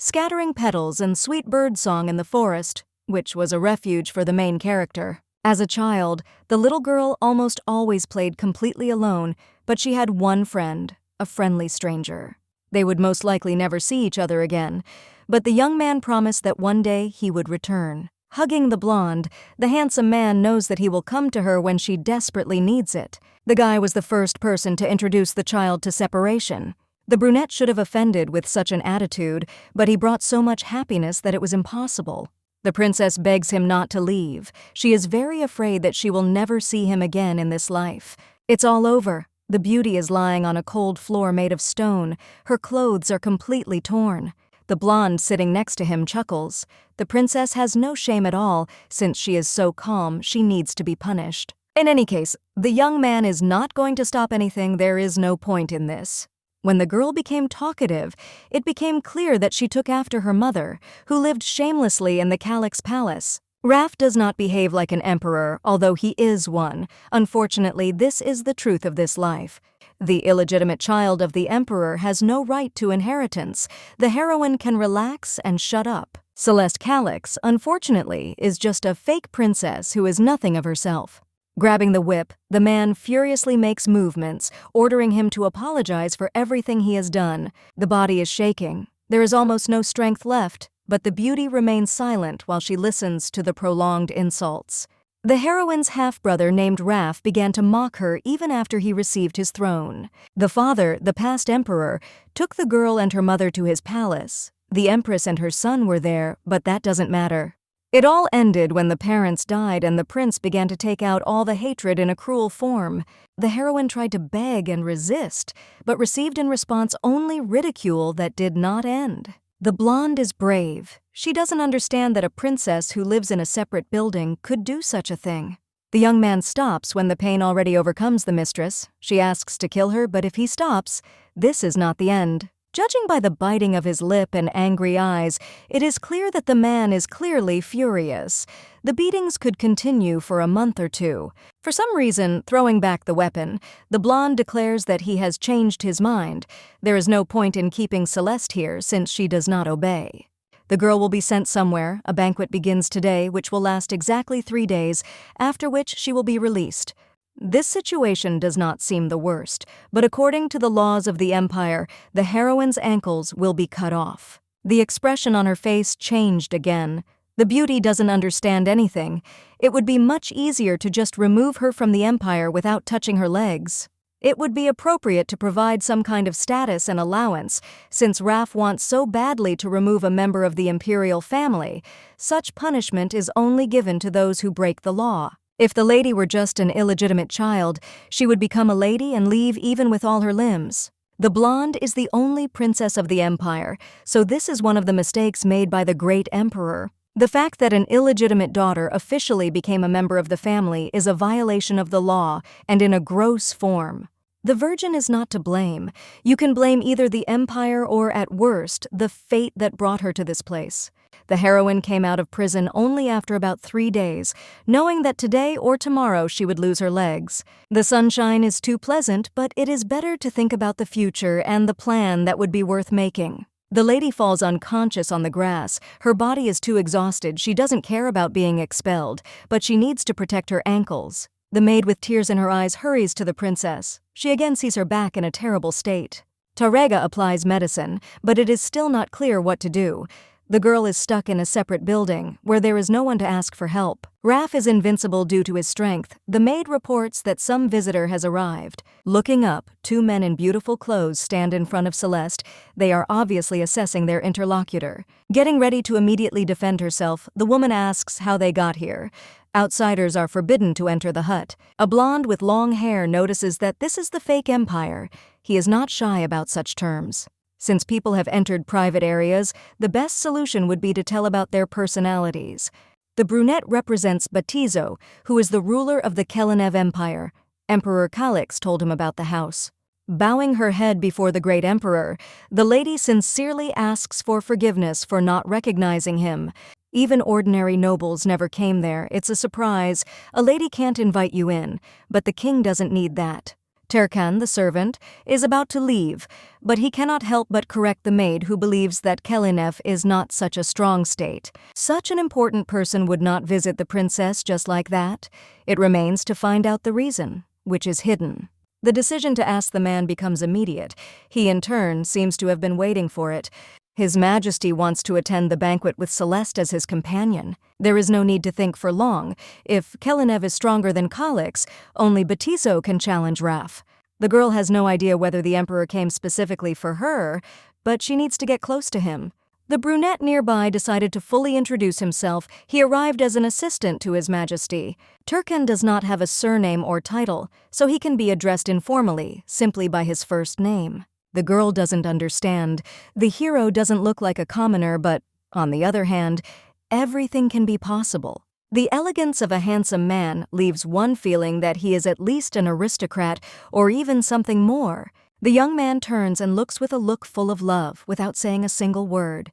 scattering petals and sweet birdsong in the forest, which was a refuge for the main character. As a child, the little girl almost always played completely alone, but she had one friend, a friendly stranger. They would most likely never see each other again, but the young man promised that one day he would return. Hugging the blonde, the handsome man knows that he will come to her when she desperately needs it. The guy was the first person to introduce the child to separation. The brunette should have offended with such an attitude, but he brought so much happiness that it was impossible. The princess begs him not to leave. She is very afraid that she will never see him again in this life. It's all over. The beauty is lying on a cold floor made of stone. Her clothes are completely torn. The blonde sitting next to him chuckles. The princess has no shame at all. Since she is so calm, she needs to be punished. In any case, the young man is not going to stop anything. There is no point in this. When the girl became talkative, it became clear that she took after her mother, who lived shamelessly in the Calyx Palace. Raf does not behave like an emperor, although he is one. Unfortunately, this is the truth of this life. The illegitimate child of the emperor has no right to inheritance. The heroine can relax and shut up. Celeste Calyx, unfortunately, is just a fake princess who is nothing of herself. Grabbing the whip, the man furiously makes movements, ordering him to apologize for everything he has done. The body is shaking. There is almost no strength left, but the beauty remains silent while she listens to the prolonged insults. The heroine's half-brother named Raf began to mock her even after he received his throne. The father, the past emperor, took the girl and her mother to his palace. The empress and her son were there, but that doesn't matter. It all ended when the parents died and the prince began to take out all the hatred in a cruel form. The heroine tried to beg and resist, but received in response only ridicule that did not end. The blonde is brave. She doesn't understand that a princess who lives in a separate building could do such a thing. The young man stops when the pain already overcomes the mistress. She asks to kill her, but if he stops, this is not the end. Judging by the biting of his lip and angry eyes, it is clear that the man is clearly furious. The beatings could continue for a month or two. For some reason, throwing back the weapon, the blonde declares that he has changed his mind. There is no point in keeping Celeste here since she does not obey. The girl will be sent somewhere. A banquet begins today, which will last exactly 3 days, after which she will be released. This situation does not seem the worst, but according to the laws of the Empire, the heroine's ankles will be cut off. The expression on her face changed again. The beauty doesn't understand anything. It would be much easier to just remove her from the Empire without touching her legs. It would be appropriate to provide some kind of status and allowance, since Raf wants so badly to remove a member of the imperial family. Such punishment is only given to those who break the law. If the lady were just an illegitimate child, she would become a lady and leave even with all her limbs. The blonde is the only princess of the empire, so this is one of the mistakes made by the great emperor. The fact that an illegitimate daughter officially became a member of the family is a violation of the law and in a gross form. The virgin is not to blame. You can blame either the empire or, at worst, the fate that brought her to this place. The heroine came out of prison only after about 3 days, knowing that today or tomorrow she would lose her legs. The sunshine is too pleasant, but it is better to think about the future and the plan that would be worth making. The lady falls unconscious on the grass. Her body is too exhausted. She doesn't care about being expelled, but she needs to protect her ankles. The maid with tears in her eyes hurries to the princess. She again sees her back in a terrible state. Tarega applies medicine, but it is still not clear what to do. The girl is stuck in a separate building, where there is no one to ask for help. Raf is invincible due to his strength. The maid reports that some visitor has arrived. Looking up, 2 men in beautiful clothes stand in front of Celeste. They are obviously assessing their interlocutor. Getting ready to immediately defend herself, the woman asks how they got here. Outsiders are forbidden to enter the hut. A blonde with long hair notices that this is the fake empire. He is not shy about such terms. Since people have entered private areas, the best solution would be to tell about their personalities. The brunette represents Batizo, who is the ruler of the Kelenev Empire. Emperor Calyx told him about the house. Bowing her head before the great emperor, the lady sincerely asks for forgiveness for not recognizing him. Even ordinary nobles never came there. It's a surprise. A lady can't invite you in, but the king doesn't need that. Terkan, the servant, is about to leave, but he cannot help but correct the maid who believes that Kelenev is not such a strong state. Such an important person would not visit the princess just like that. It remains to find out the reason, which is hidden. The decision to ask the man becomes immediate. He, in turn, seems to have been waiting for it. His Majesty wants to attend the banquet with Celeste as his companion. There is no need to think for long. If Kelenev is stronger than Kalix, only Batiso can challenge Raf. The girl has no idea whether the Emperor came specifically for her, but she needs to get close to him. The brunette nearby decided to fully introduce himself. He arrived as an assistant to His Majesty. Turkan does not have a surname or title, so he can be addressed informally, simply by his first name. The girl doesn't understand. The hero doesn't look like a commoner, but, on the other hand, everything can be possible. The elegance of a handsome man leaves one feeling that he is at least an aristocrat or even something more. The young man turns and looks with a look full of love without saying a single word.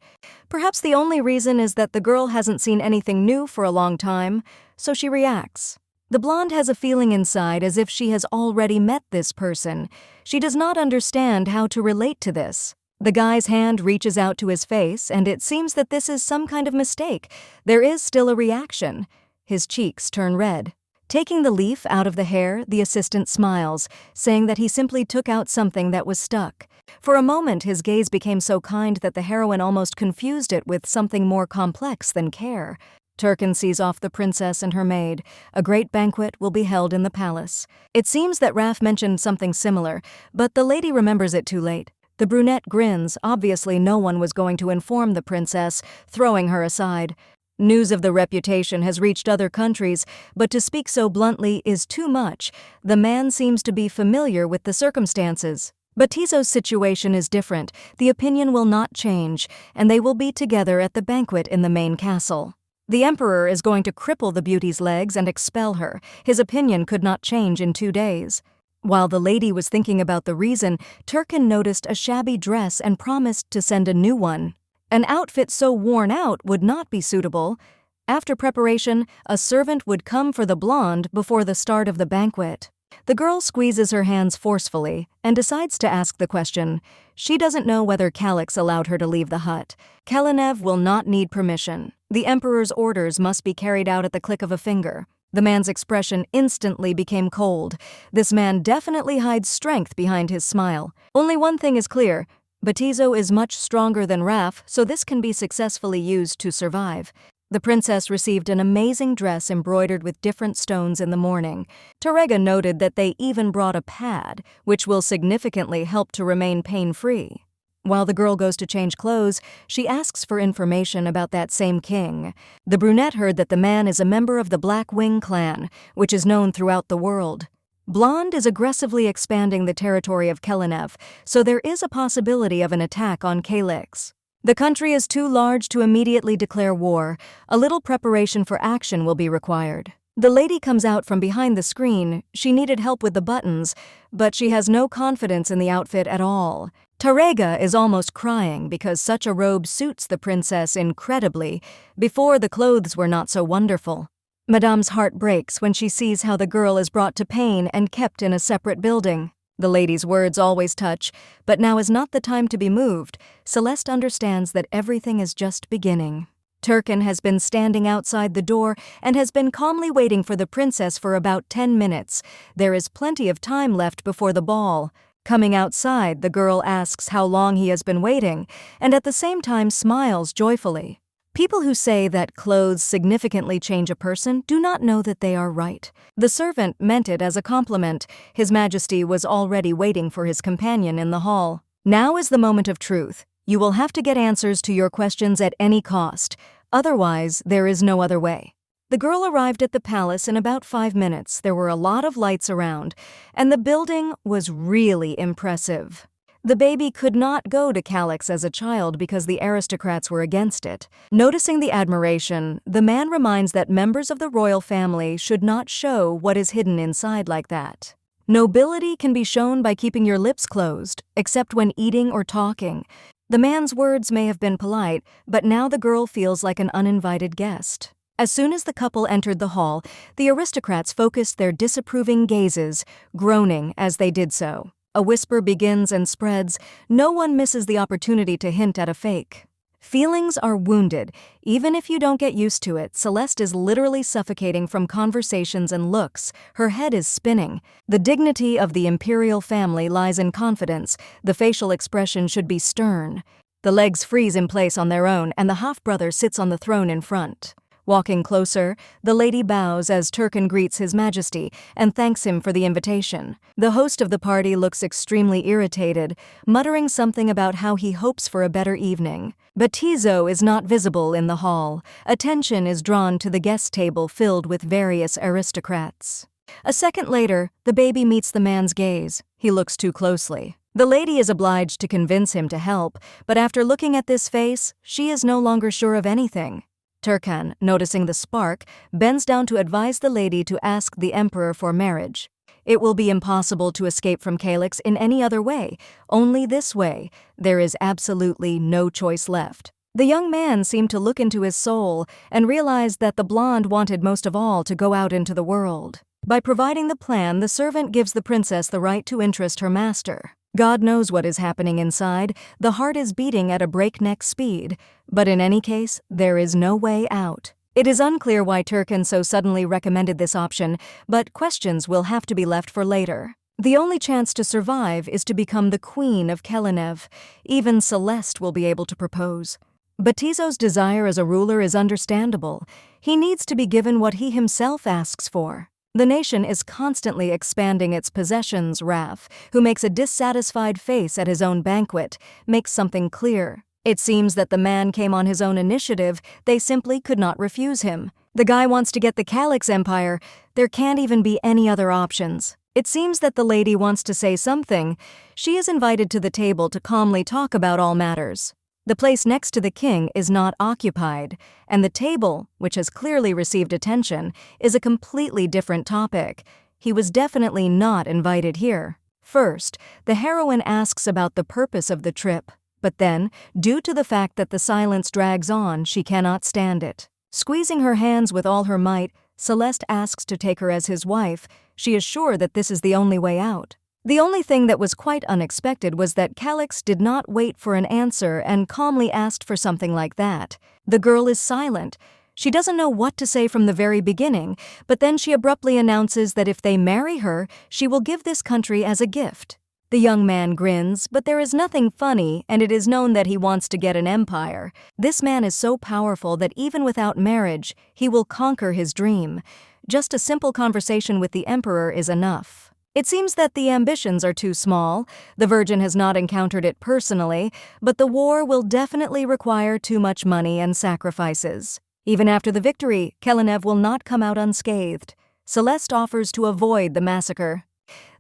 Perhaps the only reason is that the girl hasn't seen anything new for a long time, so she reacts. The blonde has a feeling inside as if she has already met this person. She does not understand how to relate to this. The guy's hand reaches out to his face, and it seems that this is some kind of mistake. There is still a reaction. His cheeks turn red. Taking the leaf out of the hair, the assistant smiles, saying that he simply took out something that was stuck. For a moment, his gaze became so kind that the heroine almost confused it with something more complex than care. Turkan sees off the princess and her maid. A great banquet will be held in the palace. It seems that Raf mentioned something similar, but the lady remembers it too late. The brunette grins. Obviously no one was going to inform the princess, throwing her aside. News of the reputation has reached other countries, but to speak so bluntly is too much. The man seems to be familiar with the circumstances. Batiso's situation is different. The opinion will not change, and they will be together at the banquet in the main castle. The Emperor is going to cripple the beauty's legs and expel her. His opinion could not change in 2 days. While the lady was thinking about the reason, Turkan noticed a shabby dress and promised to send a new one. An outfit so worn out would not be suitable. After preparation, a servant would come for the blonde before the start of the banquet. The girl squeezes her hands forcefully and decides to ask the question. She doesn't know whether Kalix allowed her to leave the hut. Kelenev will not need permission. The Emperor's orders must be carried out at the click of a finger. The man's expression instantly became cold. This man definitely hides strength behind his smile. Only one thing is clear. Batiso is much stronger than Raf, so this can be successfully used to survive. The princess received an amazing dress embroidered with different stones in the morning. Tarega noted that they even brought a pad, which will significantly help to remain pain-free. While the girl goes to change clothes, she asks for information about that same king. The brunette heard that the man is a member of the Black Wing clan, which is known throughout the world. Blonde is aggressively expanding the territory of Kelenev, so there is a possibility of an attack on Kalix. The country is too large to immediately declare war. A little preparation for action will be required. The lady comes out from behind the screen. She needed help with the buttons, but she has no confidence in the outfit at all. Tarega is almost crying because such a robe suits the princess incredibly. Before, the clothes were not so wonderful. Madame's heart breaks when she sees how the girl is brought to pain and kept in a separate building. The lady's words always touch, but now is not the time to be moved. Celeste understands that everything is just beginning. Turkan has been standing outside the door and has been calmly waiting for the princess for about 10 minutes. There is plenty of time left before the ball. Coming outside, the girl asks how long he has been waiting, and at the same time smiles joyfully. People who say that clothes significantly change a person do not know that they are right. The servant meant it as a compliment. His Majesty was already waiting for his companion in the hall. Now is the moment of truth. You will have to get answers to your questions at any cost. Otherwise, there is no other way. The girl arrived at the palace in about 5 minutes. There were a lot of lights around, and the building was really impressive. The baby could not go to Kalix as a child because the aristocrats were against it. Noticing the admiration, the man reminds that members of the royal family should not show what is hidden inside like that. Nobility can be shown by keeping your lips closed, except when eating or talking. The man's words may have been polite, but now the girl feels like an uninvited guest. As soon as the couple entered the hall, the aristocrats focused their disapproving gazes, groaning as they did so. A whisper begins and spreads. No one misses the opportunity to hint at a fake. Feelings are wounded. Even if you don't get used to it, Celeste is literally suffocating from conversations and looks. Her head is spinning. The dignity of the imperial family lies in confidence. The facial expression should be stern. The legs freeze in place on their own, and the half-brother sits on the throne in front. Walking closer, the lady bows as Turkan greets His Majesty and thanks him for the invitation. The host of the party looks extremely irritated, muttering something about how he hopes for a better evening. Batizo is not visible in the hall. Attention is drawn to the guest table filled with various aristocrats. A second later, the baby meets the man's gaze. He looks too closely. The lady is obliged to convince him to help, but after looking at this face, she is no longer sure of anything. Turkan, noticing the spark, bends down to advise the lady to ask the emperor for marriage. It will be impossible to escape from Calyx in any other way, only this way. There is absolutely no choice left. The young man seemed to look into his soul and realized that the blonde wanted most of all to go out into the world. By providing the plan, the servant gives the princess the right to interest her master. God knows what is happening inside. The heart is beating at a breakneck speed. But in any case, there is no way out. It is unclear why Turkan so suddenly recommended this option, but questions will have to be left for later. The only chance to survive is to become the queen of Kelenev. Even Celeste will be able to propose. Batizo's desire as a ruler is understandable. He needs to be given what he himself asks for. The nation is constantly expanding its possessions. Raf, who makes a dissatisfied face at his own banquet, makes something clear. It seems that the man came on his own initiative. They simply could not refuse him. The guy wants to get the Calyx Empire. There can't even be any other options. It seems that the lady wants to say something. She is invited to the table to calmly talk about all matters. The place next to the king is not occupied, and the table, which has clearly received attention, is a completely different topic. He was definitely not invited here. First, the heroine asks about the purpose of the trip, but then, due to the fact that the silence drags on, she cannot stand it. Squeezing her hands with all her might, Celeste asks to take her as his wife. She is sure that this is the only way out. The only thing that was quite unexpected was that Calyx did not wait for an answer and calmly asked for something like that. The girl is silent. She doesn't know what to say from the very beginning, but then she abruptly announces that if they marry her, she will give this country as a gift. The young man grins, but there is nothing funny, and it is known that he wants to get an empire. This man is so powerful that even without marriage, he will conquer his dream. Just a simple conversation with the emperor is enough. It seems that the ambitions are too small. The Virgin has not encountered it personally, but the war will definitely require too much money and sacrifices. Even after the victory, Kelenev will not come out unscathed. Celeste offers to avoid the massacre.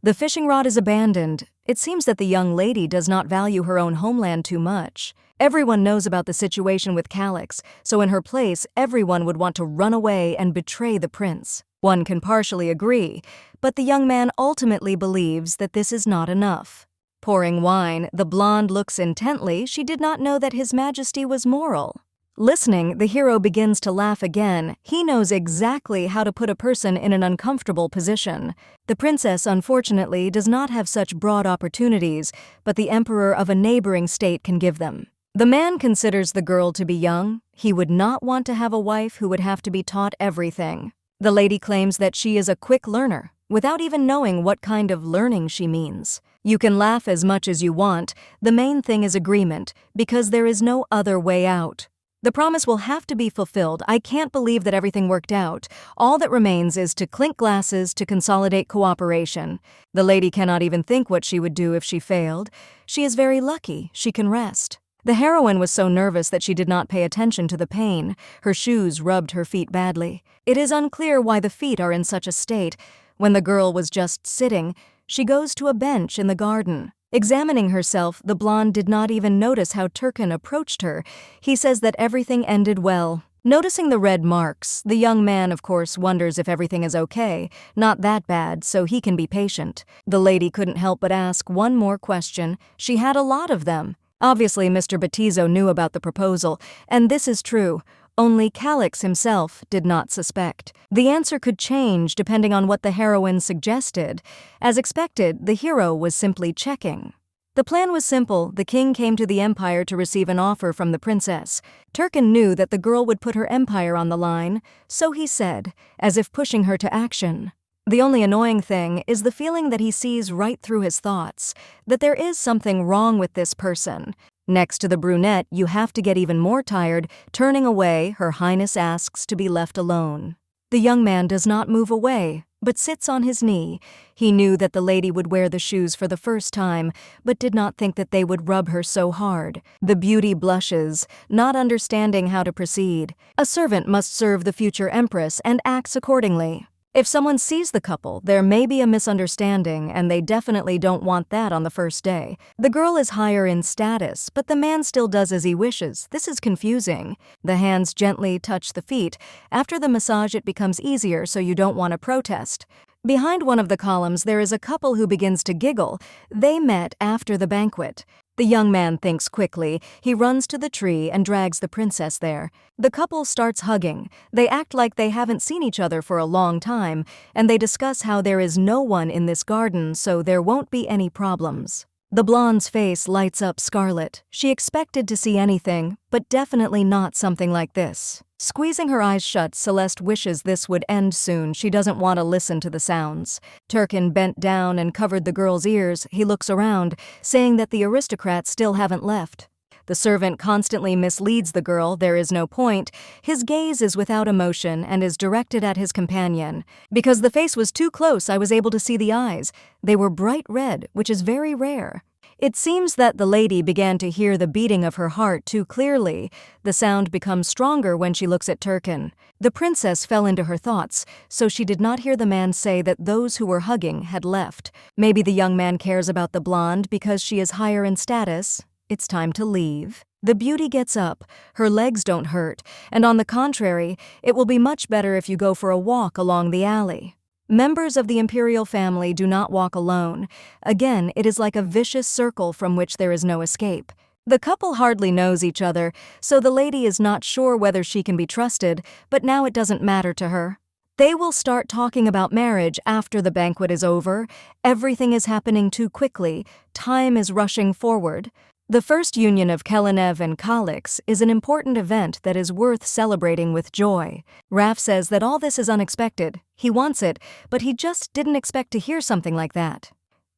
The fishing rod is abandoned. It seems that the young lady does not value her own homeland too much. Everyone knows about the situation with Calyx, so in her place, everyone would want to run away and betray the prince. One can partially agree, but the young man ultimately believes that this is not enough. Pouring wine, the blonde looks intently. She did not know that His Majesty was moral. Listening, the hero begins to laugh again. He knows exactly how to put a person in an uncomfortable position. The princess, unfortunately, does not have such broad opportunities, but the emperor of a neighboring state can give them. The man considers the girl to be young. He would not want to have a wife who would have to be taught everything. The lady claims that she is a quick learner, without even knowing what kind of learning she means. You can laugh as much as you want. The main thing is agreement, because there is no other way out. The promise will have to be fulfilled. I can't believe that everything worked out. All that remains is to clink glasses to consolidate cooperation. The lady cannot even think what she would do if she failed. She is very lucky. She can rest. The heroine was so nervous that she did not pay attention to the pain. Her shoes rubbed her feet badly. It is unclear why the feet are in such a state. When the girl was just sitting, she goes to a bench in the garden. Examining herself, the blonde did not even notice how Turkan approached her. He says that everything ended well. Noticing the red marks, the young man, of course, wonders if everything is okay. Not that bad, so he can be patient. The lady couldn't help but ask one more question. She had a lot of them. Obviously, Mr. Batizo knew about the proposal, and this is true. Only Calix himself did not suspect. The answer could change depending on what the heroine suggested. As expected, the hero was simply checking. The plan was simple. The king came to the empire to receive an offer from the princess. Turkin knew that the girl would put her empire on the line, so he said, as if pushing her to action. The only annoying thing is the feeling that he sees right through his thoughts, that there is something wrong with this person. Next to the brunette, you have to get even more tired. Turning away, Her Highness asks to be left alone. The young man does not move away, but sits on his knee. He knew that the lady would wear the shoes for the first time, but did not think that they would rub her so hard. The beauty blushes, not understanding how to proceed. A servant must serve the future empress and acts accordingly. If someone sees the couple, there may be a misunderstanding, and they definitely don't want that on the first day. The girl is higher in status, but the man still does as he wishes. This is confusing. The hands gently touch the feet. After the massage, it becomes easier, so you don't want to protest. Behind one of the columns, there is a couple who begins to giggle. They met after the banquet. The young man thinks quickly. He runs to the tree and drags the princess there. The couple starts hugging. They act like they haven't seen each other for a long time, and they discuss how there is no one in this garden, so there won't be any problems. The blonde's face lights up scarlet. She expected to see anything, but definitely not something like this. Squeezing her eyes shut, Celeste wishes this would end soon. She doesn't want to listen to the sounds. Turkin bent down and covered the girl's ears. He looks around, saying that the aristocrats still haven't left. The servant constantly misleads the girl. There is no point. His gaze is without emotion and is directed at his companion. Because the face was too close, I was able to see the eyes. They were bright red, which is very rare. It seems that the lady began to hear the beating of her heart too clearly. The sound becomes stronger when she looks at Turkin. The princess fell into her thoughts, so she did not hear the man say that those who were hugging had left. Maybe the young man cares about the blonde because she is higher in status. It's time to leave. The beauty gets up. Her legs don't hurt, and on the contrary, it will be much better if you go for a walk along the alley. Members of the imperial family do not walk alone. Again, it is like a vicious circle from which there is no escape. The couple hardly knows each other, so the lady is not sure whether she can be trusted, but now it doesn't matter to her. They will start talking about marriage after the banquet is over. Everything is happening too quickly. Time is rushing forward. The first union of Kelenev and Calix is an important event that is worth celebrating with joy. Raf says that all this is unexpected. He wants it, but he just didn't expect to hear something like that.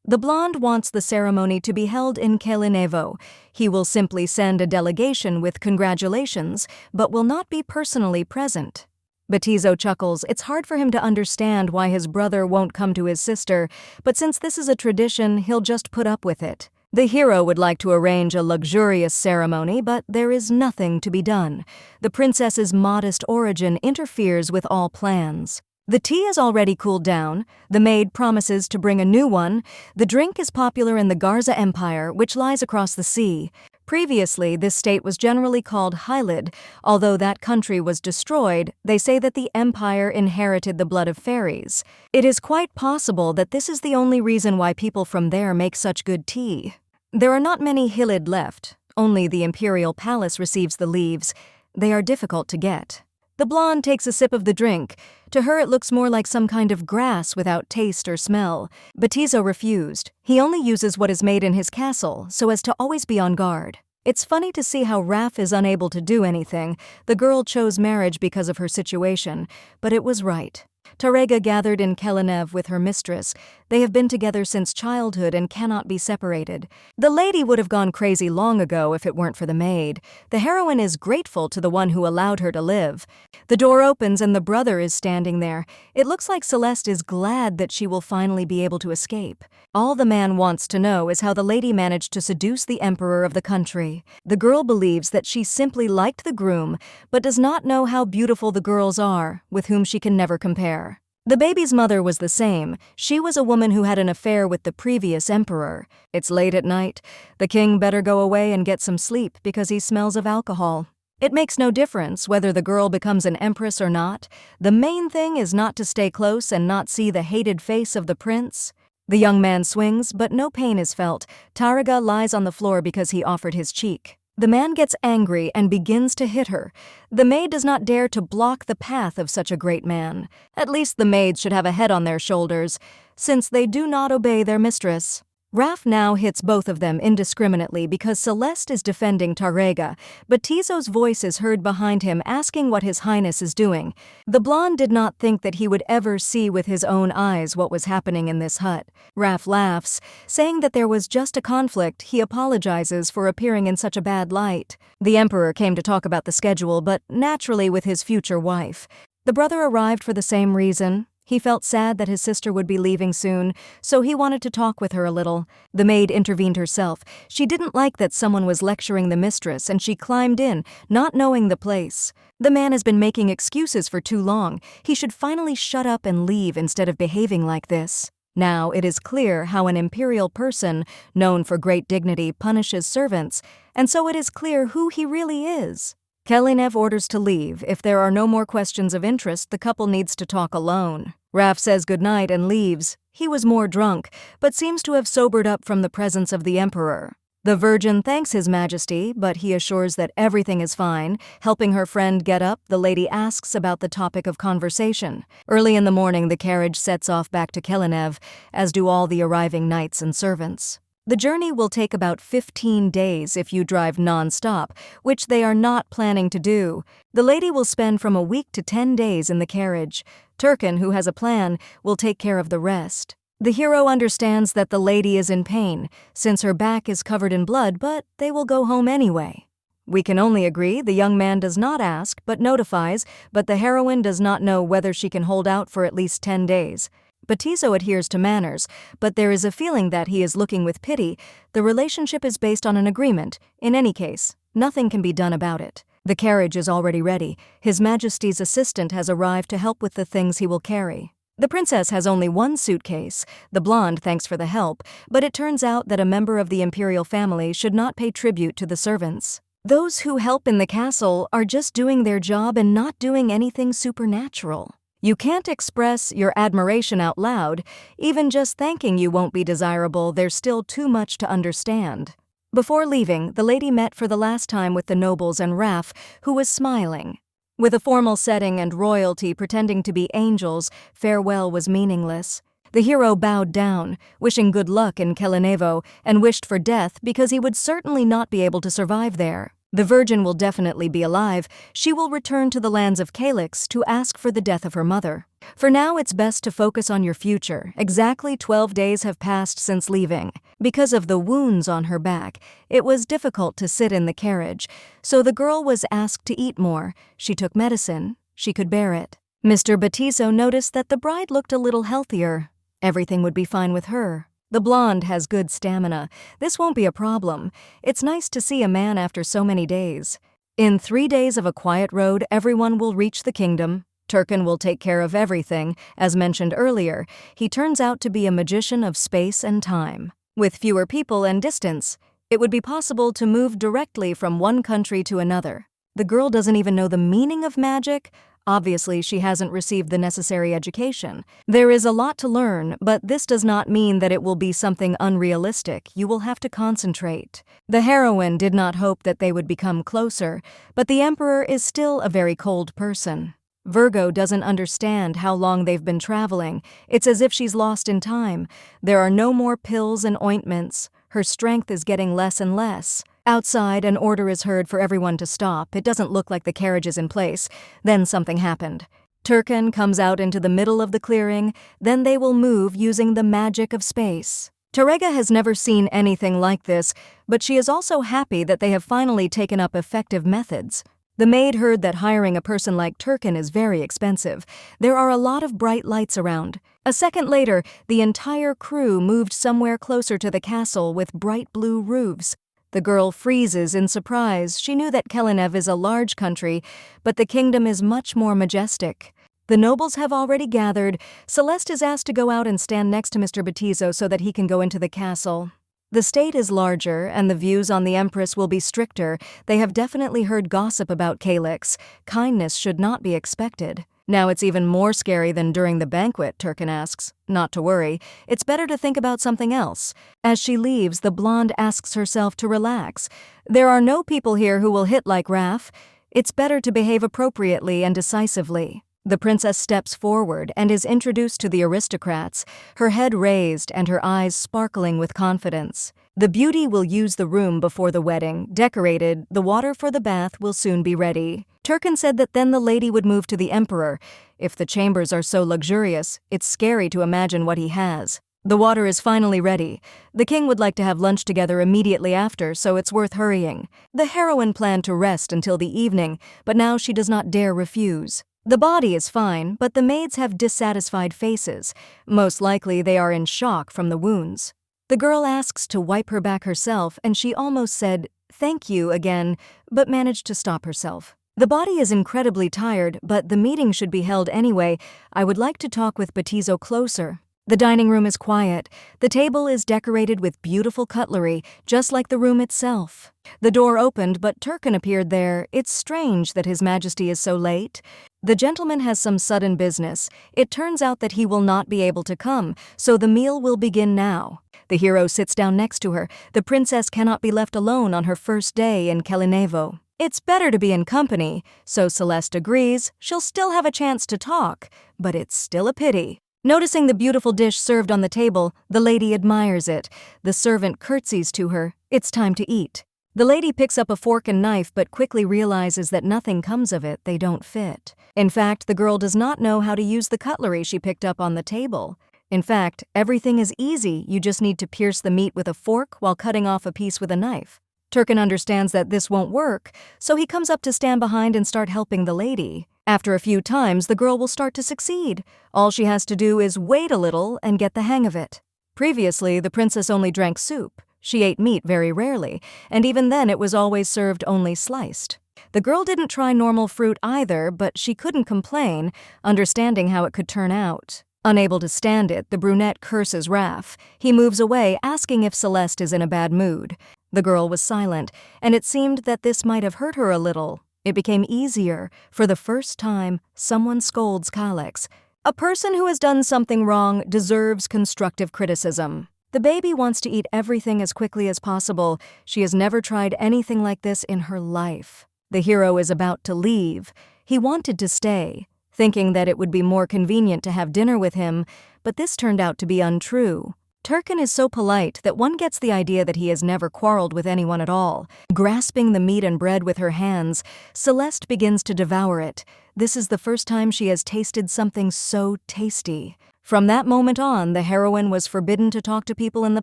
The blonde wants the ceremony to be held in Kelenevo. He will simply send a delegation with congratulations, but will not be personally present. Batizo chuckles. It's hard for him to understand why his brother won't come to his sister, but since this is a tradition, he'll just put up with it. The hero would like to arrange a luxurious ceremony, but there is nothing to be done. The princess's modest origin interferes with all plans. The tea has already cooled down. The maid promises to bring a new one. The drink is popular in the Garza Empire, which lies across the sea. Previously, this state was generally called Hylid. Although that country was destroyed, they say that the empire inherited the blood of fairies. It is quite possible that this is the only reason why people from there make such good tea. There are not many Hylid left. Only the imperial palace receives the leaves. They are difficult to get. The blonde takes a sip of the drink. To her, it looks more like some kind of grass without taste or smell. Batizo refused. He only uses what is made in his castle, so as to always be on guard. It's funny to see how Raf is unable to do anything. The girl chose marriage because of her situation, but it was right. Tarega gathered in Kelenev with her mistress. They have been together since childhood and cannot be separated. The lady would have gone crazy long ago if it weren't for the maid. The heroine is grateful to the one who allowed her to live. The door opens and the brother is standing there. It looks like Celeste is glad that she will finally be able to escape. All the man wants to know is how the lady managed to seduce the emperor of the country. The girl believes that she simply liked the groom, but does not know how beautiful the girls are, with whom she can never compare. The baby's mother was the same. She was a woman who had an affair with the previous emperor. It's late at night. The king better go away and get some sleep because he smells of alcohol. It makes no difference whether the girl becomes an empress or not. The main thing is not to stay close and not see the hated face of the prince. The young man swings, but no pain is felt. Tarega lies on the floor because he offered his cheek. The man gets angry and begins to hit her. The maid does not dare to block the path of such a great man. At least the maids should have a head on their shoulders, since they do not obey their mistress. Raf now hits both of them indiscriminately because Celeste is defending Tarrega, but Tizo's voice is heard behind him asking what His Highness is doing. The blonde did not think that he would ever see with his own eyes what was happening in this hut. Raf laughs, saying that there was just a conflict. He apologizes for appearing in such a bad light. The Emperor came to talk about the schedule, but naturally with his future wife. The brother arrived for the same reason. He felt sad that his sister would be leaving soon, so he wanted to talk with her a little. The maid intervened herself. She didn't like that someone was lecturing the mistress, and she climbed in, not knowing the place. The man has been making excuses for too long. He should finally shut up and leave instead of behaving like this. Now it is clear how an imperial person, known for great dignity, punishes servants, and so it is clear who he really is. Kelenev orders to leave. If there are no more questions of interest, the couple needs to talk alone. Raf says goodnight and leaves. He was more drunk, but seems to have sobered up from the presence of the Emperor. The Virgin thanks His Majesty, but he assures that everything is fine. Helping her friend get up, the lady asks about the topic of conversation. Early in the morning, the carriage sets off back to Kelenev, as do all the arriving knights and servants. The journey will take about 15 days if you drive non-stop, which they are not planning to do. The lady will spend from a week to 10 days in the carriage. Turkin, who has a plan, will take care of the rest. The hero understands that the lady is in pain, since her back is covered in blood, but they will go home anyway. We can only agree the young man does not ask, but notifies, but the heroine does not know whether she can hold out for at least 10 days. Batizo adheres to manners, but there is a feeling that he is looking with pity. The relationship is based on an agreement. In any case, nothing can be done about it. The carriage is already ready. His Majesty's assistant has arrived to help with the things he will carry. The princess has only one suitcase. The blonde thanks for the help, but it turns out that a member of the imperial family should not pay tribute to the servants. Those who help in the castle are just doing their job and not doing anything supernatural. You can't express your admiration out loud. Even just thanking you won't be desirable. There's still too much to understand. Before leaving, the lady met for the last time with the nobles and Raf, who was smiling. With a formal setting and royalty pretending to be angels, farewell was meaningless. The hero bowed down, wishing good luck in Kelenevo, and wished for death because he would certainly not be able to survive there. The Virgin will definitely be alive. She will return to the lands of Calyx to ask for the death of her mother. For now, it's best to focus on your future. Exactly 12 days have passed since leaving. Because of the wounds on her back, it was difficult to sit in the carriage, so the girl was asked to eat more. She took medicine. She could bear it. Mr. Batizo noticed that the bride looked a little healthier. Everything would be fine with her. The blonde has good stamina. This won't be a problem. It's nice to see a man after so many days. In 3 days of a quiet road, everyone will reach the kingdom. Turkin will take care of everything. As mentioned earlier, he turns out to be a magician of space and time. With fewer people and distance, it would be possible to move directly from one country to another. The girl doesn't even know the meaning of magic. Obviously, she hasn't received the necessary education. There is a lot to learn, but this does not mean that it will be something unrealistic. You will have to concentrate. The heroine did not hope that they would become closer, but the Emperor is still a very cold person. Virgo doesn't understand how long they've been traveling. It's as if she's lost in time. There are no more pills and ointments. Her strength is getting less and less. Outside, an order is heard for everyone to stop. It doesn't look like the carriage is in place. Then something happened. Turkin comes out into the middle of the clearing. Then they will move using the magic of space. Tarrega has never seen anything like this, but she is also happy that they have finally taken up effective methods. The maid heard that hiring a person like Turkin is very expensive. There are a lot of bright lights around. A second later, the entire crew moved somewhere closer to the castle with bright blue roofs. The girl freezes in surprise. She knew that Kelenev is a large country, but the kingdom is much more majestic. The nobles have already gathered. Celeste is asked to go out and stand next to Mr. Batizo so that he can go into the castle. The state is larger, and the views on the Empress will be stricter. They have definitely heard gossip about Calyx. Kindness should not be expected. Now it's even more scary than during the banquet, Turkin asks. Not to worry, it's better to think about something else. As she leaves, the blonde asks herself to relax. There are no people here who will hit like Raf. It's better to behave appropriately and decisively. The princess steps forward and is introduced to the aristocrats, her head raised and her eyes sparkling with confidence. The beauty will use the room before the wedding, decorated, the water for the bath will soon be ready. Turkin said that then the lady would move to the emperor. If the chambers are so luxurious, it's scary to imagine what he has. The water is finally ready. The king would like to have lunch together immediately after, so it's worth hurrying. The heroine planned to rest until the evening, but now she does not dare refuse. The body is fine, but the maids have dissatisfied faces. Most likely they are in shock from the wounds. The girl asks to wipe her back herself, and she almost said, "Thank you," again, but managed to stop herself. The body is incredibly tired, but the meeting should be held anyway. I would like to talk with Batizo closer. The dining room is quiet. The table is decorated with beautiful cutlery, just like the room itself. The door opened, but Turkin appeared there. It's strange that His Majesty is so late. The gentleman has some sudden business. It turns out that he will not be able to come, so the meal will begin now. The hero sits down next to her. The princess cannot be left alone on her first day in Kelinevo. It's better to be in company, so Celeste agrees. She'll still have a chance to talk, but it's still a pity. Noticing the beautiful dish served on the table, the lady admires it. The servant curtsies to her. It's time to eat. The lady picks up a fork and knife but quickly realizes that nothing comes of it. They don't fit. In fact, the girl does not know how to use the cutlery she picked up on the table. In fact, everything is easy. You just need to pierce the meat with a fork while cutting off a piece with a knife. Turkin understands that this won't work, so he comes up to stand behind and start helping the lady. After a few times, the girl will start to succeed. All she has to do is wait a little and get the hang of it. Previously, the princess only drank soup. She ate meat very rarely, and even then it was always served only sliced. The girl didn't try normal fruit either, but she couldn't complain, understanding how it could turn out. Unable to stand it, the brunette curses Raf. He moves away, asking if Celeste is in a bad mood. The girl was silent, and it seemed that this might have hurt her a little. It became easier. For the first time, someone scolds Kalex. A person who has done something wrong deserves constructive criticism. The baby wants to eat everything as quickly as possible. She has never tried anything like this in her life. The hero is about to leave. He wanted to stay, thinking that it would be more convenient to have dinner with him, but this turned out to be untrue. Turkin is so polite that one gets the idea that he has never quarreled with anyone at all. Grasping the meat and bread with her hands, Celeste begins to devour it. This is the first time she has tasted something so tasty. From that moment on, the heroine was forbidden to talk to people in the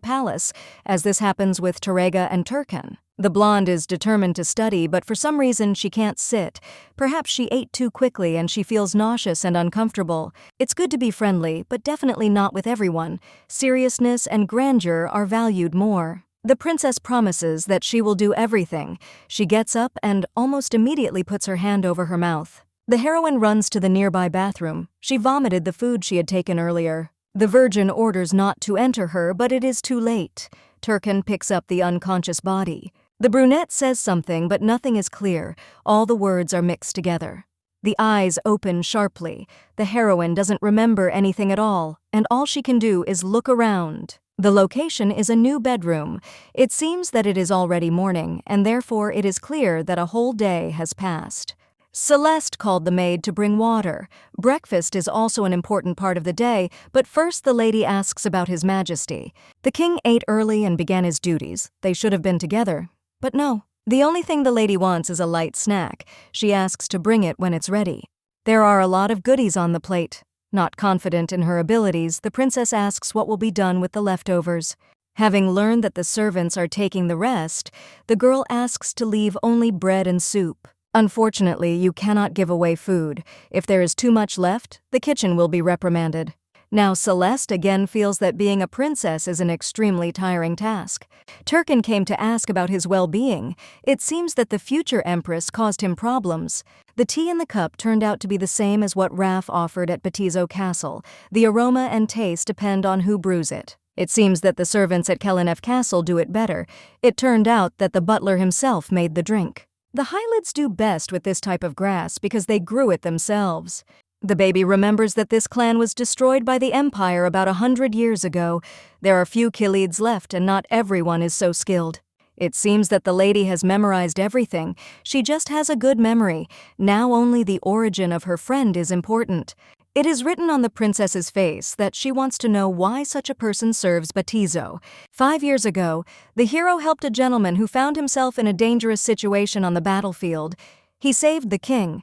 palace, as this happens with Terega and Turkin. The blonde is determined to study, but for some reason she can't sit. Perhaps she ate too quickly and she feels nauseous and uncomfortable. It's good to be friendly, but definitely not with everyone. Seriousness and grandeur are valued more. The princess promises that she will do everything. She gets up and almost immediately puts her hand over her mouth. The heroine runs to the nearby bathroom. She vomited the food she had taken earlier. The virgin orders not to enter her, but it is too late. Turkin picks up the unconscious body. The brunette says something, but nothing is clear. All the words are mixed together. The eyes open sharply. The heroine doesn't remember anything at all, and all she can do is look around. The location is a new bedroom. It seems that it is already morning, and therefore it is clear that a whole day has passed. Celeste called the maid to bring water. Breakfast is also an important part of the day, but first the lady asks about His Majesty. The king ate early and began his duties. They should have been together. But no, the only thing the lady wants is a light snack. She asks to bring it when it's ready. There are a lot of goodies on the plate. Not confident in her abilities, the princess asks what will be done with the leftovers. Having learned that the servants are taking the rest, the girl asks to leave only bread and soup. Unfortunately, you cannot give away food. If there is too much left, the kitchen will be reprimanded. Now Celeste again feels that being a princess is an extremely tiring task. Turkin came to ask about his well-being. It seems that the future empress caused him problems. The tea in the cup turned out to be the same as what Raf offered at Batizo Castle. The aroma and taste depend on who brews it. It seems that the servants at Kelinev Castle do it better. It turned out that the butler himself made the drink. The Hylids do best with this type of grass because they grew it themselves. The baby remembers that this clan was destroyed by the Empire about 100 years ago. There are few Khalids left and not everyone is so skilled. It seems that the lady has memorized everything. She just has a good memory. Now only the origin of her friend is important. It is written on the princess's face that she wants to know why such a person serves Batizo. 5 years ago, the hero helped a gentleman who found himself in a dangerous situation on the battlefield. He saved the king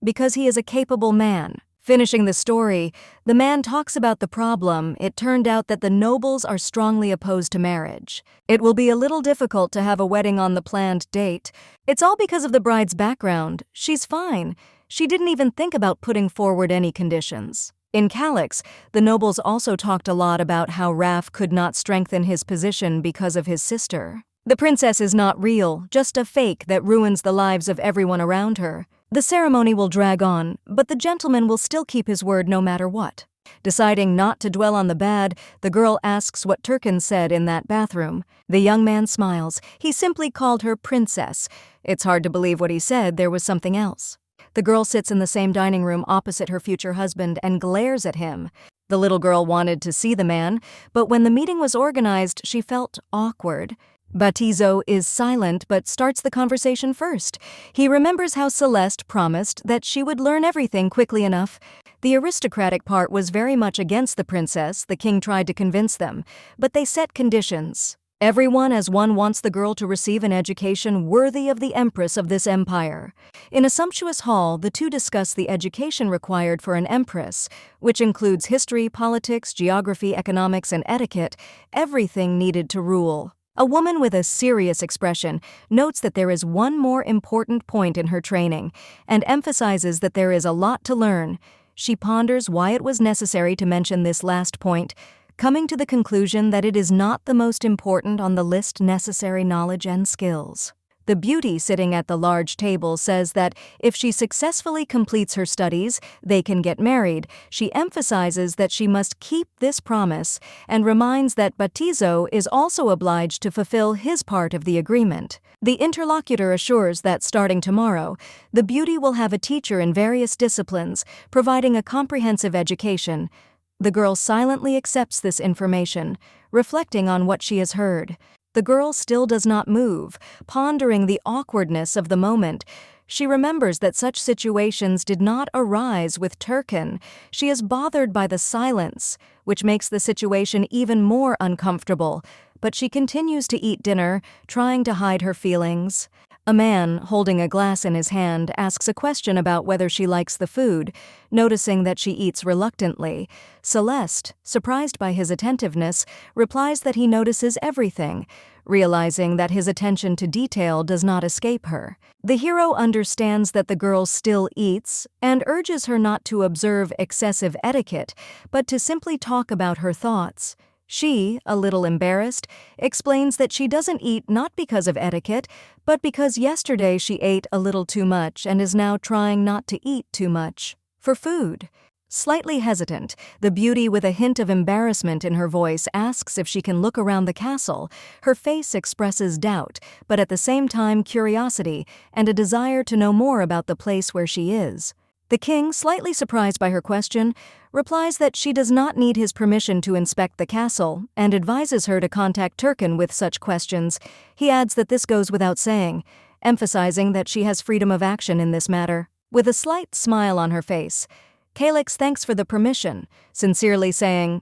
because he is a capable man. Finishing the story, the man talks about the problem. It turned out that the nobles are strongly opposed to marriage. It will be a little difficult to have a wedding on the planned date. It's all because of the bride's background. She's fine. She didn't even think about putting forward any conditions. In Calyx, the nobles also talked a lot about how Raf could not strengthen his position because of his sister. The princess is not real, just a fake that ruins the lives of everyone around her. The ceremony will drag on, but the gentleman will still keep his word no matter what. Deciding not to dwell on the bad, the girl asks what Turkin said in that bathroom. The young man smiles. He simply called her princess. It's hard to believe what he said. There was something else. The girl sits in the same dining room opposite her future husband and glares at him. The little girl wanted to see the man, but when the meeting was organized, she felt awkward. Batizo is silent but starts the conversation first. He remembers how Celeste promised that she would learn everything quickly enough. The aristocratic part was very much against the princess. The king tried to convince them, but they set conditions. Everyone as one wants the girl to receive an education worthy of the empress of this empire. In a sumptuous hall, the two discuss the education required for an empress, which includes history, politics, geography, economics, and etiquette, everything needed to rule. A woman with a serious expression notes that there is one more important point in her training and emphasizes that there is a lot to learn. She ponders why it was necessary to mention this last point, coming to the conclusion that it is not the most important on the list necessary knowledge and skills. The beauty sitting at the large table says that if she successfully completes her studies, they can get married. She emphasizes that she must keep this promise and reminds that Batizo is also obliged to fulfill his part of the agreement. The interlocutor assures that starting tomorrow, the beauty will have a teacher in various disciplines, providing a comprehensive education. The girl silently accepts this information, reflecting on what she has heard. The girl still does not move, pondering the awkwardness of the moment. She remembers that such situations did not arise with Turkin. She is bothered by the silence, which makes the situation even more uncomfortable, but she continues to eat dinner, trying to hide her feelings. A man, holding a glass in his hand, asks a question about whether she likes the food, noticing that she eats reluctantly. Celeste, surprised by his attentiveness, replies that he notices everything, realizing that his attention to detail does not escape her. The hero understands that the girl still eats and urges her not to observe excessive etiquette, but to simply talk about her thoughts. She, a little embarrassed, explains that she doesn't eat not because of etiquette, but because yesterday she ate a little too much and is now trying not to eat too much. For food. Slightly hesitant, the beauty with a hint of embarrassment in her voice asks if she can look around the castle. Her face expresses doubt, but at the same time curiosity and a desire to know more about the place where she is. The king, slightly surprised by her question, replies that she does not need his permission to inspect the castle and advises her to contact Turkin with such questions. He adds that this goes without saying, emphasizing that she has freedom of action in this matter. With a slight smile on her face, Calyx thanks for the permission, sincerely saying,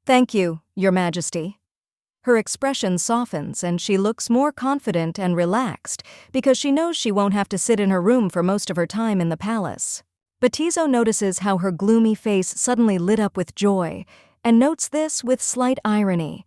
"Thank you, Your Majesty." Her expression softens and she looks more confident and relaxed because she knows she won't have to sit in her room for most of her time in the palace. Batizo notices how her gloomy face suddenly lit up with joy, and notes this with slight irony.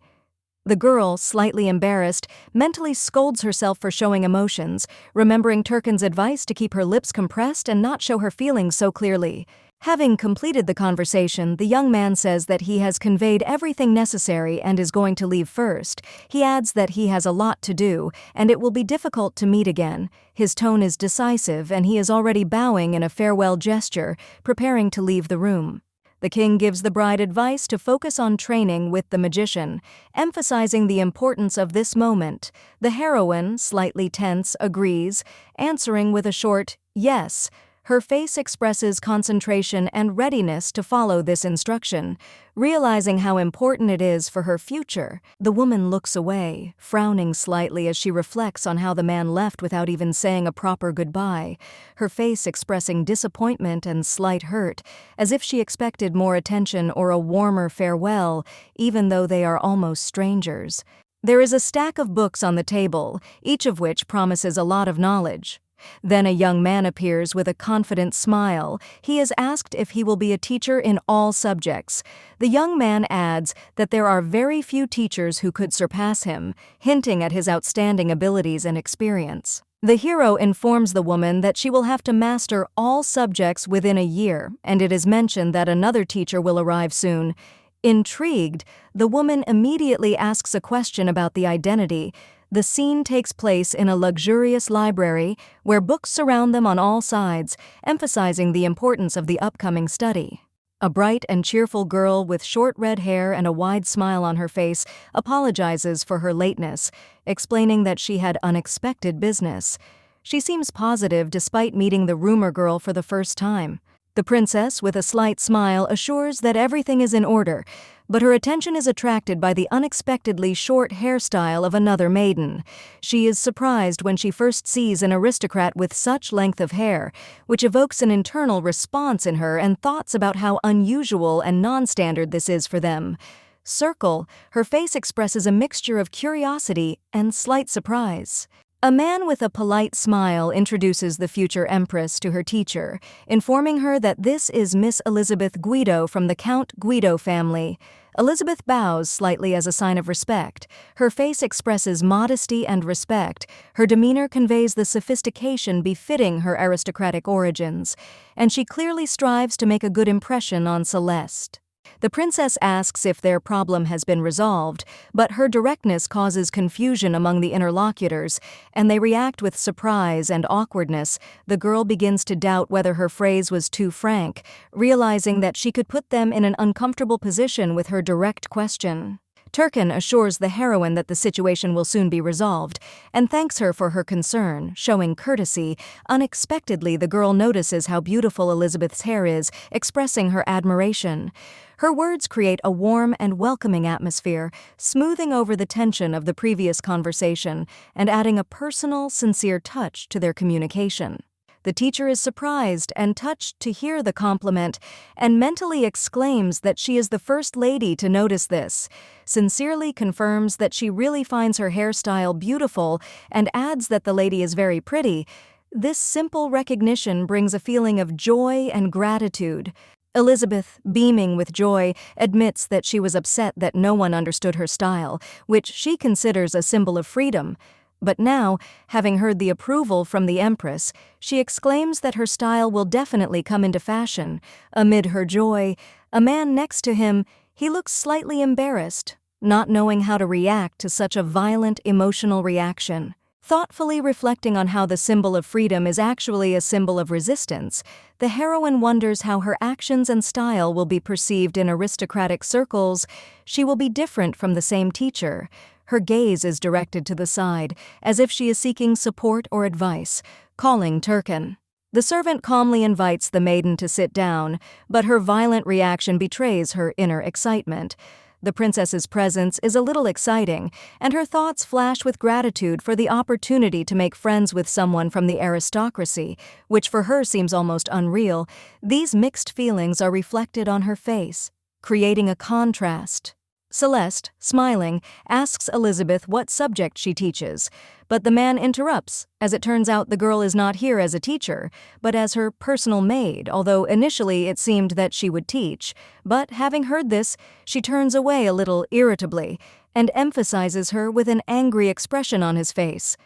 The girl, slightly embarrassed, mentally scolds herself for showing emotions, remembering Turkin's advice to keep her lips compressed and not show her feelings so clearly. Having completed the conversation, the young man says that he has conveyed everything necessary and is going to leave first. He adds that he has a lot to do, and it will be difficult to meet again. His tone is decisive, and he is already bowing in a farewell gesture, preparing to leave the room. The king gives the bride advice to focus on training with the magician, emphasizing the importance of this moment. The heroine, slightly tense, agrees, answering with a short, "yes." Her face expresses concentration and readiness to follow this instruction. Realizing how important it is for her future, the woman looks away, frowning slightly as she reflects on how the man left without even saying a proper goodbye, her face expressing disappointment and slight hurt, as if she expected more attention or a warmer farewell, even though they are almost strangers. There is a stack of books on the table, each of which promises a lot of knowledge. Then a young man appears with a confident smile. He is asked if he will be a teacher in all subjects. The young man adds that there are very few teachers who could surpass him, hinting at his outstanding abilities and experience. The hero informs the woman that she will have to master all subjects within a year, and it is mentioned that another teacher will arrive soon. Intrigued, the woman immediately asks a question about the identity. The scene takes place in a luxurious library where books surround them on all sides, emphasizing the importance of the upcoming study. A bright and cheerful girl with short red hair and a wide smile on her face apologizes for her lateness, explaining that she had unexpected business. She seems positive despite meeting the rumor girl for the first time. The princess, with a slight smile, assures that everything is in order, but her attention is attracted by the unexpectedly short hairstyle of another maiden. She is surprised when she first sees an aristocrat with such length of hair, which evokes an internal response in her and thoughts about how unusual and non-standard this is for them. Circle, her face expresses a mixture of curiosity and slight surprise. A man with a polite smile introduces the future empress to her teacher, informing her that this is Miss Elizabeth Guido from the Count Guido family. Elizabeth bows slightly as a sign of respect. Her face expresses modesty and respect. Her demeanor conveys the sophistication befitting her aristocratic origins, and she clearly strives to make a good impression on Celeste. The princess asks if their problem has been resolved, but her directness causes confusion among the interlocutors, and they react with surprise and awkwardness. The girl begins to doubt whether her phrase was too frank, realizing that she could put them in an uncomfortable position with her direct question. Turkin assures the heroine that the situation will soon be resolved, and thanks her for her concern, showing courtesy. Unexpectedly, the girl notices how beautiful Elizabeth's hair is, expressing her admiration. Her words create a warm and welcoming atmosphere, smoothing over the tension of the previous conversation and adding a personal, sincere touch to their communication. The teacher is surprised and touched to hear the compliment and mentally exclaims that she is the first lady to notice this, sincerely confirms that she really finds her hairstyle beautiful, and adds that the lady is very pretty. This simple recognition brings a feeling of joy and gratitude. Elizabeth, beaming with joy, admits that she was upset that no one understood her style, which she considers a symbol of freedom. But now, having heard the approval from the Empress, she exclaims that her style will definitely come into fashion. Amid her joy, a man next to him, he looks slightly embarrassed, not knowing how to react to such a violent emotional reaction. Thoughtfully reflecting on how the symbol of freedom is actually a symbol of resistance, the heroine wonders how her actions and style will be perceived in aristocratic circles. She will be different from the same teacher. Her gaze is directed to the side, as if she is seeking support or advice, calling Turkin. The servant calmly invites the maiden to sit down, but her violent reaction betrays her inner excitement. The princess's presence is a little exciting, and her thoughts flash with gratitude for the opportunity to make friends with someone from the aristocracy, which for her seems almost unreal. These mixed feelings are reflected on her face, creating a contrast. Celeste, smiling, asks Elizabeth what subject she teaches, but the man interrupts, as it turns out the girl is not here as a teacher, but as her personal maid, although initially it seemed that she would teach. But having heard this, she turns away a little irritably, and emphasizes her with an angry expression on his face.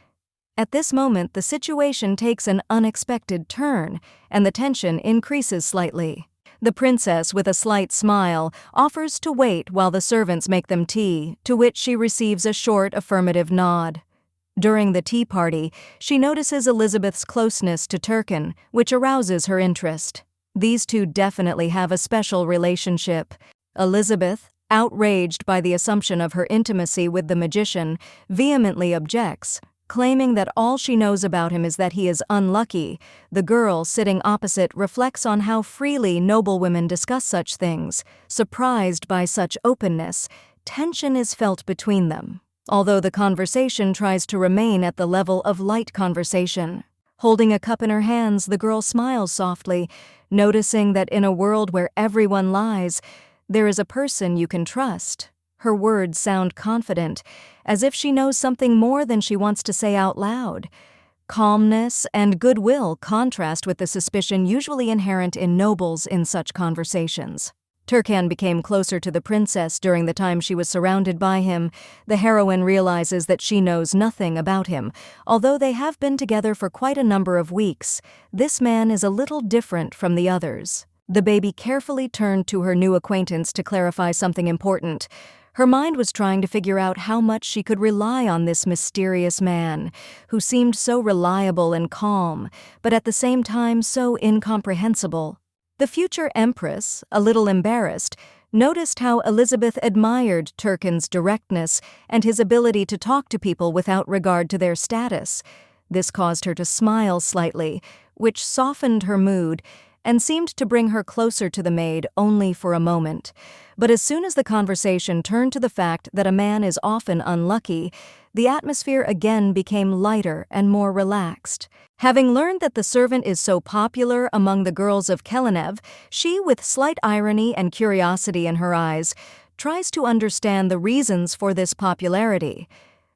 At this moment, the situation takes an unexpected turn, and the tension increases slightly. The princess, with a slight smile, offers to wait while the servants make them tea, to which she receives a short affirmative nod. During the tea party, she notices Elizabeth's closeness to Turkin, which arouses her interest. These two definitely have a special relationship. Elizabeth, outraged by the assumption of her intimacy with the magician, vehemently objects, Claiming that all she knows about him is that he is unlucky, the girl sitting opposite reflects on how freely noblewomen discuss such things. Surprised by such openness, tension is felt between them, although the conversation tries to remain at the level of light conversation. Holding a cup in her hands, the girl smiles softly, noticing that in a world where everyone lies, there is a person you can trust. Her words sound confident, as if she knows something more than she wants to say out loud. Calmness and goodwill contrast with the suspicion usually inherent in nobles in such conversations. Turkan became closer to the princess during the time she was surrounded by him. The heroine realizes that she knows nothing about him. Although they have been together for quite a number of weeks, this man is a little different from the others. The baby carefully turned to her new acquaintance to clarify something important. Her mind was trying to figure out how much she could rely on this mysterious man, who seemed so reliable and calm, but at the same time so incomprehensible. The future empress, a little embarrassed, noticed how Elizabeth admired Turkan's directness and his ability to talk to people without regard to their status. This caused her to smile slightly, which softened her mood and seemed to bring her closer to the maid only for a moment. But as soon as the conversation turned to the fact that a man is often unlucky, the atmosphere again became lighter and more relaxed. Having learned that the servant is so popular among the girls of Kelenev, she, with slight irony and curiosity in her eyes, tries to understand the reasons for this popularity.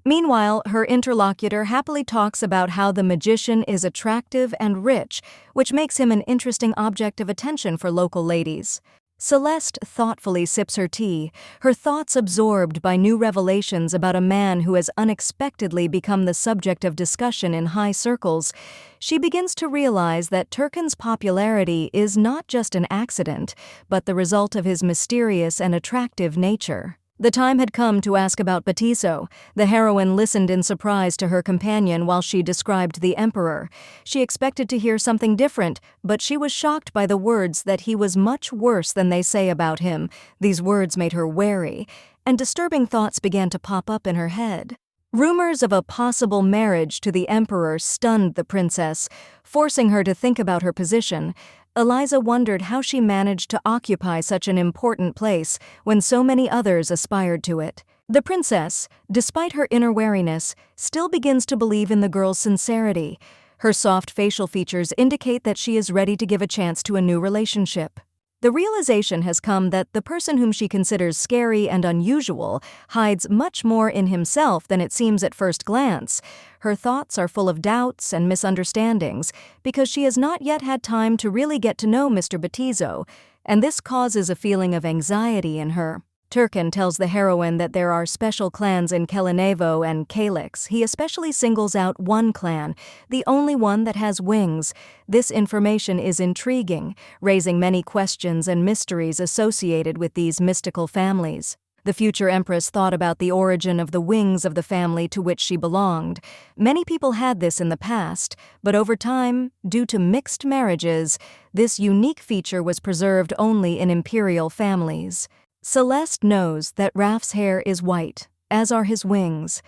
Meanwhile, her interlocutor happily talks about how the magician is attractive and rich, which makes him an interesting object of attention for local ladies. Celeste thoughtfully sips her tea, her thoughts absorbed by new revelations about a man who has unexpectedly become the subject of discussion in high circles. She begins to realize that Turkan's popularity is not just an accident, but the result of his mysterious and attractive nature. The time had come to ask about Batiso. The heroine listened in surprise to her companion while she described the emperor. She expected to hear something different, but she was shocked by the words that he was much worse than they say about him. These words made her wary, and disturbing thoughts began to pop up in her head. Rumors of a possible marriage to the emperor stunned the princess, forcing her to think about her position. Eliza wondered how she managed to occupy such an important place when so many others aspired to it. The princess, despite her inner wariness, still begins to believe in the girl's sincerity. Her soft facial features indicate that she is ready to give a chance to a new relationship. The realization has come that the person whom she considers scary and unusual hides much more in himself than it seems at first glance. Her thoughts are full of doubts and misunderstandings because she has not yet had time to really get to know Mr. Batizo, and this causes a feeling of anxiety in her. Turkan tells the heroine that there are special clans in Kelenevo and Kalix. He especially singles out one clan, the only one that has wings. This information is intriguing, raising many questions and mysteries associated with these mystical families. The future empress thought about the origin of the wings of the family to which she belonged. Many people had this in the past, but over time, due to mixed marriages, this unique feature was preserved only in imperial families. Celeste knows that Raf's hair is white, as are his wings.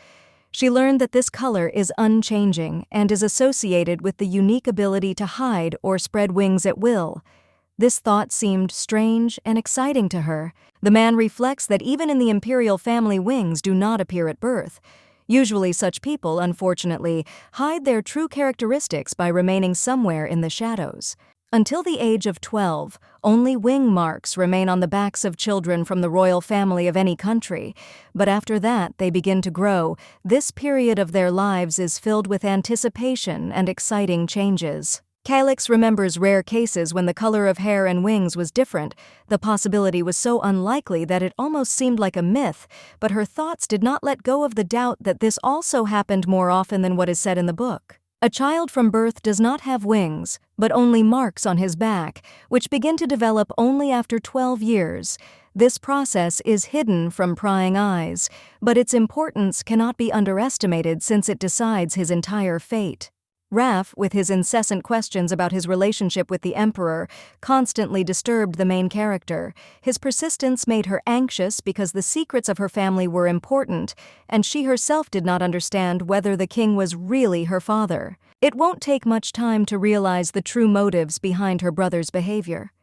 She learned that this color is unchanging and is associated with the unique ability to hide or spread wings at will. This thought seemed strange and exciting to her. The man reflects that even in the imperial family, wings do not appear at birth. Usually such people, unfortunately, hide their true characteristics by remaining somewhere in the shadows. Until the age of 12, only wing marks remain on the backs of children from the royal family of any country, but after that they begin to grow. This period of their lives is filled with anticipation and exciting changes. Kalix remembers rare cases when the color of hair and wings was different. The possibility was so unlikely that it almost seemed like a myth, but her thoughts did not let go of the doubt that this also happened more often than what is said in the book. A child from birth does not have wings, but only marks on his back, which begin to develop only after 12 years. This process is hidden from prying eyes, but its importance cannot be underestimated since it decides his entire fate. Raf, with his incessant questions about his relationship with the Emperor, constantly disturbed the main character. His persistence made her anxious because the secrets of her family were important, and she herself did not understand whether the king was really her father. It won't take much time to realize the true motives behind her brother's behavior.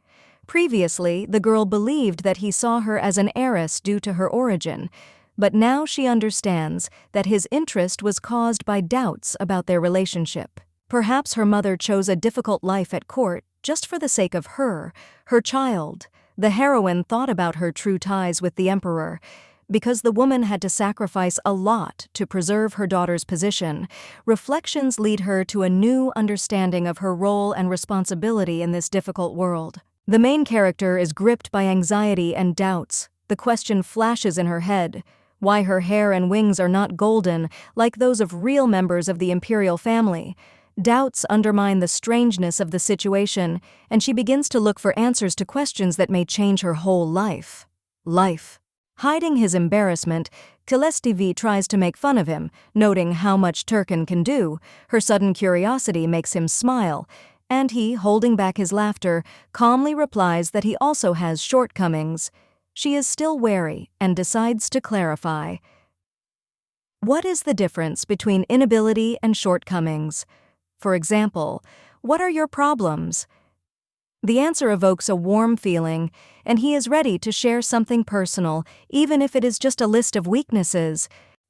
Previously, the girl believed that he saw her as an heiress due to her origin, but now she understands that his interest was caused by doubts about their relationship. Perhaps her mother chose a difficult life at court just for the sake of her child. The heroine thought about her true ties with the emperor. Because the woman had to sacrifice a lot to preserve her daughter's position, reflections lead her to a new understanding of her role and responsibility in this difficult world. The main character is gripped by anxiety and doubts. The question flashes in her head: why her hair and wings are not golden like those of real members of the imperial family. Doubts undermine the strangeness of the situation, and she begins to look for answers to questions that may change her whole life. Hiding his embarrassment, Kelestivi tries to make fun of him, noting how much Turkin can do. Her sudden curiosity makes him smile, and he, holding back his laughter, calmly replies that he also has shortcomings. She is still wary and decides to clarify. What is the difference between inability and shortcomings? For example, what are your problems? The answer evokes a warm feeling, and he is ready to share something personal, even if it is just a list of weaknesses.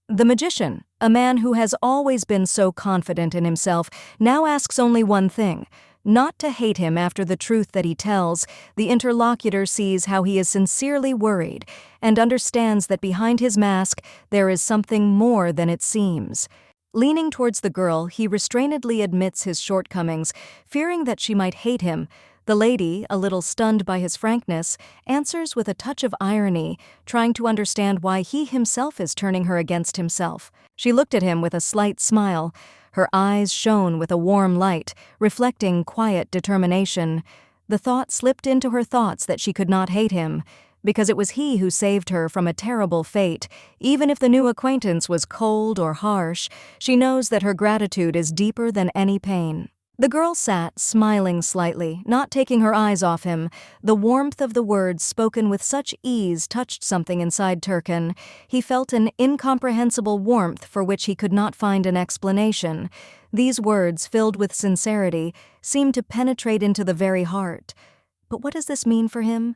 The magician, a man who has always been so confident in himself, now asks only one thing: not to hate him after the truth that he tells. The interlocutor sees how he is sincerely worried and understands that behind his mask there is something more than it seems. Leaning towards the girl, he restrainedly admits his shortcomings, fearing that she might hate him. The lady, a little stunned by his frankness, answers with a touch of irony, trying to understand why he himself is turning her against himself. She looked at him with a slight smile. Her eyes shone with a warm light, reflecting quiet determination. The thought slipped into her thoughts that she could not hate him, because it was he who saved her from a terrible fate. Even if the new acquaintance was cold or harsh, she knows that her gratitude is deeper than any pain. The girl sat, smiling slightly, not taking her eyes off him. The warmth of the words spoken with such ease touched something inside Turkin. He felt an incomprehensible warmth for which he could not find an explanation. These words, filled with sincerity, seemed to penetrate into the very heart. But what does this mean for him?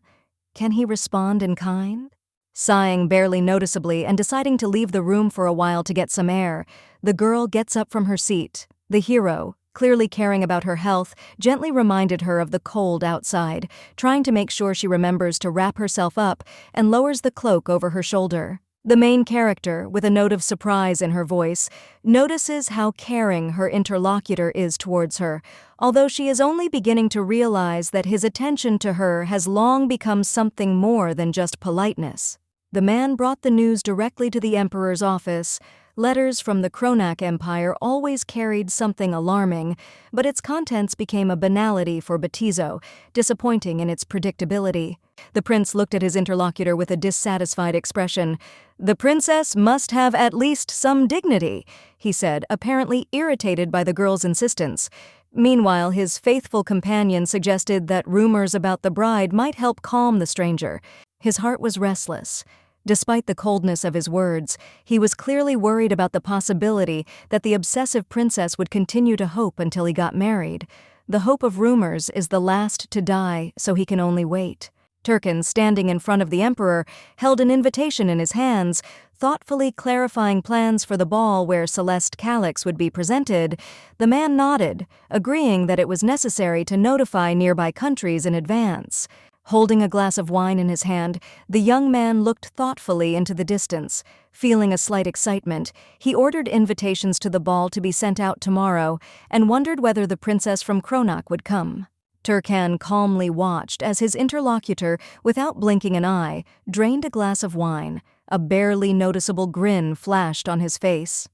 Can he respond in kind? Sighing barely noticeably and deciding to leave the room for a while to get some air, the girl gets up from her seat. The hero, clearly caring about her health, gently reminded her of the cold outside, trying to make sure she remembers to wrap herself up, and lowers the cloak over her shoulder. The main character, with a note of surprise in her voice, notices how caring her interlocutor is towards her, although she is only beginning to realize that his attention to her has long become something more than just politeness. The man brought the news directly to the emperor's office. Letters from the Kronak Empire always carried something alarming, but its contents became a banality for Batizo, disappointing in its predictability. The prince looked at his interlocutor with a dissatisfied expression. "The princess must have at least some dignity," he said, apparently irritated by the girl's insistence. Meanwhile, his faithful companion suggested that rumors about the bride might help calm the stranger. His heart was restless. Despite the coldness of his words, he was clearly worried about the possibility that the obsessive princess would continue to hope until he got married. The hope of rumors is the last to die, so he can only wait. Turkin, standing in front of the emperor, held an invitation in his hands, thoughtfully clarifying plans for the ball where Celeste Calix would be presented. The man nodded, agreeing that it was necessary to notify nearby countries in advance. Holding a glass of wine in his hand, the young man looked thoughtfully into the distance. Feeling a slight excitement, he ordered invitations to the ball to be sent out tomorrow and wondered whether the princess from Kronak would come. Turkan calmly watched as his interlocutor, without blinking an eye, drained a glass of wine. A barely noticeable grin flashed on his face.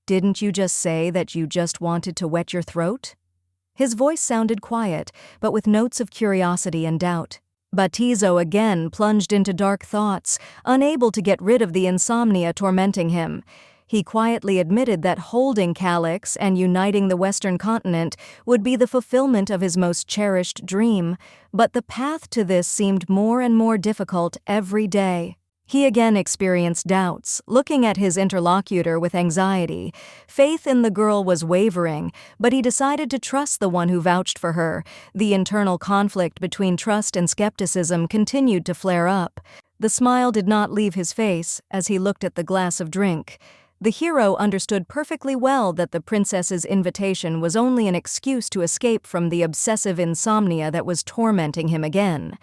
"Didn't you just say that you just wanted to wet your throat?" His voice sounded quiet, but with notes of curiosity and doubt. Batizo again plunged into dark thoughts, unable to get rid of the insomnia tormenting him. He quietly admitted that holding Calyx and uniting the Western continent would be the fulfillment of his most cherished dream, but the path to this seemed more and more difficult every day. He again experienced doubts, looking at his interlocutor with anxiety. Faith in the girl was wavering, but he decided to trust the one who vouched for her. The internal conflict between trust and skepticism continued to flare up. The smile did not leave his face as he looked at the glass of drink. The hero understood perfectly well that the princess's invitation was only an excuse to escape from the obsessive insomnia that was tormenting him again.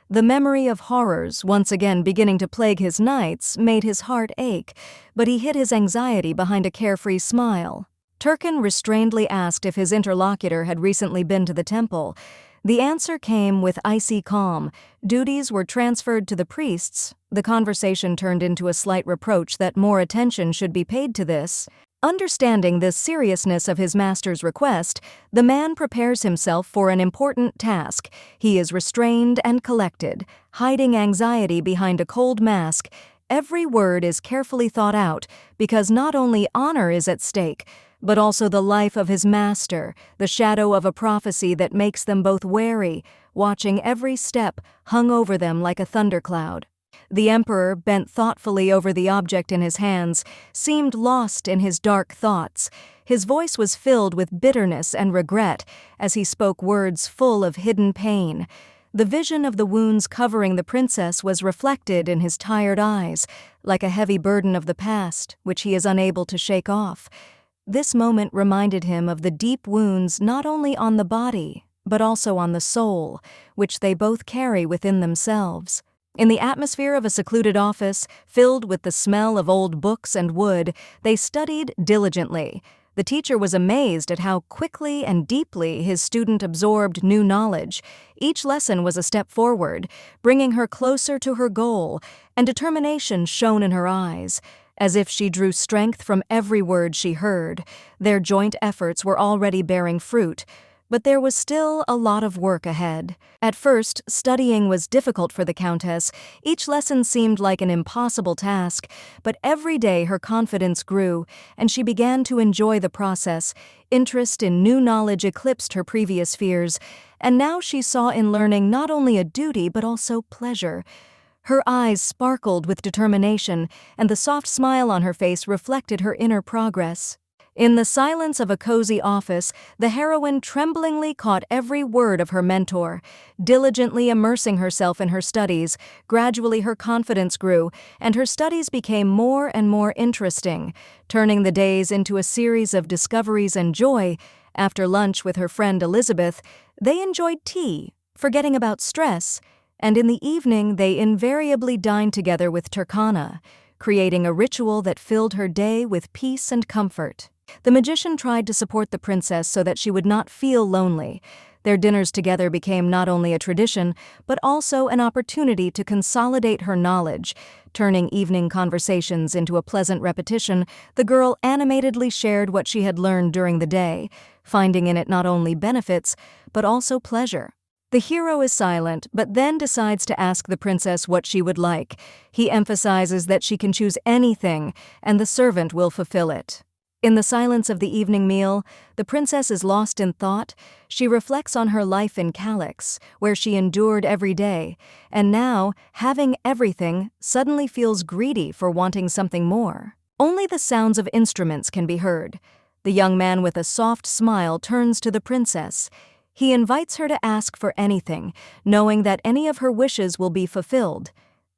The memory of horrors once again beginning to plague his nights made his heart ache, but he hid his anxiety behind a carefree smile. Turkin restrainedly asked if his interlocutor had recently been to the temple. The answer came with icy calm. Duties were transferred to the priests. The conversation turned into a slight reproach that more attention should be paid to this. Understanding the seriousness of his master's request, the man prepares himself for an important task. He is restrained and collected, hiding anxiety behind a cold mask. Every word is carefully thought out, because not only honor is at stake, but also the life of his master, the shadow of a prophecy that makes them both wary, watching every step hung over them like a thundercloud. The emperor, bent thoughtfully over the object in his hands, seemed lost in his dark thoughts. His voice was filled with bitterness and regret as he spoke words full of hidden pain. The vision of the wounds covering the princess was reflected in his tired eyes, like a heavy burden of the past, which he is unable to shake off. This moment reminded him of the deep wounds not only on the body, but also on the soul, which they both carry within themselves. In the atmosphere of a secluded office, filled with the smell of old books and wood, they studied diligently. The teacher was amazed at how quickly and deeply his student absorbed new knowledge. Each lesson was a step forward, bringing her closer to her goal, and determination shone in her eyes. As if she drew strength from every word she heard, their joint efforts were already bearing fruit. But there was still a lot of work ahead. At first, studying was difficult for the Countess. Each lesson seemed like an impossible task, but every day her confidence grew, and she began to enjoy the process. Interest in new knowledge eclipsed her previous fears, and now she saw in learning not only a duty but also pleasure. Her eyes sparkled with determination, and the soft smile on her face reflected her inner progress. In the silence of a cozy office, the heroine tremblingly caught every word of her mentor. Diligently immersing herself in her studies, gradually her confidence grew, and her studies became more and more interesting, turning the days into a series of discoveries and joy. After lunch with her friend Elizabeth, they enjoyed tea, forgetting about stress, and in the evening they invariably dined together with Turkana, creating a ritual that filled her day with peace and comfort. The magician tried to support the princess so that she would not feel lonely. Their dinners together became not only a tradition, but also an opportunity to consolidate her knowledge. Turning evening conversations into a pleasant repetition, the girl animatedly shared what she had learned during the day, finding in it not only benefits, but also pleasure. The hero is silent, but then decides to ask the princess what she would like. He emphasizes that she can choose anything, and the servant will fulfill it. In the silence of the evening meal, the princess is lost in thought. She reflects on her life in Calyx, where she endured every day, and now, having everything, suddenly feels greedy for wanting something more. Only the sounds of instruments can be heard. The young man with a soft smile turns to the princess. He invites her to ask for anything, knowing that any of her wishes will be fulfilled.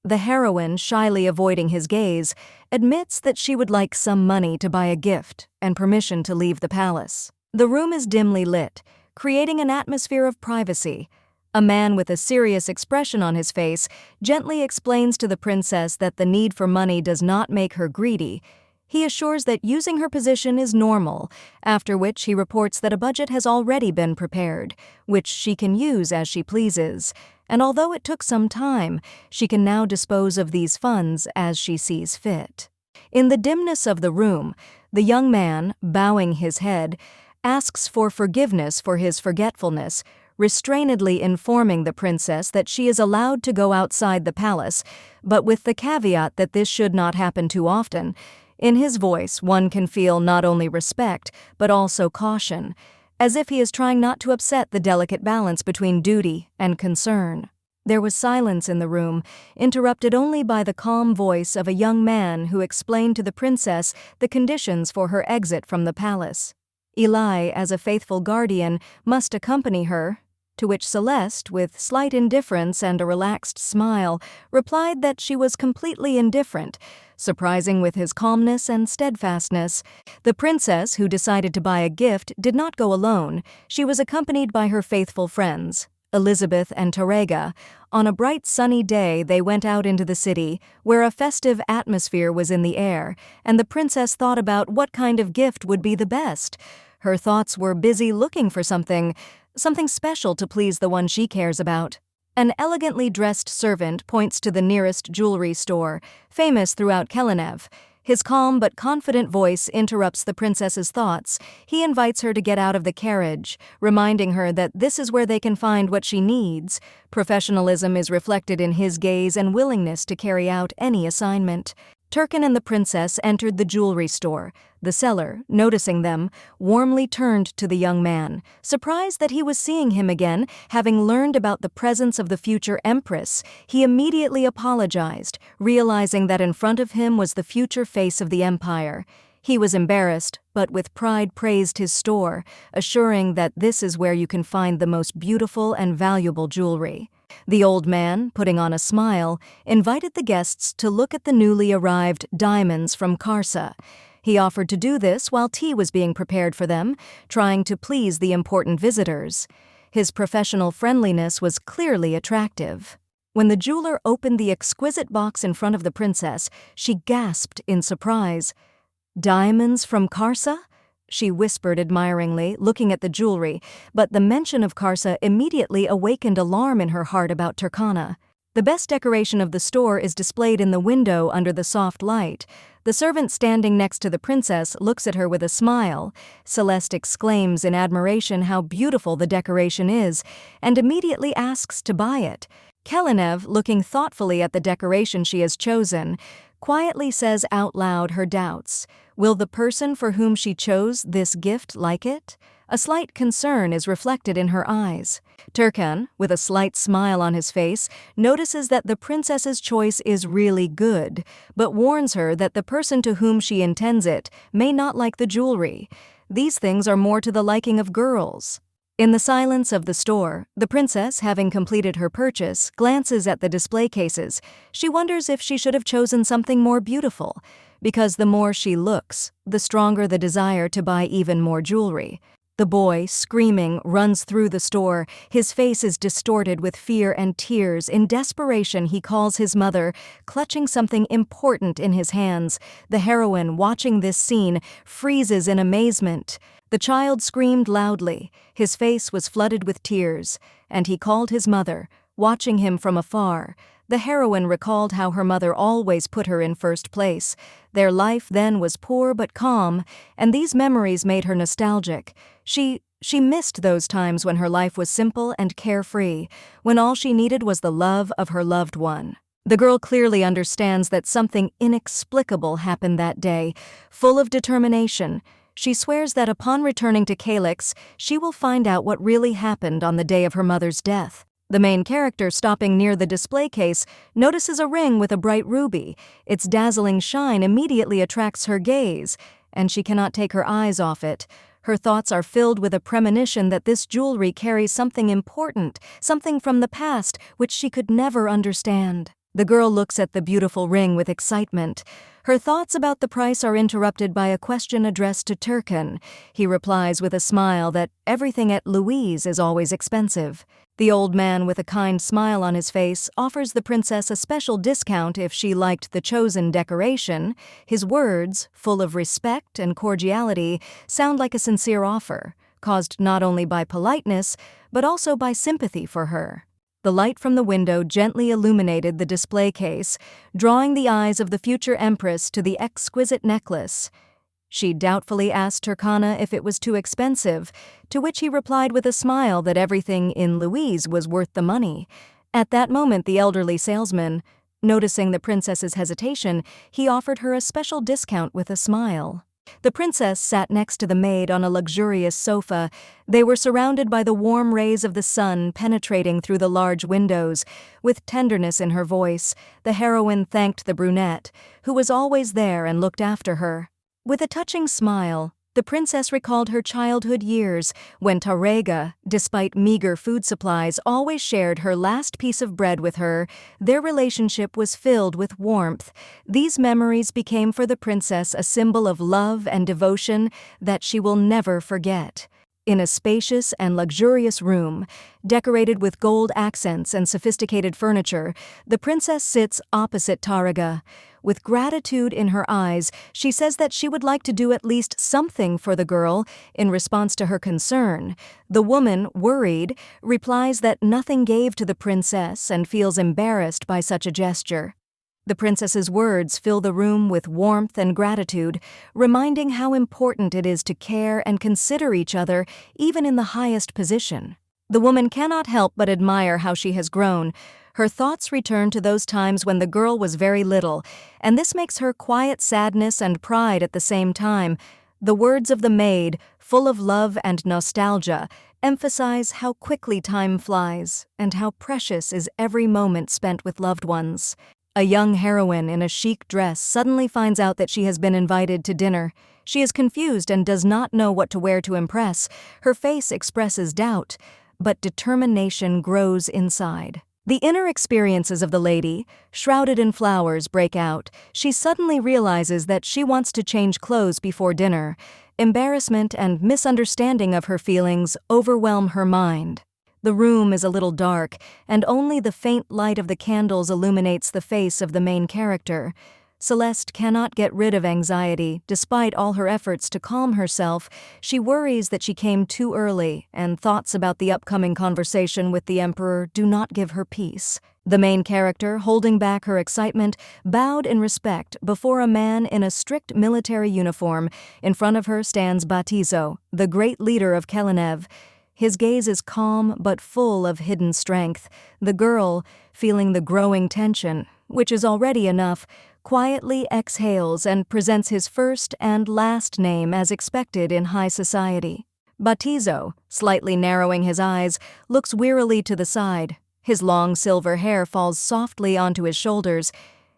The heroine, shyly avoiding his gaze, admits that she would like some money to buy a gift and permission to leave the palace. The room is dimly lit, creating an atmosphere of privacy. A man with a serious expression on his face gently explains to the princess that the need for money does not make her greedy. He assures that using her position is normal, after which he reports that a budget has already been prepared, which she can use as she pleases. And although it took some time, she can now dispose of these funds as she sees fit. In the dimness of the room, the young man, bowing his head, asks for forgiveness for his forgetfulness, restrainedly informing the princess that she is allowed to go outside the palace, but with the caveat that this should not happen too often. In his voice, one can feel not only respect, but also caution, as if he is trying not to upset the delicate balance between duty and concern. There was silence in the room, interrupted only by the calm voice of a young man who explained to the princess the conditions for her exit from the palace. Eli, as a faithful guardian, must accompany her, to which Celeste, with slight indifference and a relaxed smile, replied that she was completely indifferent, surprising with his calmness and steadfastness. The princess, who decided to buy a gift, did not go alone. She was accompanied by her faithful friends, Elizabeth and Tarega. On a bright sunny day, they went out into the city, where a festive atmosphere was in the air, and the princess thought about what kind of gift would be the best. Her thoughts were busy looking for something special to please the one she cares about. An elegantly dressed servant points to the nearest jewelry store, famous throughout Kelenev. His calm but confident voice interrupts the princess's thoughts. He invites her to get out of the carriage, reminding her that this is where they can find what she needs. Professionalism is reflected in his gaze and willingness to carry out any assignment. Turkin and the princess entered the jewelry store. The seller, noticing them, warmly turned to the young man, surprised that he was seeing him again. Having learned about the presence of the future empress, he immediately apologized, realizing that in front of him was the future face of the empire. He was embarrassed, but with pride praised his store, assuring that this is where you can find the most beautiful and valuable jewelry. The old man, putting on a smile, invited the guests to look at the newly arrived diamonds from Karsa. He offered to do this while tea was being prepared for them, trying to please the important visitors. His professional friendliness was clearly attractive. When the jeweler opened the exquisite box in front of the princess, she gasped in surprise. "Diamonds from Karsa?" she whispered admiringly, looking at the jewelry, but the mention of Karsa immediately awakened alarm in her heart about Turkana. The best decoration of the store is displayed in the window under the soft light. The servant standing next to the princess looks at her with a smile. Celeste exclaims in admiration how beautiful the decoration is, and immediately asks to buy it. Kelenev, looking thoughtfully at the decoration she has chosen, quietly says out loud her doubts. Will the person for whom she chose this gift like it? A slight concern is reflected in her eyes. Turkan, with a slight smile on his face, notices that the princess's choice is really good, but warns her that the person to whom she intends it may not like the jewelry. These things are more to the liking of girls. In the silence of the store, the princess, having completed her purchase, glances at the display cases. She wonders if she should have chosen something more beautiful, because the more she looks, the stronger the desire to buy even more jewelry. The boy, screaming, runs through the store. His face is distorted with fear and tears. In desperation, he calls his mother, clutching something important in his hands. The heroine, watching this scene, freezes in amazement. The child screamed loudly. His face was flooded with tears, and he called his mother, watching him from afar. The heroine recalled how her mother always put her in first place. Their life then was poor but calm, and these memories made her nostalgic. She missed those times when her life was simple and carefree, when all she needed was the love of her loved one. The girl clearly understands that something inexplicable happened that day. Full of determination, she swears that upon returning to Calyx, she will find out what really happened on the day of her mother's death. The main character, stopping near the display case, notices a ring with a bright ruby. Its dazzling shine immediately attracts her gaze, and she cannot take her eyes off it. Her thoughts are filled with a premonition that this jewelry carries something important, something from the past which she could never understand. The girl looks at the beautiful ring with excitement. Her thoughts about the price are interrupted by a question addressed to Turkan. He replies with a smile that everything at Louise is always expensive. The old man, with a kind smile on his face, offers the princess a special discount if she liked the chosen decoration. His words, full of respect and cordiality, sound like a sincere offer, caused not only by politeness, but also by sympathy for her. The light from the window gently illuminated the display case, drawing the eyes of the future empress to the exquisite necklace. She doubtfully asked Turkana if it was too expensive, to which he replied with a smile that everything in Louise was worth the money. At that moment, the elderly salesman, Noticing the princess's hesitation, he offered her a special discount with a smile. The princess sat next to the maid on a luxurious sofa. They were surrounded by the warm rays of the sun penetrating through the large windows. With tenderness in her voice, the heroine thanked the brunette, who was always there and looked after her. With a touching smile, the princess recalled her childhood years when Tarega, despite meager food supplies, always shared her last piece of bread with her. Their relationship was filled with warmth. These memories became for the princess a symbol of love and devotion that she will never forget. In a spacious and luxurious room, decorated with gold accents and sophisticated furniture, the princess sits opposite Tarega. With gratitude in her eyes, she says that she would like to do at least something for the girl in response to her concern. The woman, worried, replies that nothing gave to the princess and feels embarrassed by such a gesture. The princess's words fill the room with warmth and gratitude, reminding how important it is to care and consider each other even in the highest position. The woman cannot help but admire how she has grown. Her thoughts return to those times when the girl was very little, and this makes her quiet sadness and pride at the same time. The words of the maid, full of love and nostalgia, emphasize how quickly time flies and how precious is every moment spent with loved ones. A young heroine in a chic dress suddenly finds out that she has been invited to dinner. She is confused and does not know what to wear to impress. Her face expresses doubt, but determination grows inside. The inner experiences of the lady, shrouded in flowers, break out. She suddenly realizes that she wants to change clothes before dinner. Embarrassment and misunderstanding of her feelings overwhelm her mind. The room is a little dark, and only the faint light of the candles illuminates the face of the main character. Celeste cannot get rid of anxiety. Despite all her efforts to calm herself, she worries that she came too early, and thoughts about the upcoming conversation with the Emperor do not give her peace. The main character, holding back her excitement, bowed in respect before a man in a strict military uniform. In front of her stands Batizo, the great leader of Kelenev. His gaze is calm but full of hidden strength. The girl, feeling the growing tension, which is already enough, quietly exhales and presents his first and last name as expected in high society. Batizo, slightly narrowing his eyes, looks wearily to the side. His long silver hair falls softly onto his shoulders.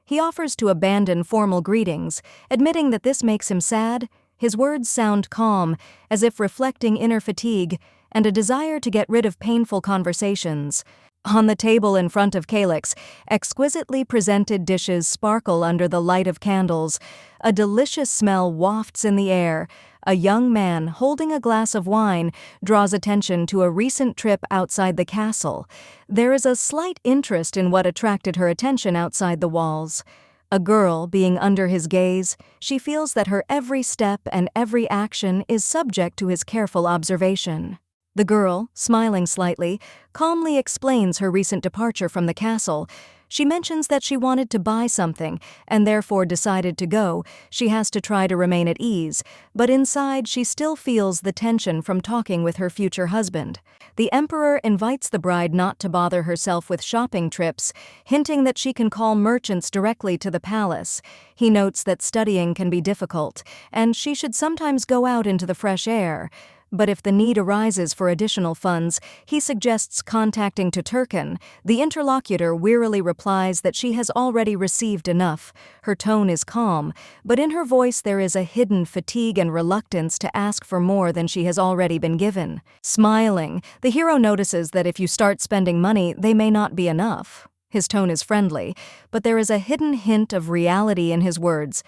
He offers to abandon formal greetings, admitting that this makes him sad. His words sound calm, as if reflecting inner fatigue and a desire to get rid of painful conversations. On the table in front of Calyx, exquisitely presented dishes sparkle under the light of candles. A delicious smell wafts in the air. A young man holding a glass of wine draws attention to a recent trip outside the castle. There is a slight interest in what attracted her attention outside the walls. A girl being under his gaze, she feels that her every step and every action is subject to his careful observation. The girl, smiling slightly, calmly explains her recent departure from the castle. She mentions that she wanted to buy something and therefore decided to go. She has to try to remain at ease, but inside she still feels the tension from talking with her future husband. The Emperor invites the bride not to bother herself with shopping trips, hinting that she can call merchants directly to the palace. He notes that studying can be difficult, and she should sometimes go out into the fresh air. But if the need arises for additional funds, he suggests contacting Turkan. The interlocutor wearily replies that she has already received enough. Her tone is calm, but in her voice there is a hidden fatigue and reluctance to ask for more than she has already been given. Smiling, the hero notices that if you start spending money, they may not be enough. His tone is friendly, but there is a hidden hint of reality in his words.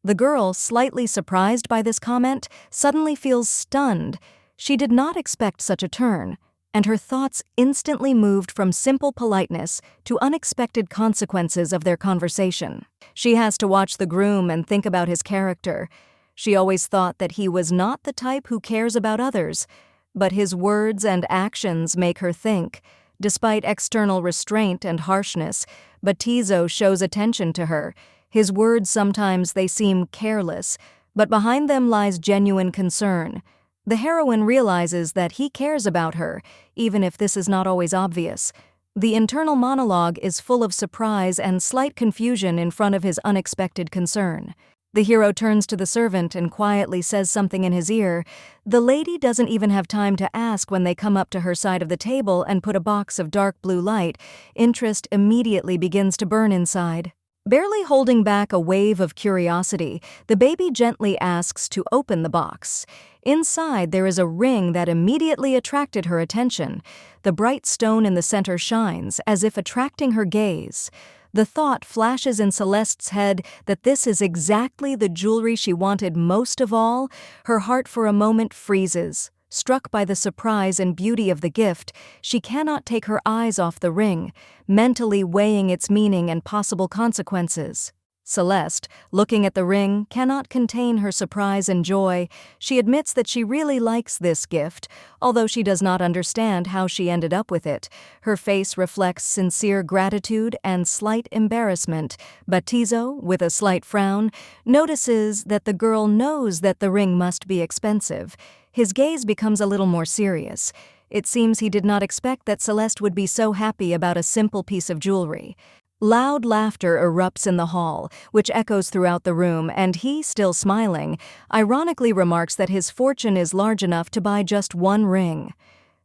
The girl, slightly surprised by this comment, suddenly feels stunned. She did not expect such a turn, and her thoughts instantly moved from simple politeness to unexpected consequences of their conversation. She has to watch the groom and think about his character. She always thought that he was not the type who cares about others, but his words and actions make her think. Despite external restraint and harshness, Batizo shows attention to her. His words sometimes they seem careless, but behind them lies genuine concern. The heroine realizes that he cares about her, even if this is not always obvious. The internal monologue is full of surprise and slight confusion in front of his unexpected concern. The hero turns to the servant and quietly says something in his ear. The lady doesn't even have time to ask when they come up to her side of the table and put a box of dark blue light. Interest immediately begins to burn inside. Barely holding back a wave of curiosity, the baby gently asks to open the box. Inside, there is a ring that immediately attracted her attention. The bright stone in the center shines, as if attracting her gaze. The thought flashes in Celeste's head that this is exactly the jewelry she wanted most of all. Her heart for a moment freezes. Struck by the surprise and beauty of the gift, she cannot take her eyes off the ring, mentally weighing its meaning and possible consequences. Celeste, looking at the ring, cannot contain her surprise and joy. She admits that she really likes this gift, although she does not understand how she ended up with it. Her face reflects sincere gratitude and slight embarrassment. Batizo, with a slight frown, notices that the girl knows that the ring must be expensive. His gaze becomes a little more serious. It seems he did not expect that Celeste would be so happy about a simple piece of jewelry. Loud laughter erupts in the hall, which echoes throughout the room, and he, still smiling, ironically remarks that his fortune is large enough to buy just one ring.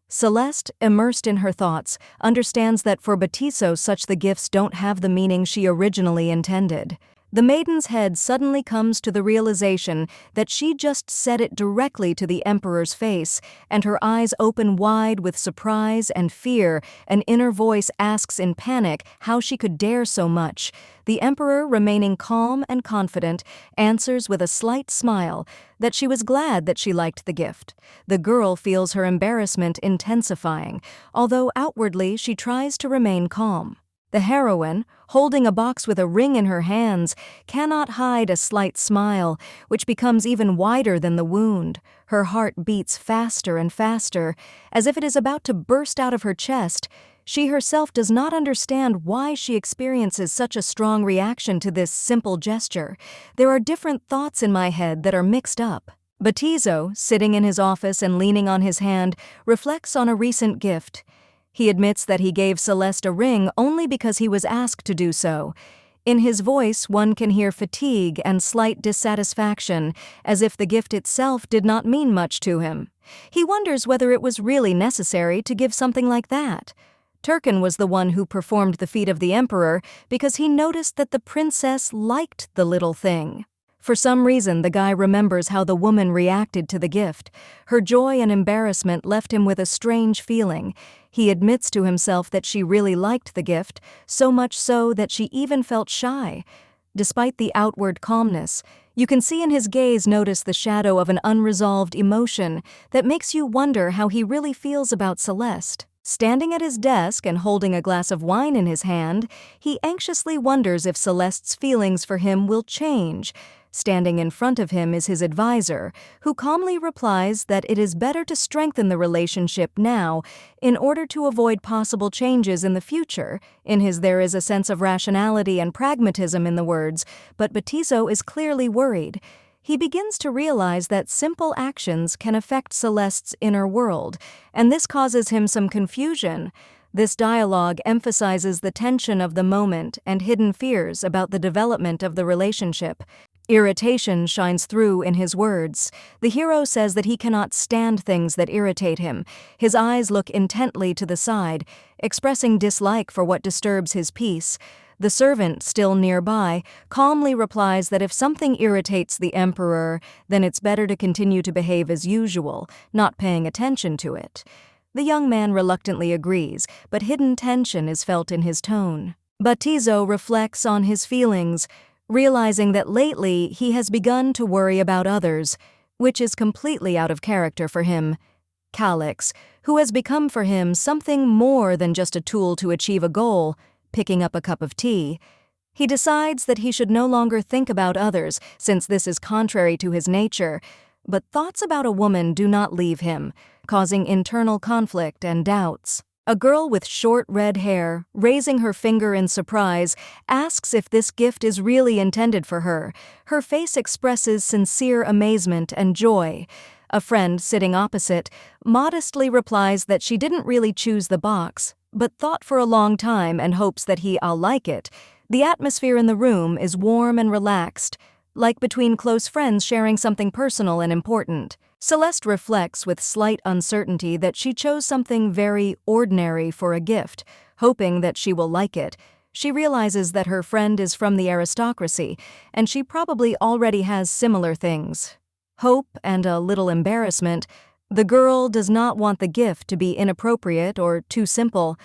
Celeste, immersed in her thoughts, understands that for Batizo such the gifts don't have the meaning she originally intended. The maiden's head suddenly comes to the realization that she just said it directly to the emperor's face, and her eyes open wide with surprise and fear. An inner voice asks in panic how she could dare so much. The emperor, remaining calm and confident, answers with a slight smile that she was glad that she liked the gift. The girl feels her embarrassment intensifying, although outwardly she tries to remain calm. The heroine, holding a box with a ring in her hands, cannot hide a slight smile, which becomes even wider than the wound. Her heart beats faster and faster, as if it is about to burst out of her chest. She herself does not understand why she experiences such a strong reaction to this simple gesture. There are different thoughts in my head that are mixed up. Batizo, sitting in his office and leaning on his hand, reflects on a recent gift. He admits that he gave Celeste a ring only because he was asked to do so. In his voice, one can hear fatigue and slight dissatisfaction, as if the gift itself did not mean much to him. He wonders whether it was really necessary to give something like that. Turkin was the one who performed the feat of the emperor because he noticed that the princess liked the little thing. For some reason, the guy remembers how the woman reacted to the gift. Her joy and embarrassment left him with a strange feeling. He admits to himself that she really liked the gift, so much so that she even felt shy. Despite the outward calmness, you can see in his gaze notice the shadow of an unresolved emotion that makes you wonder how he really feels about Celeste. Standing at his desk and holding a glass of wine in his hand, he anxiously wonders if Celeste's feelings for him will change. Standing in front of him is his advisor, who calmly replies that it is better to strengthen the relationship now in order to avoid possible changes in the future. In his there is a sense of rationality and pragmatism in the words, but Batizo is clearly worried. He begins to realize that simple actions can affect Celeste's inner world, and this causes him some confusion. This dialogue emphasizes the tension of the moment and hidden fears about the development of the relationship. Irritation shines through in his words. The hero says that he cannot stand things that irritate him. His eyes look intently to the side, expressing dislike for what disturbs his peace. The servant, still nearby, calmly replies that if something irritates the emperor, then it's better to continue to behave as usual, not paying attention to it. The young man reluctantly agrees, but hidden tension is felt in his tone. Batizo reflects on his feelings, realizing that lately he has begun to worry about others, which is completely out of character for him. Calix, who has become for him something more than just a tool to achieve a goal, picking up a cup of tea. He decides that he should no longer think about others, since this is contrary to his nature, but thoughts about a woman do not leave him, causing internal conflict and doubts. A girl with short red hair, raising her finger in surprise, asks if this gift is really intended for her. Her face expresses sincere amazement and joy. A friend sitting opposite modestly replies that she didn't really choose the box, but thought for a long time and hopes that I'll like it. The atmosphere in the room is warm and relaxed, like between close friends sharing something personal and important. Celeste reflects with slight uncertainty that she chose something very ordinary for a gift, hoping that she will like it. She realizes that her friend is from the aristocracy, and she probably already has similar things. Hope and a little embarrassment. The girl does not want the gift to be inappropriate or too simple.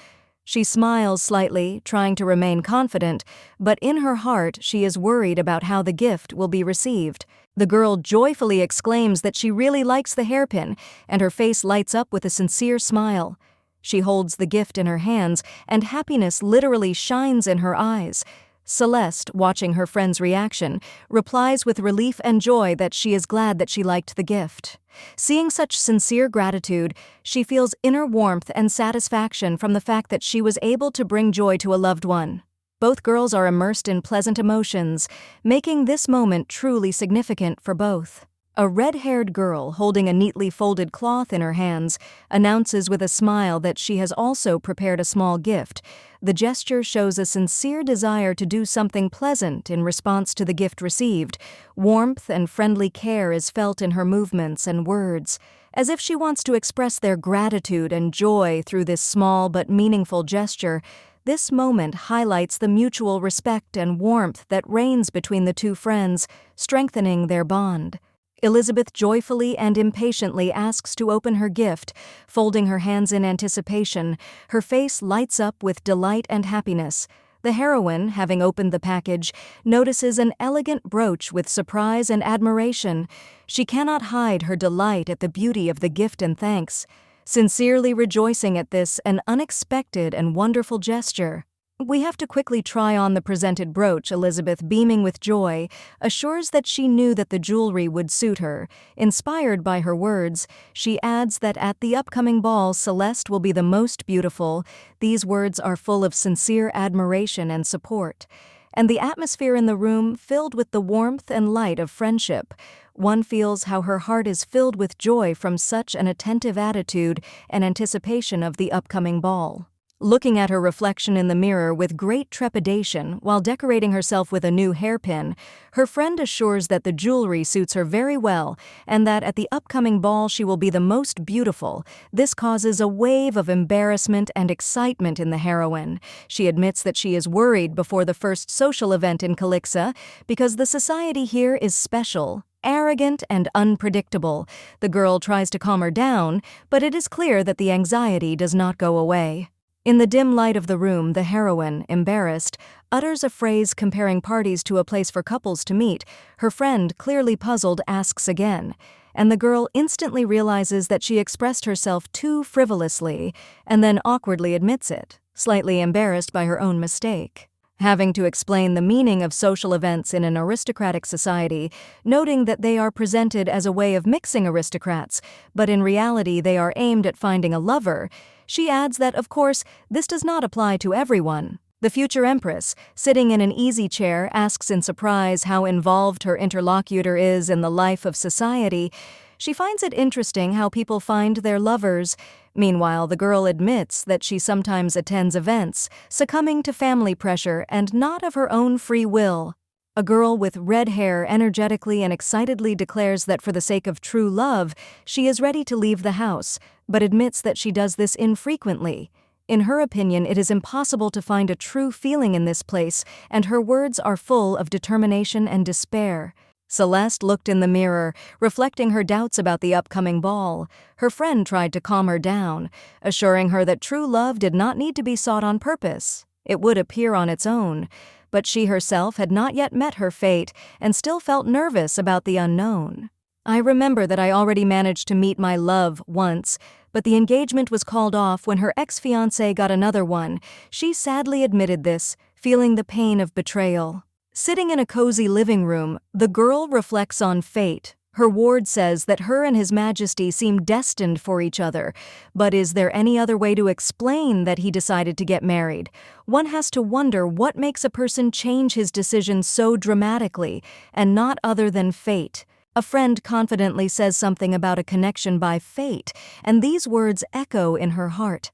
She smiles slightly, trying to remain confident, but in her heart she is worried about how the gift will be received. The girl joyfully exclaims that she really likes the hairpin, and her face lights up with a sincere smile. She holds the gift in her hands, and happiness literally shines in her eyes. Celeste, watching her friend's reaction, replies with relief and joy that she is glad that she liked the gift. Seeing such sincere gratitude, she feels inner warmth and satisfaction from the fact that she was able to bring joy to a loved one. Both girls are immersed in pleasant emotions, making this moment truly significant for both. A red-haired girl holding a neatly folded cloth in her hands announces with a smile that she has also prepared a small gift. The gesture shows a sincere desire to do something pleasant in response to the gift received. Warmth and friendly care is felt in her movements and words, as if she wants to express their gratitude and joy through this small but meaningful gesture. This moment highlights the mutual respect and warmth that reigns between the two friends, strengthening their bond. Elizabeth joyfully and impatiently asks to open her gift, folding her hands in anticipation. Her face lights up with delight and happiness. The heroine, having opened the package, notices an elegant brooch with surprise and admiration. She cannot hide her delight at the beauty of the gift and thanks, sincerely rejoicing at this an unexpected and wonderful gesture. "We have to quickly try on the presented brooch," Elizabeth, beaming with joy, assures that she knew that the jewelry would suit her. Inspired by her words, she adds that at the upcoming ball, Celeste will be the most beautiful. These words are full of sincere admiration and support, and the atmosphere in the room filled with the warmth and light of friendship. One feels how her heart is filled with joy from such an attentive attitude and anticipation of the upcoming ball. Looking at her reflection in the mirror with great trepidation while decorating herself with a new hairpin, her friend assures that the jewelry suits her very well and that at the upcoming ball she will be the most beautiful. This causes a wave of embarrassment and excitement in the heroine. She admits that she is worried before the first social event in Calixa because the society here is special, arrogant, and unpredictable. The girl tries to calm her down, but it is clear that the anxiety does not go away. In the dim light of the room, the heroine, embarrassed, utters a phrase comparing parties to a place for couples to meet. Her friend, clearly puzzled, asks again, and the girl instantly realizes that she expressed herself too frivolously and then awkwardly admits it, slightly embarrassed by her own mistake. Having to explain the meaning of social events in an aristocratic society, noting that they are presented as a way of mixing aristocrats, but in reality they are aimed at finding a lover, she adds that, of course, this does not apply to everyone. The future empress, sitting in an easy chair, asks in surprise how involved her interlocutor is in the life of society. She finds it interesting how people find their lovers. Meanwhile, the girl admits that she sometimes attends events, succumbing to family pressure and not of her own free will. A girl with red hair energetically and excitedly declares that for the sake of true love, she is ready to leave the house, but admits that she does this infrequently. In her opinion, it is impossible to find a true feeling in this place, and her words are full of determination and despair. Celeste looked in the mirror, reflecting her doubts about the upcoming ball. Her friend tried to calm her down, assuring her that true love did not need to be sought on purpose. It would appear on its own. But she herself had not yet met her fate and still felt nervous about the unknown. "I remember that I already managed to meet my love once, but the engagement was called off when her ex-fiancé got another one." She sadly admitted this, feeling the pain of betrayal. Sitting in a cozy living room, the girl reflects on fate. Her ward says that her and His Majesty seem destined for each other, but is there any other way to explain that he decided to get married? One has to wonder what makes a person change his decision so dramatically, and not other than fate. A friend confidently says something about a connection by fate, and these words echo in her heart.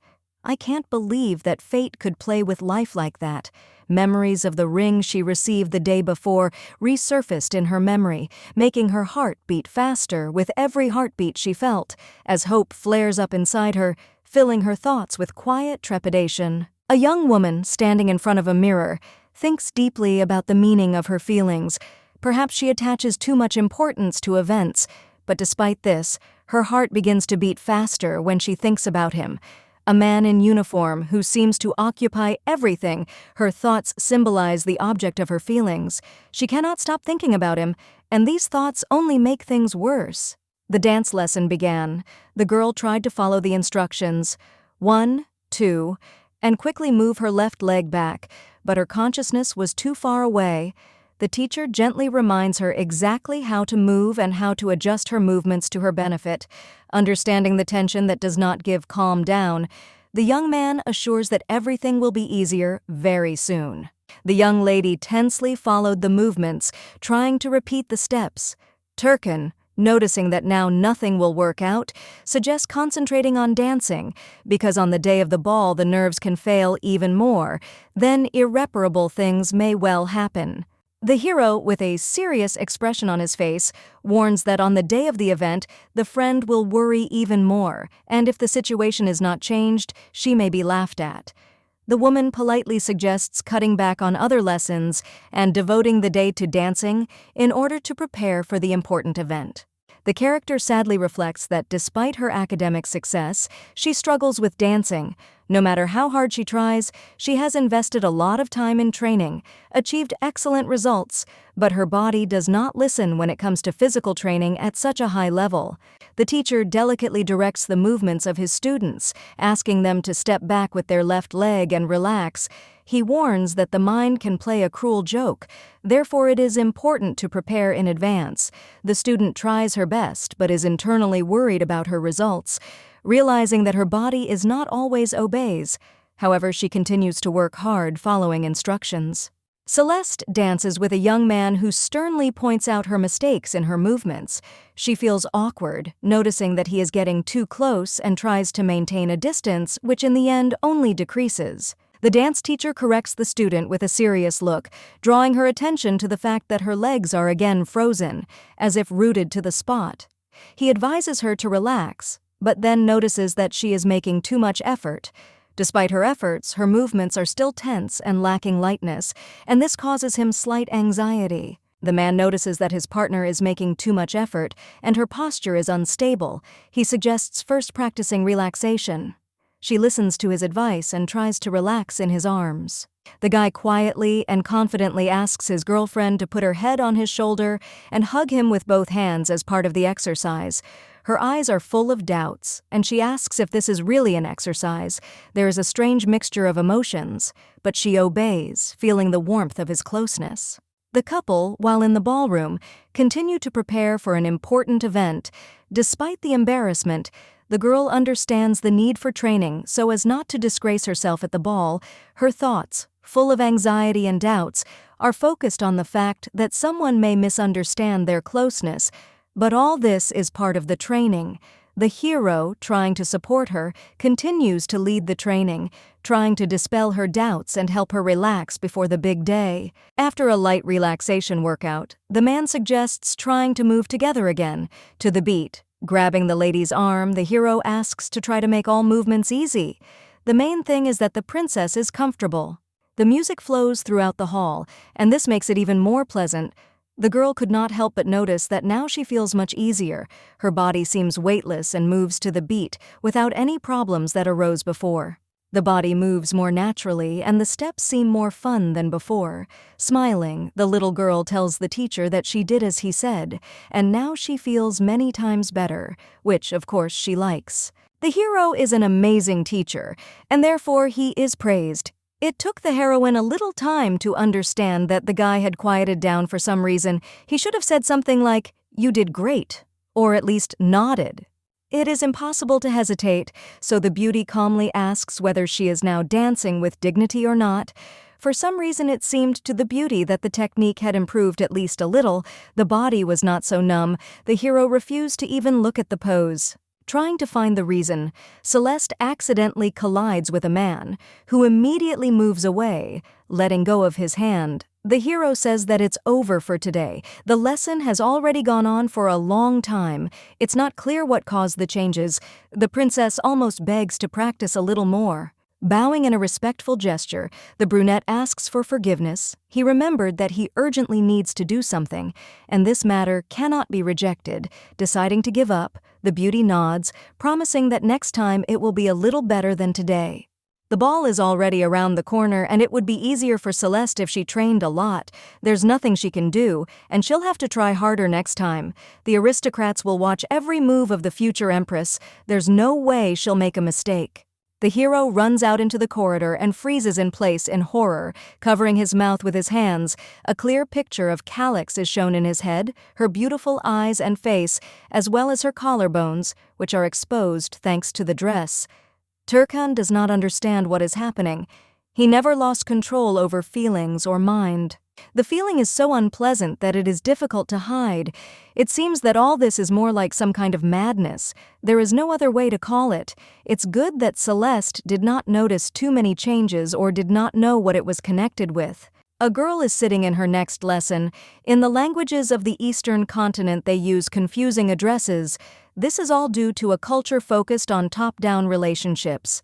I can't believe that fate could play with life like that. Memories of the ring she received the day before resurfaced in her memory, making her heart beat faster with every heartbeat she felt, as hope flares up inside her, filling her thoughts with quiet trepidation. A young woman, standing in front of a mirror, thinks deeply about the meaning of her feelings. Perhaps she attaches too much importance to events, but despite this, her heart begins to beat faster when she thinks about him. A man in uniform who seems to occupy everything. Her thoughts symbolize the object of her feelings. She cannot stop thinking about him, and these thoughts only make things worse. The dance lesson began. The girl tried to follow the instructions. 1, 2, and quickly move her left leg back, but her consciousness was too far away. The teacher gently reminds her exactly how to move and how to adjust her movements to her benefit. Understanding the tension that does not give calm down, the young man assures that everything will be easier very soon. The young lady tensely followed the movements, trying to repeat the steps. Turkin, noticing that now nothing will work out, suggests concentrating on dancing, because on the day of the ball the nerves can fail even more. Then irreparable things may well happen. The hero, with a serious expression on his face, warns that on the day of the event, the friend will worry even more, and if the situation is not changed, she may be laughed at. The woman politely suggests cutting back on other lessons and devoting the day to dancing in order to prepare for the important event. The character sadly reflects that despite her academic success, she struggles with dancing. No matter how hard she tries, she has invested a lot of time in training, achieved excellent results, but her body does not listen when it comes to physical training at such a high level. The teacher delicately directs the movements of his students, asking them to step back with their left leg and relax. He warns that the mind can play a cruel joke, therefore it is important to prepare in advance. The student tries her best but is internally worried about her results, realizing that her body is not always obeys. However, she continues to work hard following instructions. Celeste dances with a young man who sternly points out her mistakes in her movements. She feels awkward, noticing that he is getting too close and tries to maintain a distance, which in the end only decreases. The dance teacher corrects the student with a serious look, drawing her attention to the fact that her legs are again frozen, as if rooted to the spot. He advises her to relax, but then notices that she is making too much effort. Despite her efforts, her movements are still tense and lacking lightness, and this causes him slight anxiety. The man notices that his partner is making too much effort, and her posture is unstable. He suggests first practicing relaxation. She listens to his advice and tries to relax in his arms. The guy quietly and confidently asks his girlfriend to put her head on his shoulder and hug him with both hands as part of the exercise. Her eyes are full of doubts, and she asks if this is really an exercise. There is a strange mixture of emotions, but she obeys, feeling the warmth of his closeness. The couple, while in the ballroom, continue to prepare for an important event. Despite the embarrassment, the girl understands the need for training so as not to disgrace herself at the ball. Her thoughts, full of anxiety and doubts, are focused on the fact that someone may misunderstand their closeness. But all this is part of the training. The hero, trying to support her, continues to lead the training, trying to dispel her doubts and help her relax before the big day. After a light relaxation workout, the man suggests trying to move together again, to the beat. Grabbing the lady's arm, the hero asks to try to make all movements easy. The main thing is that the princess is comfortable. The music flows throughout the hall, and this makes it even more pleasant. The girl could not help but notice that now she feels much easier. Her body seems weightless and moves to the beat without any problems that arose before. The body moves more naturally and the steps seem more fun than before. Smiling, the little girl tells the teacher that she did as he said, and now she feels many times better, which of course she likes. The hero is an amazing teacher, and therefore he is praised. It took the heroine a little time to understand that the guy had quieted down for some reason. He should have said something like, "You did great," or at least nodded. It is impossible to hesitate, so the beauty calmly asks whether she is now dancing with dignity or not. For some reason it seemed to the beauty that the technique had improved at least a little. The body was not so numb. The hero refused to even look at the pose. Trying to find the reason, Celeste accidentally collides with a man, who immediately moves away, letting go of his hand. The hero says that it's over for today. The lesson has already gone on for a long time. It's not clear what caused the changes. The princess almost begs to practice a little more. Bowing in a respectful gesture, the brunette asks for forgiveness. He remembered that he urgently needs to do something, and this matter cannot be rejected. Deciding to give up, the beauty nods, promising that next time it will be a little better than today. The ball is already around the corner, and it would be easier for Celeste if she trained a lot. There's nothing she can do, and she'll have to try harder next time. The aristocrats will watch every move of the future empress. There's no way she'll make a mistake. The hero runs out into the corridor and freezes in place in horror, covering his mouth with his hands. A clear picture of Calyx is shown in his head, her beautiful eyes and face, as well as her collarbones, which are exposed thanks to the dress. Turkan does not understand what is happening. He never lost control over feelings or mind. The feeling is so unpleasant that it is difficult to hide. It seems that all this is more like some kind of madness. There is no other way to call it. It's good that Celeste did not notice too many changes or did not know what it was connected with. A girl is sitting in her next lesson. In the languages of the Eastern continent, they use confusing addresses. This is all due to a culture focused on top-down relationships,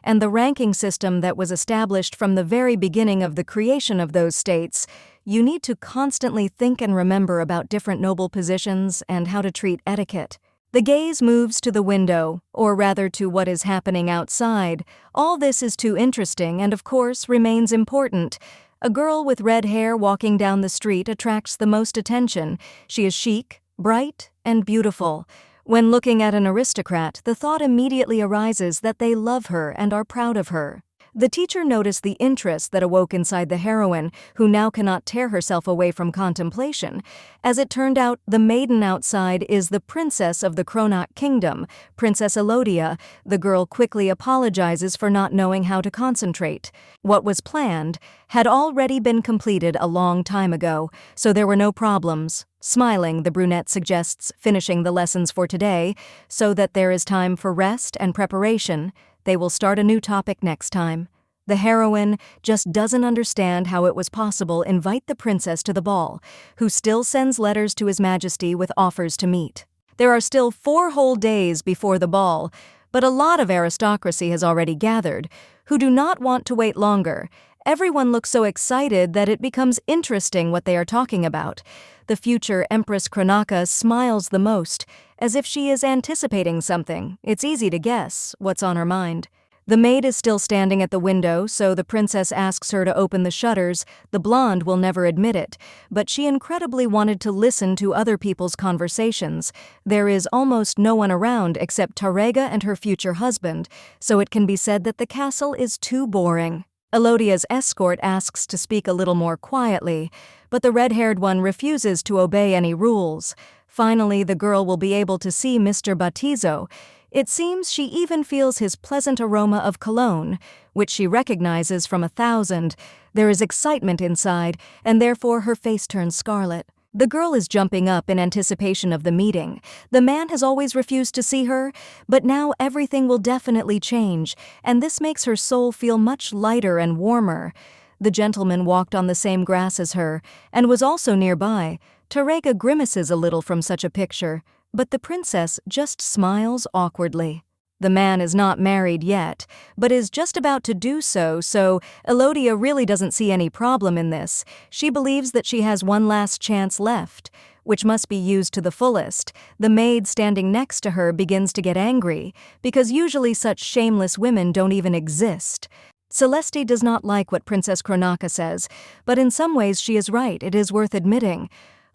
and the ranking system that was established from the very beginning of the creation of those states. You need to constantly think and remember about different noble positions and how to treat etiquette. The gaze moves to the window, or rather to what is happening outside. All this is too interesting and, of course, remains important. A girl with red hair walking down the street attracts the most attention. She is chic, bright, and beautiful. When looking at an aristocrat, the thought immediately arises that they love her and are proud of her. The teacher noticed the interest that awoke inside the heroine, who now cannot tear herself away from contemplation. As it turned out, the maiden outside is the princess of the Cronoc kingdom, Princess Elodia. The girl quickly apologizes for not knowing how to concentrate. What was planned had already been completed a long time ago, so there were no problems. Smiling, the brunette suggests finishing the lessons for today, so that there is time for rest and preparation. They will start a new topic next time. The heroine just doesn't understand how it was possible to invite the princess to the ball, who still sends letters to His Majesty with offers to meet. There are still 4 whole days before the ball, but a lot of aristocracy has already gathered, who do not want to wait longer. Everyone looks so excited that it becomes interesting what they are talking about. The future Empress Cronaca smiles the most, as if she is anticipating something. It's easy to guess what's on her mind. The maid is still standing at the window, so the princess asks her to open the shutters. The blonde will never admit it, but she incredibly wanted to listen to other people's conversations. There is almost no one around except Tarega and her future husband, so it can be said that the castle is too boring. Elodia's escort asks to speak a little more quietly, but the red-haired one refuses to obey any rules. Finally, the girl will be able to see Mr. Batizo. It seems she even feels his pleasant aroma of cologne, which she recognizes from 1,000. There is excitement inside, and therefore her face turns scarlet. The girl is jumping up in anticipation of the meeting. The man has always refused to see her, but now everything will definitely change, and this makes her soul feel much lighter and warmer. The gentleman walked on the same grass as her, and was also nearby. Tarega grimaces a little from such a picture, but the princess just smiles awkwardly. The man is not married yet, but is just about to do so, so Elodia really doesn't see any problem in this. She believes that she has one last chance left, which must be used to the fullest. The maid standing next to her begins to get angry, because usually such shameless women don't even exist. Celeste does not like what Princess Cronaca says, but in some ways she is right, it is worth admitting.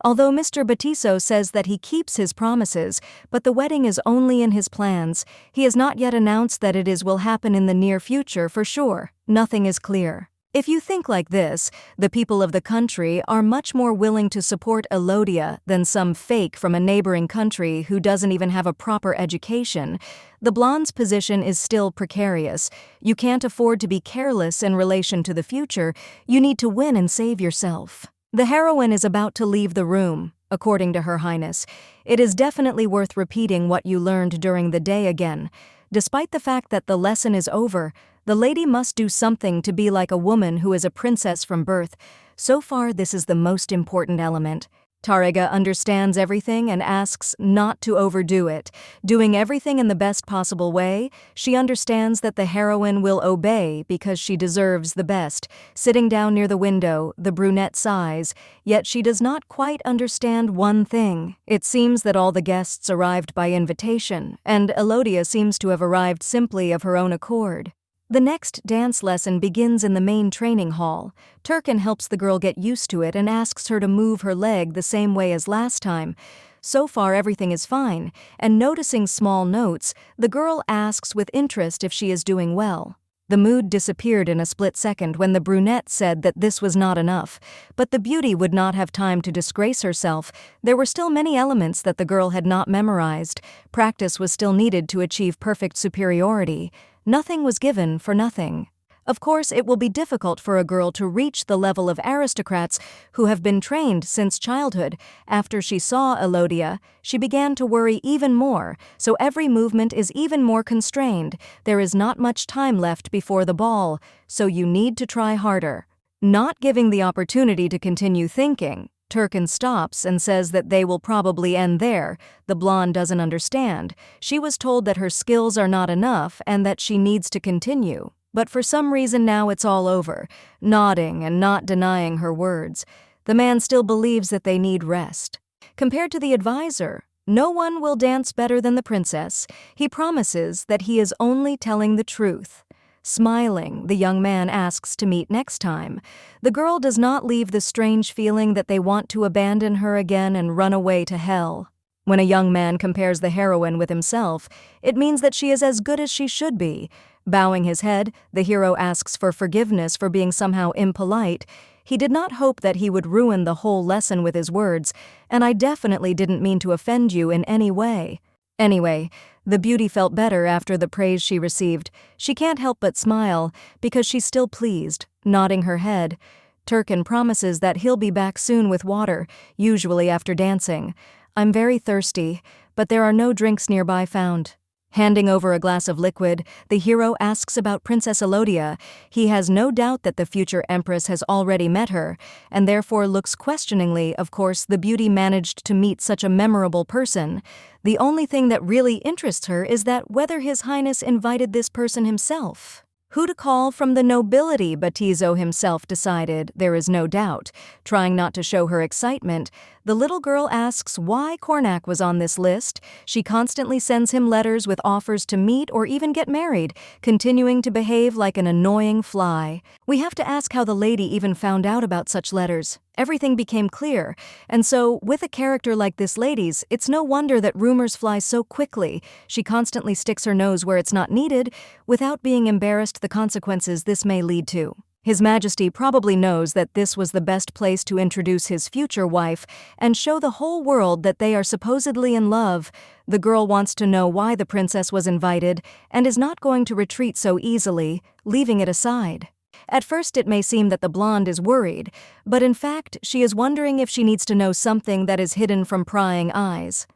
Although Mr. Batizo says that he keeps his promises, but the wedding is only in his plans. He has not yet announced that it will happen in the near future for sure. Nothing is clear. If you think like this, the people of the country are much more willing to support Elodia than some fake from a neighboring country who doesn't even have a proper education. The blonde's position is still precarious. You can't afford to be careless in relation to the future. You need to win and save yourself. The heroine is about to leave the room. according to Her Highness. It is definitely worth repeating what you learned during the day again. Despite the fact that the lesson is over, the lady must do something to be like a woman who is a princess from birth. So far, this is the most important element. Tariga understands everything and asks not to overdo it. Doing everything in the best possible way, she understands that the heroine will obey because she deserves the best. Sitting down near the window, the brunette sighs, yet she does not quite understand one thing. It seems that all the guests arrived by invitation, and Elodia seems to have arrived simply of her own accord. The next dance lesson begins in the main training hall. Turkin helps the girl get used to it and asks her to move her leg the same way as last time. So far everything is fine, and noticing small notes, the girl asks with interest if she is doing well. The mood disappeared in a split second when the brunette said that this was not enough, but the beauty would not have time to disgrace herself. There were still many elements that the girl had not memorized. Practice was still needed to achieve perfect superiority. Nothing was given for nothing. Of course, it will be difficult for a girl to reach the level of aristocrats who have been trained since childhood. After she saw Elodia, she began to worry even more, so every movement is even more constrained. There is not much time left before the ball, so you need to try harder. Not giving the opportunity to continue thinking, Turkin stops and says that they will probably end there. The blonde doesn't understand. She was told that her skills are not enough and that she needs to continue. But for some reason now it's all over, nodding and not denying her words. The man still believes that they need rest. Compared to the advisor, no one will dance better than the princess. He promises that he is only telling the truth. Smiling, the young man asks to meet next time. The girl does not leave the strange feeling that they want to abandon her again and run away to hell. When a young man compares the heroine with himself, it means that she is as good as she should be. Bowing his head, the hero asks for forgiveness for being somehow impolite. He did not hope that he would ruin the whole lesson with his words, and I definitely didn't mean to offend you in any way. Anyway, the beauty felt better after the praise she received. She can't help but smile, because she's still pleased, nodding her head. Turkin promises that he'll be back soon with water, usually after dancing. I'm very thirsty, but there are no drinks nearby found. Handing over a glass of liquid, the hero asks about Princess Elodia. He has no doubt that the future empress has already met her, and therefore looks questioningly. Of course, the beauty managed to meet such a memorable person. The only thing that really interests her is that whether His Highness invited this person himself. Who to call from the nobility, Batizo himself decided, there is no doubt. Trying not to show her excitement, the little girl asks why Cornac was on this list. She constantly sends him letters with offers to meet or even get married, continuing to behave like an annoying fly. We have to ask how the lady even found out about such letters. Everything became clear, and so, with a character like this lady's, it's no wonder that rumors fly so quickly. She constantly sticks her nose where it's not needed, without being embarrassed the consequences this may lead to. His Majesty probably knows that this was the best place to introduce his future wife and show the whole world that they are supposedly in love. The girl wants to know why the princess was invited and is not going to retreat so easily, leaving it aside. At first it may seem that the blonde is worried, but in fact she is wondering if she needs to know something that is hidden from prying eyes.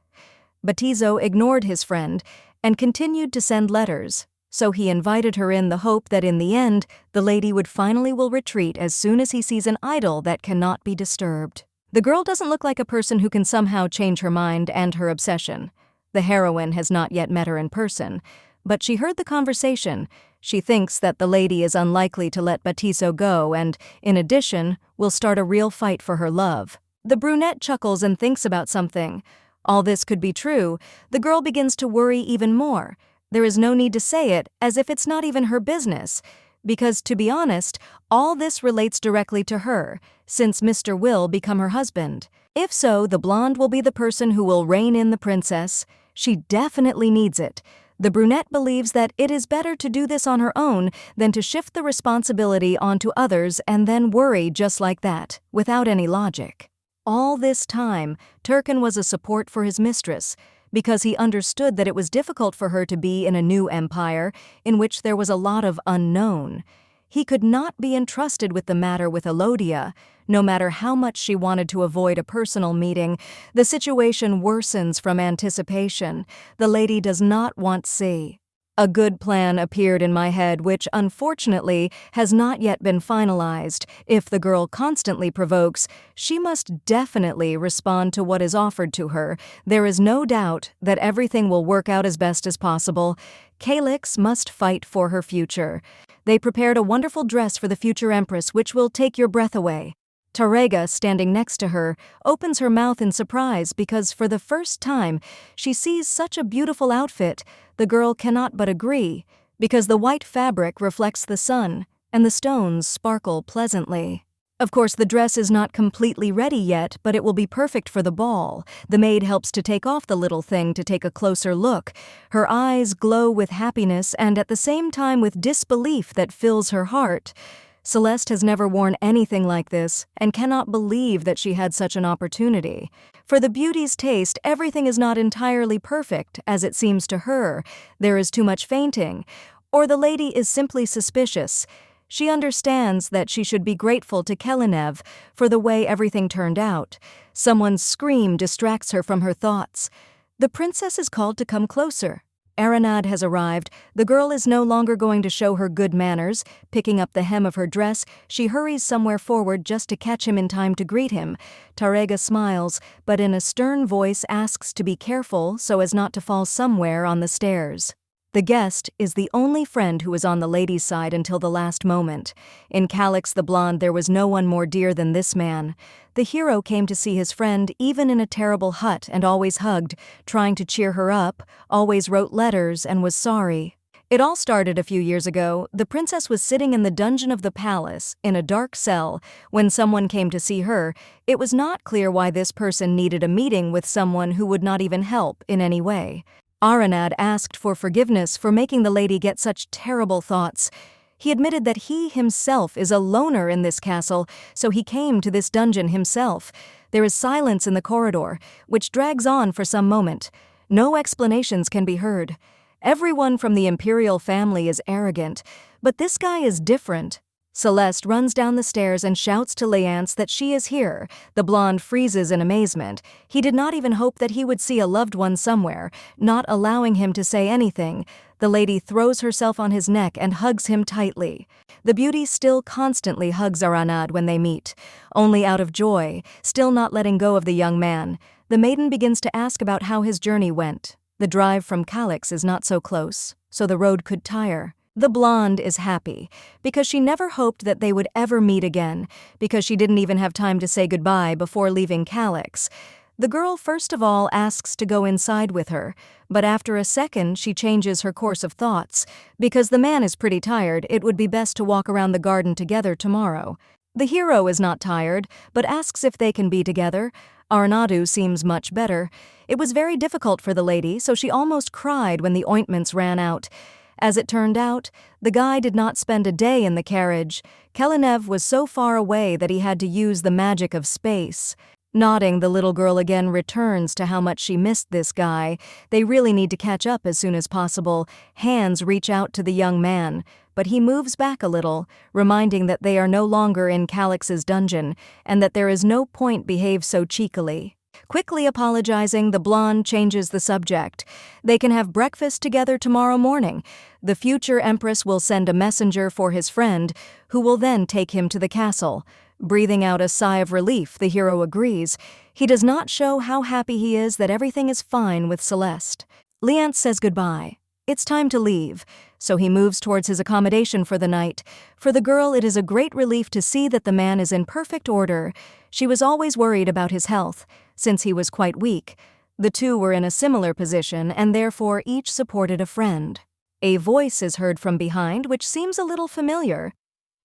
Batizo ignored his friend and continued to send letters, so he invited her in the hope that in the end the lady would finally will retreat as soon as he sees an idol that cannot be disturbed. The girl doesn't look like a person who can somehow change her mind and her obsession. The heroine has not yet met her in person, but she heard the conversation. She thinks that the lady is unlikely to let Batizo go and, in addition, will start a real fight for her love. The brunette chuckles and thinks about something. All this could be true. The girl begins to worry even more. There is no need to say it, as if it's not even her business. Because, to be honest, all this relates directly to her, since Mr. will become her husband. If so, the blonde will be the person who will rein in the princess. She definitely needs it. The brunette believes that it is better to do this on her own than to shift the responsibility onto others and then worry just like that, without any logic. All this time, Turkin was a support for his mistress, because he understood that it was difficult for her to be in a new empire in which there was a lot of unknown. He could not be entrusted with the matter with Elodia. No matter how much she wanted to avoid a personal meeting, the situation worsens from anticipation. The lady does not want see. A good plan appeared in my head, which unfortunately has not yet been finalized. If the girl constantly provokes, she must definitely respond to what is offered to her. There is no doubt that everything will work out as best as possible. Calyx must fight for her future. They prepared a wonderful dress for the future empress, which will take your breath away. Tarega, standing next to her, opens her mouth in surprise because for the first time she sees such a beautiful outfit. The girl cannot but agree, because the white fabric reflects the sun, and the stones sparkle pleasantly. Of course, the dress is not completely ready yet, but it will be perfect for the ball. The maid helps to take off the little thing to take a closer look. Her eyes glow with happiness and at the same time with disbelief that fills her heart. Celeste has never worn anything like this and cannot believe that she had such an opportunity. For the beauty's taste, everything is not entirely perfect, as it seems to her. There is too much fainting, or the lady is simply suspicious. She understands that she should be grateful to Kelenev for the way everything turned out. Someone's scream distracts her from her thoughts. The princess is called to come closer. Aranad has arrived. The girl is no longer going to show her good manners. Picking up the hem of her dress, she hurries somewhere forward just to catch him in time to greet him. Tarega smiles, but in a stern voice asks to be careful so as not to fall somewhere on the stairs. The guest is the only friend who was on the lady's side until the last moment. In Calyx the Blonde there was no one more dear than this man. The hero came to see his friend even in a terrible hut and always hugged, trying to cheer her up, always wrote letters and was sorry. It all started a few years ago. The princess was sitting in the dungeon of the palace, in a dark cell, when someone came to see her. It was not clear why this person needed a meeting with someone who would not even help in any way. Aranad asked for forgiveness for making the lady get such terrible thoughts. He admitted that he himself is a loner in this castle, so he came to this dungeon himself. There is silence in the corridor, which drags on for some moment. No explanations can be heard. Everyone from the imperial family is arrogant, but this guy is different. Celeste runs down the stairs and shouts to Leance that she is here. The blonde freezes in amazement. He did not even hope that he would see a loved one somewhere, not allowing him to say anything. The lady throws herself on his neck and hugs him tightly. The beauty still constantly hugs Aranad when they meet, only out of joy, still not letting go of the young man. The maiden begins to ask about how his journey went. The drive from Calyx is not so close, so the road could tire. The blonde is happy, because she never hoped that they would ever meet again, because she didn't even have time to say goodbye before leaving Calyx. The girl first of all asks to go inside with her, but after a second she changes her course of thoughts. Because the man is pretty tired, it would be best to walk around the garden together tomorrow. The hero is not tired, but asks if they can be together. Arnadu seems much better. It was very difficult for the lady, so she almost cried when the ointments ran out. As it turned out, the guy did not spend a day in the carriage. Kelenev was so far away that he had to use the magic of space. Nodding, the little girl again returns to how much she missed this guy. They really need to catch up as soon as possible. Hands reach out to the young man, but he moves back a little, reminding that they are no longer in Calyx's dungeon, and that there is no point behave so cheekily. Quickly apologizing, the blonde changes the subject. They can have breakfast together tomorrow morning. The future empress will send a messenger for his friend, who will then take him to the castle. Breathing out a sigh of relief, the hero agrees. He does not show how happy he is that everything is fine with Celeste. Leance says goodbye. It's time to leave, so he moves towards his accommodation for the night. For the girl, it is a great relief to see that the man is in perfect order. She was always worried about his health, since he was quite weak. The two were in a similar position, and therefore each supported a friend. A voice is heard from behind, which seems a little familiar.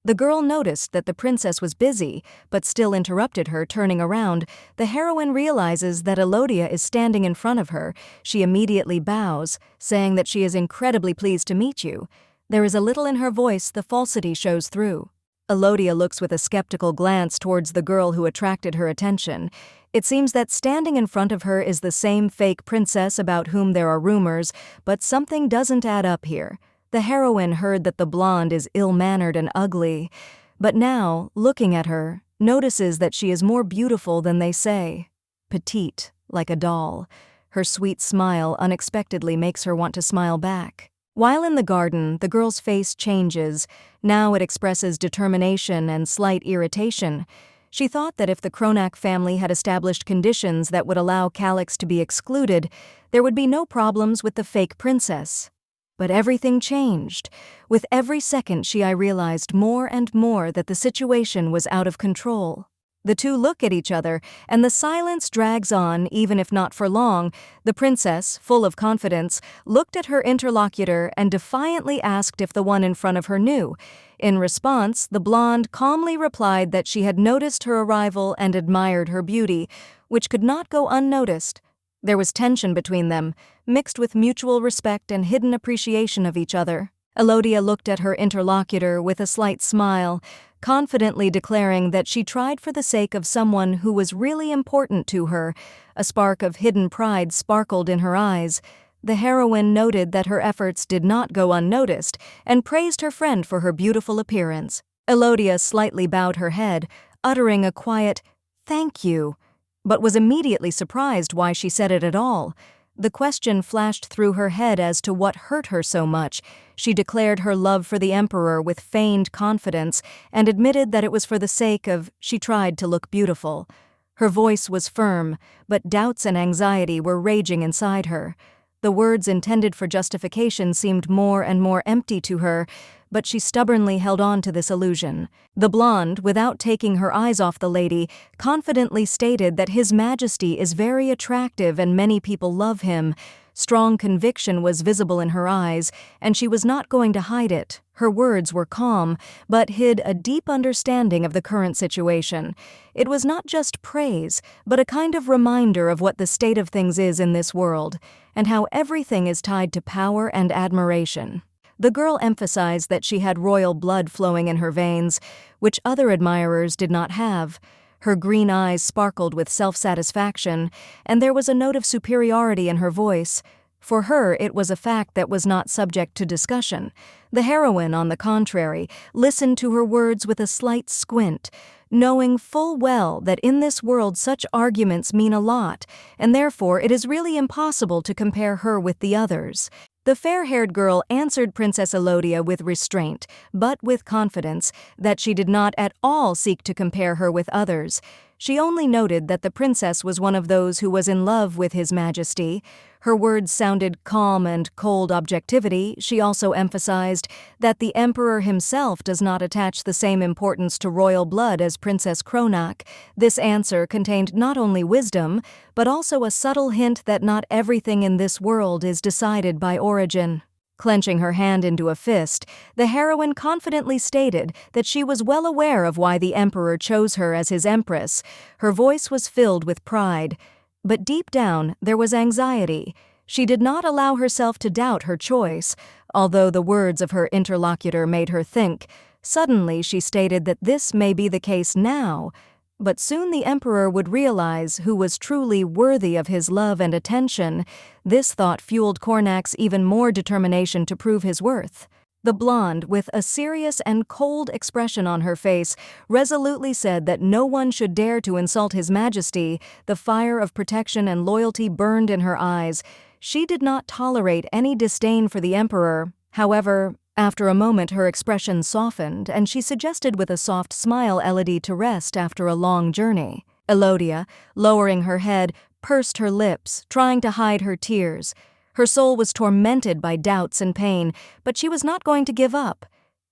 The girl noticed that the princess was busy, but still interrupted her, turning around. The heroine realizes that Elodia is standing in front of her. She immediately bows, saying that she is incredibly pleased to meet you. There is a little in her voice, the falsity shows through. Elodia looks with a skeptical glance towards the girl who attracted her attention. It seems that standing in front of her is the same fake princess about whom there are rumors, but something doesn't add up here. The heroine heard that the blonde is ill-mannered and ugly, but now, looking at her, notices that she is more beautiful than they say. Petite, like a doll. Her sweet smile unexpectedly makes her want to smile back. While in the garden, the girl's face changes. Now it expresses determination and slight irritation. She thought that if the Kronak family had established conditions that would allow Calix to be excluded, there would be no problems with the fake princess. But everything changed. With every second she realized more and more that the situation was out of control. The two look at each other, and the silence drags on, even if not for long. The princess, full of confidence, looked at her interlocutor and defiantly asked if the one in front of her knew. In response, the blonde calmly replied that she had noticed her arrival and admired her beauty, which could not go unnoticed. There was tension between them, mixed with mutual respect and hidden appreciation of each other. Elodia looked at her interlocutor with a slight smile, confidently declaring that she tried for the sake of someone who was really important to her. A spark of hidden pride sparkled in her eyes. The heroine noted that her efforts did not go unnoticed and praised her friend for her beautiful appearance. Elodia slightly bowed her head, uttering a quiet, "Thank you," but was immediately surprised why she said it at all. The question flashed through her head as to what hurt her so much. She declared her love for the emperor with feigned confidence and admitted that it was for the sake of she tried to look beautiful. Her voice was firm, but doubts and anxiety were raging inside her. The words intended for justification seemed more and more empty to her, but she stubbornly held on to this illusion. The blonde, without taking her eyes off the lady, confidently stated that His Majesty is very attractive and many people love him. Strong conviction was visible in her eyes, and she was not going to hide it. Her words were calm, but hid a deep understanding of the current situation. It was not just praise, but a kind of reminder of what the state of things is in this world, and how everything is tied to power and admiration. The girl emphasized that she had royal blood flowing in her veins, which other admirers did not have. Her green eyes sparkled with self-satisfaction, and there was a note of superiority in her voice. For her, it was a fact that was not subject to discussion. The heroine, on the contrary, listened to her words with a slight squint, knowing full well that in this world such arguments mean a lot, and therefore it is really impossible to compare her with the others. The fair-haired girl answered Princess Elodia with restraint, but with confidence, that she did not at all seek to compare her with others. She only noted that the princess was one of those who was in love with His Majesty. Her words sounded calm and cold objectivity. She also emphasized that the emperor himself does not attach the same importance to royal blood as Princess Kronak. This answer contained not only wisdom, but also a subtle hint that not everything in this world is decided by origin. Clenching her hand into a fist, the heroine confidently stated that she was well aware of why the emperor chose her as his empress. Her voice was filled with pride. But deep down, there was anxiety. She did not allow herself to doubt her choice, although the words of her interlocutor made her think. Suddenly, she stated that this may be the case now, but soon the emperor would realize who was truly worthy of his love and attention. This thought fueled Kornak's even more determination to prove his worth. The blonde, with a serious and cold expression on her face, resolutely said that no one should dare to insult His Majesty. The fire of protection and loyalty burned in her eyes. She did not tolerate any disdain for the emperor. However, after a moment her expression softened, and she suggested with a soft smile Elodie to rest after a long journey. Elodia, lowering her head, pursed her lips, trying to hide her tears. Her soul was tormented by doubts and pain, but she was not going to give up.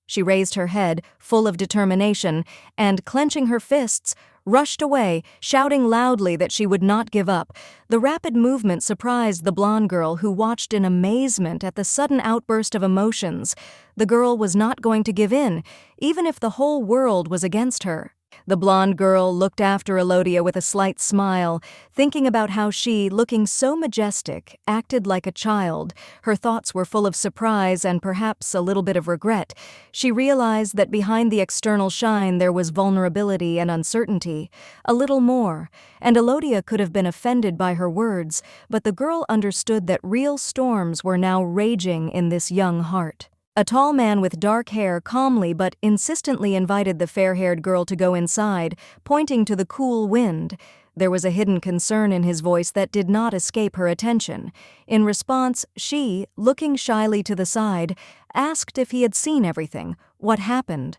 She raised her head, full of determination, and, clenching her fists, rushed away, shouting loudly that she would not give up. The rapid movement surprised the blonde girl, who watched in amazement at the sudden outburst of emotions. The girl was not going to give in, even if the whole world was against her. The blonde girl looked after Elodia with a slight smile, thinking about how she, looking so majestic, acted like a child. Her thoughts were full of surprise and perhaps a little bit of regret. She realized that behind the external shine there was vulnerability and uncertainty, a little more, and Elodia could have been offended by her words, but the girl understood that real storms were now raging in this young heart. A tall man with dark hair calmly but insistently invited the fair-haired girl to go inside, pointing to the cool wind. There was a hidden concern in his voice that did not escape her attention. In response, she, looking shyly to the side, asked if he had seen everything, what happened.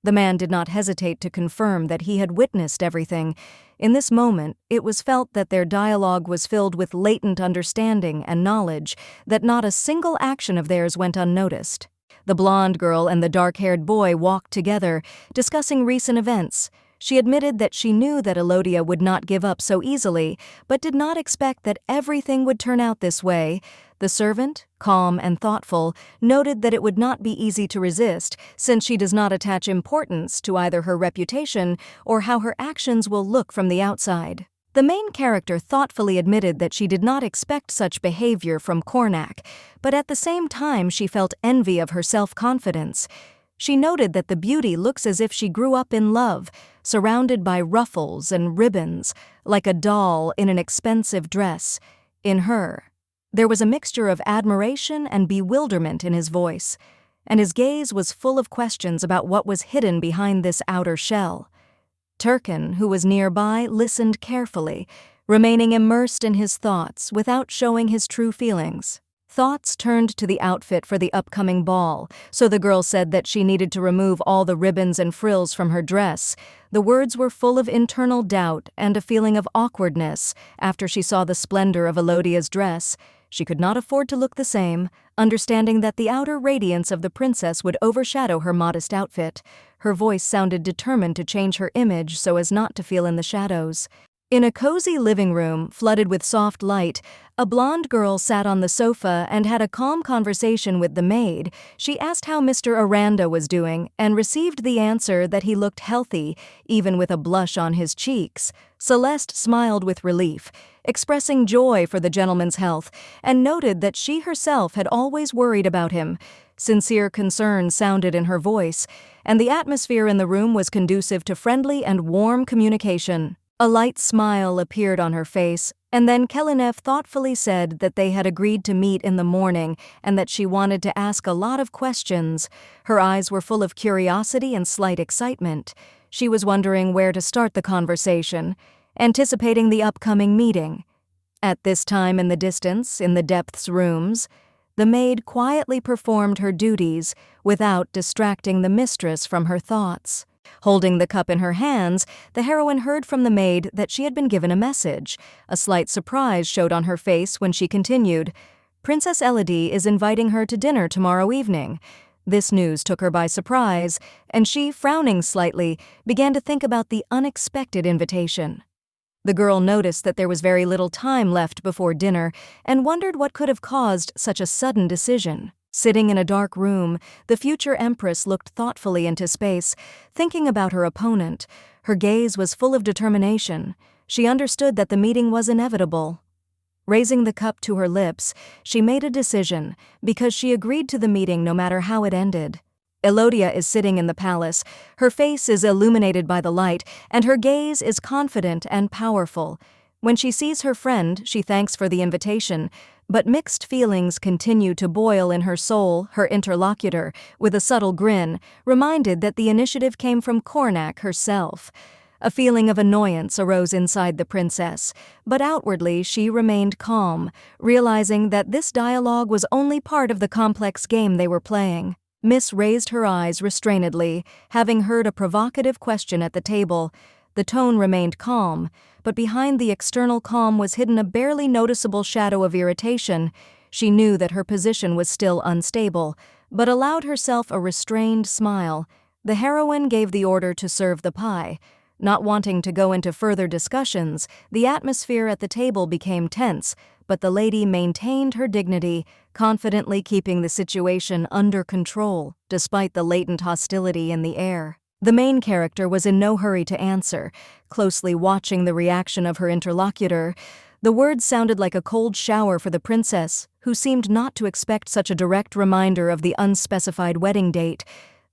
The man did not hesitate to confirm that he had witnessed everything. In this moment, it was felt that their dialogue was filled with latent understanding and knowledge, that not a single action of theirs went unnoticed. The blonde girl and the dark-haired boy walked together, discussing recent events. She admitted that she knew that Elodia would not give up so easily, but did not expect that everything would turn out this way. The servant, calm and thoughtful, noted that it would not be easy to resist, since she does not attach importance to either her reputation or how her actions will look from the outside. The main character thoughtfully admitted that she did not expect such behavior from Cornac, but at the same time she felt envy of her self-confidence. She noted that the beauty looks as if she grew up in love, surrounded by ruffles and ribbons, like a doll in an expensive dress. In her, there was a mixture of admiration and bewilderment in his voice, and his gaze was full of questions about what was hidden behind this outer shell. Turkin, who was nearby, listened carefully, remaining immersed in his thoughts without showing his true feelings. Thoughts turned to the outfit for the upcoming ball, so the girl said that she needed to remove all the ribbons and frills from her dress. The words were full of internal doubt and a feeling of awkwardness after she saw the splendor of Elodia's dress. She could not afford to look the same, understanding that the outer radiance of the princess would overshadow her modest outfit. Her voice sounded determined to change her image so as not to feel in the shadows. In a cozy living room, flooded with soft light, a blonde girl sat on the sofa and had a calm conversation with the maid. She asked how Mr. Aranda was doing and received the answer that he looked healthy, even with a blush on his cheeks. Celeste smiled with relief, expressing joy for the gentleman's health, and noted that she herself had always worried about him. Sincere concern sounded in her voice, and the atmosphere in the room was conducive to friendly and warm communication. A light smile appeared on her face, and then Kelenev thoughtfully said that they had agreed to meet in the morning and that she wanted to ask a lot of questions. Her eyes were full of curiosity and slight excitement. She was wondering where to start the conversation, anticipating the upcoming meeting. At this time in the distance, in the depths rooms, the maid quietly performed her duties without distracting the mistress from her thoughts. Holding the cup in her hands, the heroine heard from the maid that she had been given a message. A slight surprise showed on her face when she continued, "Princess Elodie is inviting her to dinner tomorrow evening." This news took her by surprise, and she, frowning slightly, began to think about the unexpected invitation. The girl noticed that there was very little time left before dinner and wondered what could have caused such a sudden decision. Sitting in a dark room, the future empress looked thoughtfully into space, thinking about her opponent. Her gaze was full of determination. She understood that the meeting was inevitable. Raising the cup to her lips, she made a decision, because she agreed to the meeting no matter how it ended. Elodia is sitting in the palace. Her face is illuminated by the light, and her gaze is confident and powerful. When she sees her friend, she thanks for the invitation, but mixed feelings continue to boil in her soul. Her interlocutor, with a subtle grin, reminded that the initiative came from Cornac herself. A feeling of annoyance arose inside the princess, but outwardly she remained calm, realizing that this dialogue was only part of the complex game they were playing. Miss raised her eyes restrainedly, having heard a provocative question at the table. The tone remained calm, but behind the external calm was hidden a barely noticeable shadow of irritation. She knew that her position was still unstable, but allowed herself a restrained smile. The heroine gave the order to serve the pie. Not wanting to go into further discussions, the atmosphere at the table became tense, but the lady maintained her dignity, confidently keeping the situation under control, despite the latent hostility in the air. The main character was in no hurry to answer, closely watching the reaction of her interlocutor. The words sounded like a cold shower for the princess, who seemed not to expect such a direct reminder of the unspecified wedding date.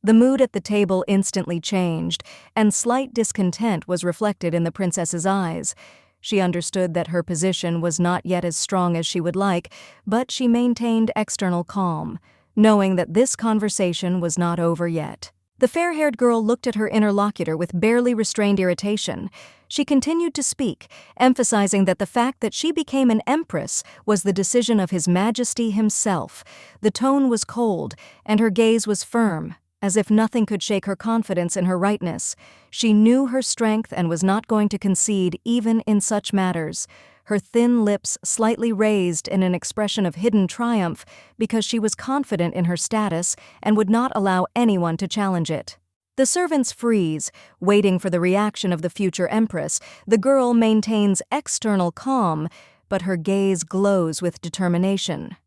The mood at the table instantly changed, and slight discontent was reflected in the princess's eyes. She understood that her position was not yet as strong as she would like, but she maintained external calm. knowing that this conversation was not over yet. The fair-haired girl looked at her interlocutor with barely restrained irritation. She continued to speak, emphasizing that the fact that she became an empress was the decision of His Majesty himself. The tone was cold, and her gaze was firm, as if nothing could shake her confidence in her rightness. She knew her strength and was not going to concede even in such matters. Her thin lips slightly raised in an expression of hidden triumph because she was confident in her status and would not allow anyone to challenge it. The servants freeze, waiting for the reaction of the future empress. The girl maintains external calm, but her gaze glows with determination.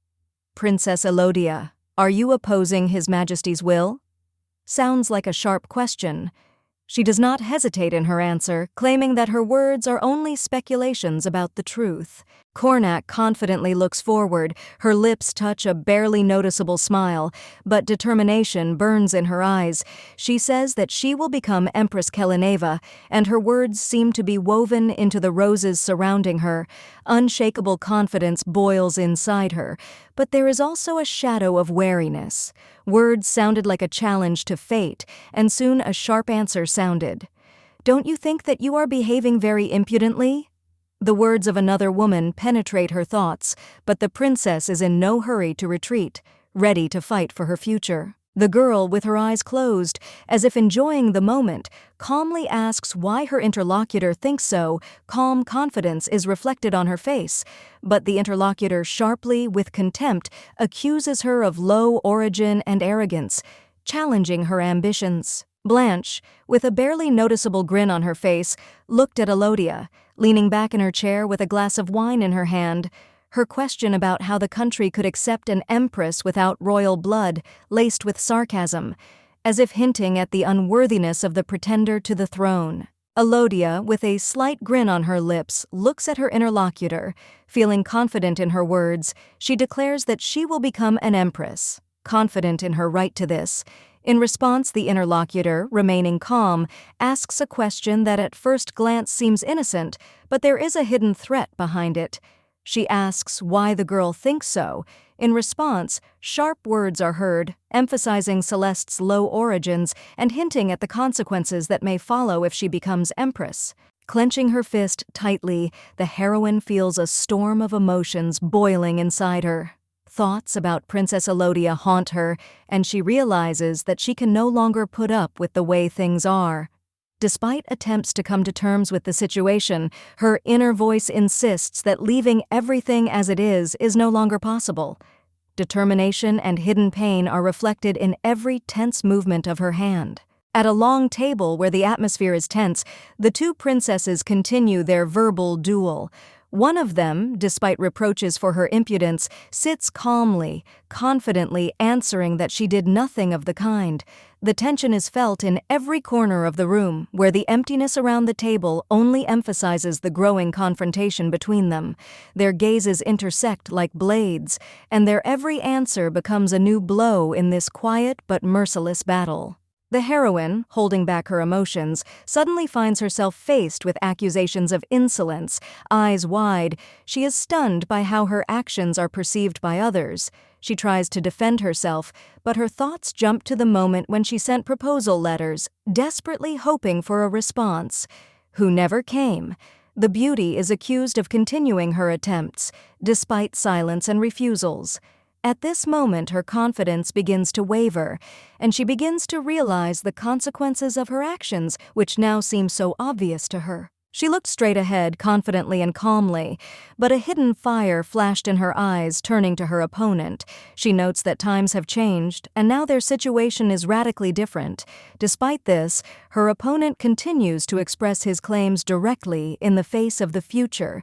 "Princess Elodia, are you opposing His Majesty's will?" Sounds like a sharp question. She does not hesitate in her answer, claiming that her words are only speculations about the truth. Cornac confidently looks forward, her lips touch a barely noticeable smile, but determination burns in her eyes. She says that she will become Empress Keleneva, and her words seem to be woven into the roses surrounding her. Unshakable confidence boils inside her, but there is also a shadow of wariness. Words sounded like a challenge to fate, and soon a sharp answer sounded. "Don't you think that you are behaving very impudently?" The words of another woman penetrate her thoughts, but the princess is in no hurry to retreat, ready to fight for her future. The girl, with her eyes closed, as if enjoying the moment, calmly asks why her interlocutor thinks so. Calm confidence is reflected on her face, but the interlocutor sharply, with contempt, accuses her of low origin and arrogance, challenging her ambitions. Blanche, with a barely noticeable grin on her face, looked at Elodia, leaning back in her chair with a glass of wine in her hand. Her question about how the country could accept an empress without royal blood laced with sarcasm, as if hinting at the unworthiness of the pretender to the throne. Elodia, with a slight grin on her lips, looks at her interlocutor. Feeling confident in her words, she declares that she will become an empress, confident in her right to this. In response, the interlocutor, remaining calm, asks a question that at first glance seems innocent, but there is a hidden threat behind it. She asks why the girl thinks so. In response, sharp words are heard, emphasizing Celeste's low origins and hinting at the consequences that may follow if she becomes empress. Clenching her fist tightly, the heroine feels a storm of emotions boiling inside her. Thoughts about Princess Elodia haunt her, and she realizes that she can no longer put up with the way things are. Despite attempts to come to terms with the situation, her inner voice insists that leaving everything as it is no longer possible. Determination and hidden pain are reflected in every tense movement of her hand. At a long table where the atmosphere is tense, the two princesses continue their verbal duel. One of them, despite reproaches for her impudence, sits calmly, confidently answering that she did nothing of the kind. The tension is felt in every corner of the room, where the emptiness around the table only emphasizes the growing confrontation between them. Their gazes intersect like blades, and their every answer becomes a new blow in this quiet but merciless battle. The heroine, holding back her emotions, suddenly finds herself faced with accusations of insolence. Eyes wide, she is stunned by how her actions are perceived by others. She tries to defend herself, but her thoughts jump to the moment when she sent proposal letters, desperately hoping for a response, who never came. The beauty is accused of continuing her attempts, despite silence and refusals. At this moment, her confidence begins to waver, and she begins to realize the consequences of her actions, which now seem so obvious to her. She looked straight ahead, confidently and calmly, but a hidden fire flashed in her eyes, turning to her opponent. She notes that times have changed, and now their situation is radically different. Despite this, her opponent continues to express his claims directly in the face of the future.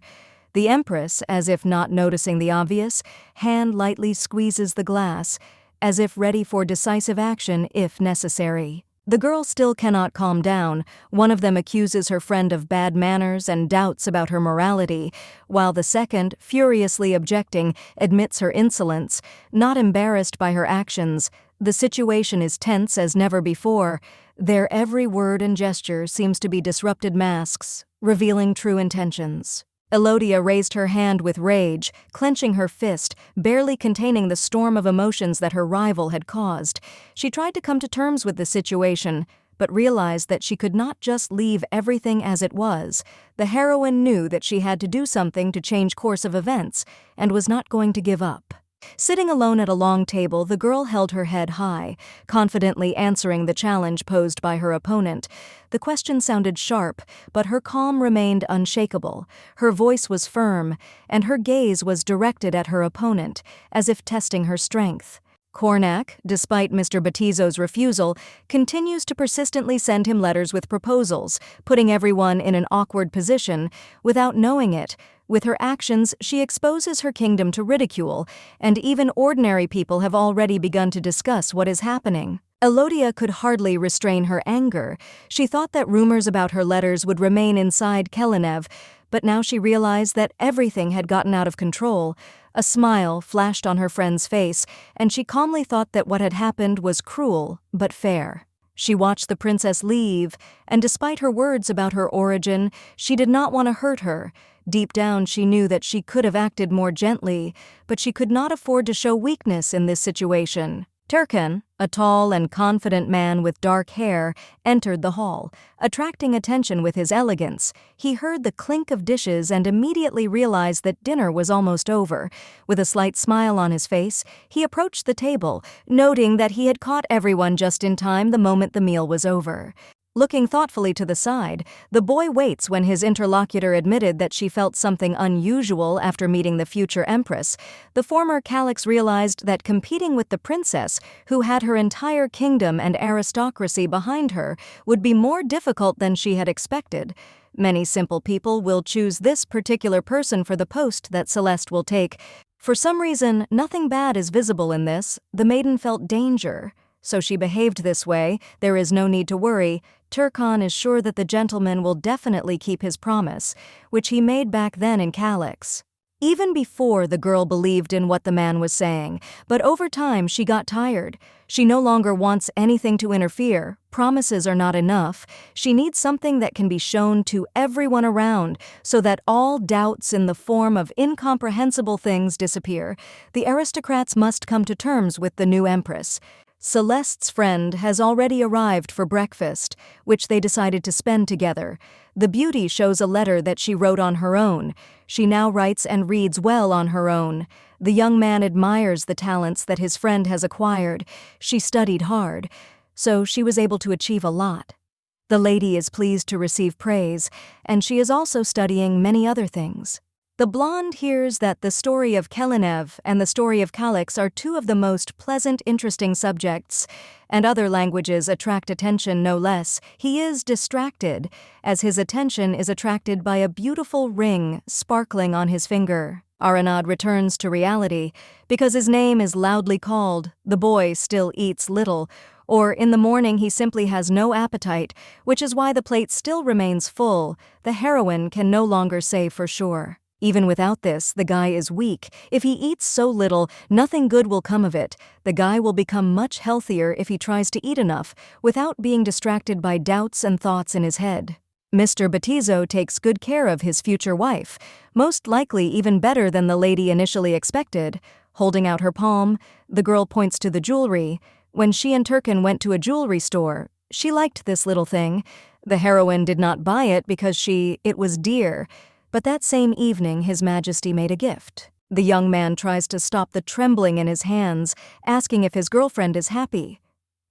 The Empress, as if not noticing the obvious, hand lightly squeezes the glass, as if ready for decisive action if necessary. The girl still cannot calm down. One of them accuses her friend of bad manners and doubts about her morality, while the second, furiously objecting, admits her insolence. Not embarrassed by her actions, the situation is tense as never before. Their every word and gesture seems to be disrupted masks, revealing true intentions. Elodia raised her hand with rage, clenching her fist, barely containing the storm of emotions that her rival had caused. She tried to come to terms with the situation, but realized that she could not just leave everything as it was. The heroine knew that she had to do something to change course of events, and was not going to give up. Sitting alone at a long table, the girl held her head high, confidently answering the challenge posed by her opponent. The question sounded sharp, but her calm remained unshakable. Her voice was firm, and her gaze was directed at her opponent, as if testing her strength. Cornac, despite Mr. Batizo's refusal, continues to persistently send him letters with proposals, putting everyone in an awkward position. Without knowing it, with her actions, she exposes her kingdom to ridicule, and even ordinary people have already begun to discuss what is happening. Elodia could hardly restrain her anger. She thought that rumors about her letters would remain inside Kelenev, but now she realized that everything had gotten out of control. A smile flashed on her friend's face, and she calmly thought that what had happened was cruel, but fair. She watched the princess leave, and despite her words about her origin, she did not want to hurt her. Deep down, she knew that she could have acted more gently, but she could not afford to show weakness in this situation. Turkan, a tall and confident man with dark hair, entered the hall, attracting attention with his elegance. He heard the clink of dishes and immediately realized that dinner was almost over. With a slight smile on his face, he approached the table, noting that he had caught everyone just in time the moment the meal was over. Looking thoughtfully to the side, the boy waits when his interlocutor admitted that she felt something unusual after meeting the future empress. The former Calyx realized that competing with the princess, who had her entire kingdom and aristocracy behind her, would be more difficult than she had expected. Many simple people will choose this particular person for the post that Celeste will take. For some reason, nothing bad is visible in this. The maiden felt danger. So she behaved this way. There is no need to worry. Turkan is sure that the gentleman will definitely keep his promise, which he made back then in Calyx. Even before, the girl believed in what the man was saying, but over time she got tired. She no longer wants anything to interfere. Promises are not enough. She needs something that can be shown to everyone around, so that all doubts in the form of incomprehensible things disappear. The aristocrats must come to terms with the new empress. Celeste's friend has already arrived for breakfast, which they decided to spend together. The beauty shows a letter that she wrote on her own. She now writes and reads well on her own. The young man admires the talents that his friend has acquired. She studied hard, so she was able to achieve a lot. The lady is pleased to receive praise, and she is also studying many other things. The blonde hears that the story of Kelenev and the story of Calyx are two of the most pleasant, interesting subjects, and other languages attract attention no less. He is distracted, as his attention is attracted by a beautiful ring sparkling on his finger. Aranad returns to reality. Because his name is loudly called, the boy still eats little, or in the morning he simply has no appetite, which is why the plate still remains full. The heroine can no longer say for sure. Even without this, the guy is weak. If he eats so little, nothing good will come of it. The guy will become much healthier if he tries to eat enough, without being distracted by doubts and thoughts in his head. Mr. Batizo takes good care of his future wife, most likely even better than the lady initially expected. Holding out her palm, the girl points to the jewelry. When she and Turkan went to a jewelry store, she liked this little thing. The heroine did not buy it because it was dear. But that same evening, His Majesty made a gift. The young man tries to stop the trembling in his hands, asking if his girlfriend is happy.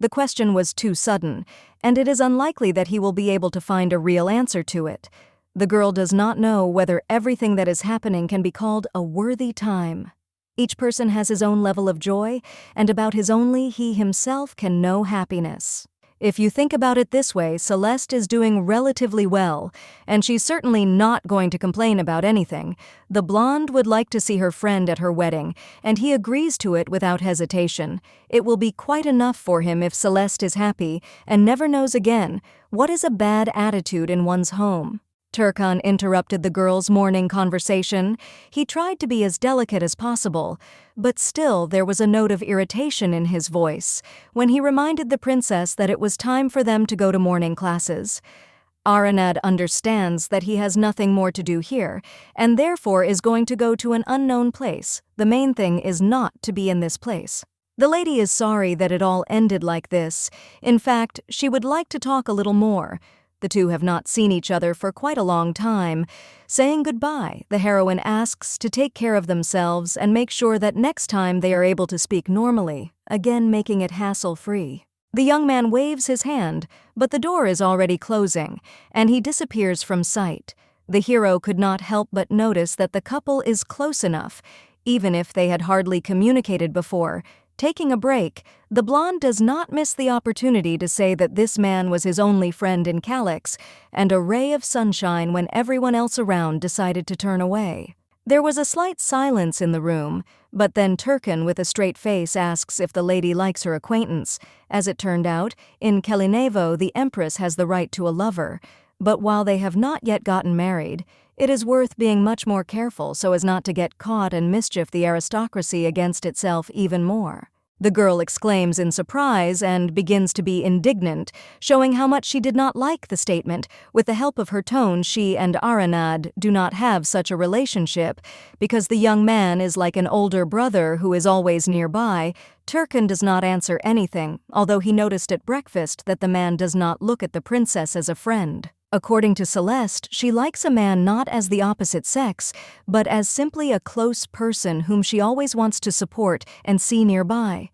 The question was too sudden, and it is unlikely that he will be able to find a real answer to it. The girl does not know whether everything that is happening can be called a worthy time. Each person has his own level of joy, and about his only he himself can know happiness. If you think about it this way, Celeste is doing relatively well, and she's certainly not going to complain about anything. The blonde would like to see her friend at her wedding, and he agrees to it without hesitation. It will be quite enough for him if Celeste is happy and never knows again what is a bad attitude in one's home. Turkan interrupted the girls' morning conversation. He tried to be as delicate as possible, but still there was a note of irritation in his voice when he reminded the princess that it was time for them to go to morning classes. Aranad understands that he has nothing more to do here, and therefore is going to go to an unknown place. The main thing is not to be in this place. The lady is sorry that it all ended like this. In fact, she would like to talk a little more. The two have not seen each other for quite a long time. Saying goodbye, the heroine asks to take care of themselves and make sure that next time they are able to speak normally, again making it hassle-free. The young man waves his hand, but the door is already closing, and he disappears from sight. The hero could not help but notice that the couple is close enough, even if they had hardly communicated before. Taking a break, the blonde does not miss the opportunity to say that this man was his only friend in Calyx, and a ray of sunshine when everyone else around decided to turn away. There was a slight silence in the room, but then Turkin with a straight face asks if the lady likes her acquaintance. As it turned out, in Kelinevo the Empress has the right to a lover, but while they have not yet gotten married, it is worth being much more careful so as not to get caught and mischief the aristocracy against itself even more. The girl exclaims in surprise and begins to be indignant, showing how much she did not like the statement. With the help of her tone, she and Aranad do not have such a relationship. Because the young man is like an older brother who is always nearby, Turkin does not answer anything, although he noticed at breakfast that the man does not look at the princess as a friend. According to Celeste, she likes a man not as the opposite sex, but as simply a close person whom she always wants to support and see nearby.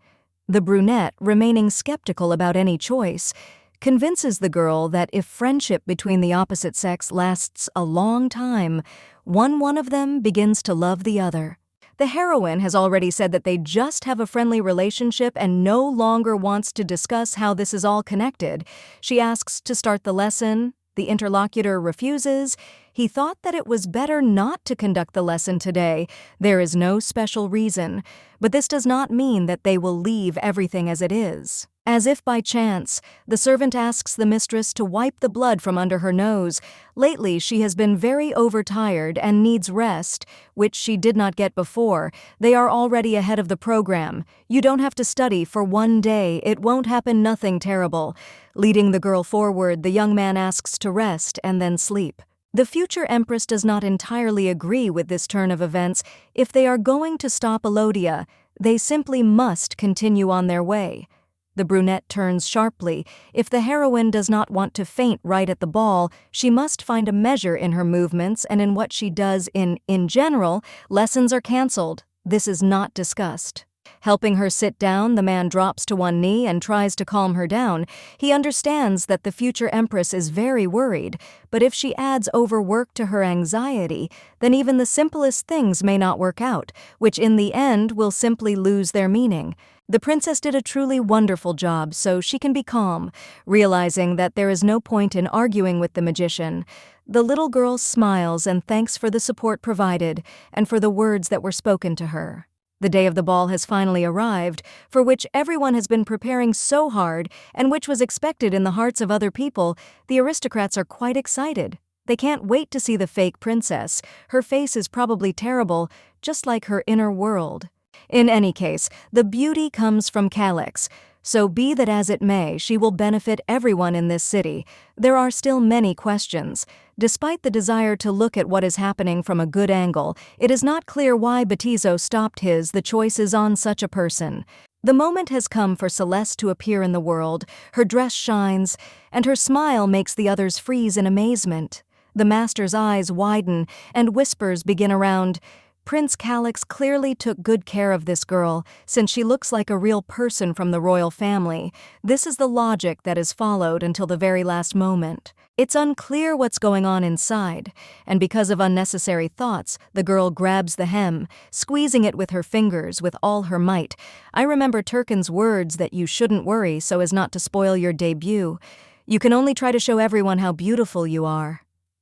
The brunette, remaining skeptical about any choice, convinces the girl that if friendship between the opposite sex lasts a long time, one of them begins to love the other. The heroine has already said that they just have a friendly relationship and no longer wants to discuss how this is all connected. She asks to start the lesson. The interlocutor refuses. He thought that it was better not to conduct the lesson today. There is no special reason, but this does not mean that they will leave everything as it is. As if by chance, the servant asks the mistress to wipe the blood from under her nose. Lately, she has been very overtired and needs rest, which she did not get before. They are already ahead of the program. You don't have to study for one day. It won't happen nothing terrible. Leading the girl forward, the young man asks to rest and then sleep. The future empress does not entirely agree with this turn of events. If they are going to stop Elodia, they simply must continue on their way. The brunette turns sharply. If the heroine does not want to faint right at the ball, she must find a measure in her movements and in what she does. In general, lessons are cancelled. This is not discussed. Helping her sit down, the man drops to one knee and tries to calm her down. He understands that the future empress is very worried, but if she adds overwork to her anxiety, then even the simplest things may not work out, which in the end will simply lose their meaning. The princess did a truly wonderful job, so she can be calm, realizing that there is no point in arguing with the magician. The little girl smiles and thanks for the support provided and for the words that were spoken to her. The day of the ball has finally arrived, for which everyone has been preparing so hard and which was expected in the hearts of other people. The aristocrats are quite excited. They can't wait to see the fake princess. Her face is probably terrible, just like her inner world. In any case, the beauty comes from Calyx. So be that as it may, she will benefit everyone in this city. There are still many questions. Despite the desire to look at what is happening from a good angle, it is not clear why Batizo stopped the choice is on such a person. The moment has come for Celeste to appear in the world. Her dress shines, and her smile makes the others freeze in amazement. The master's eyes widen, and whispers begin around. Prince Calyx clearly took good care of this girl, since she looks like a real person from the royal family. This is the logic that is followed until the very last moment. It's unclear what's going on inside, and because of unnecessary thoughts, the girl grabs the hem, squeezing it with her fingers with all her might. I remember Turkin's words that you shouldn't worry so as not to spoil your debut. You can only try to show everyone how beautiful you are.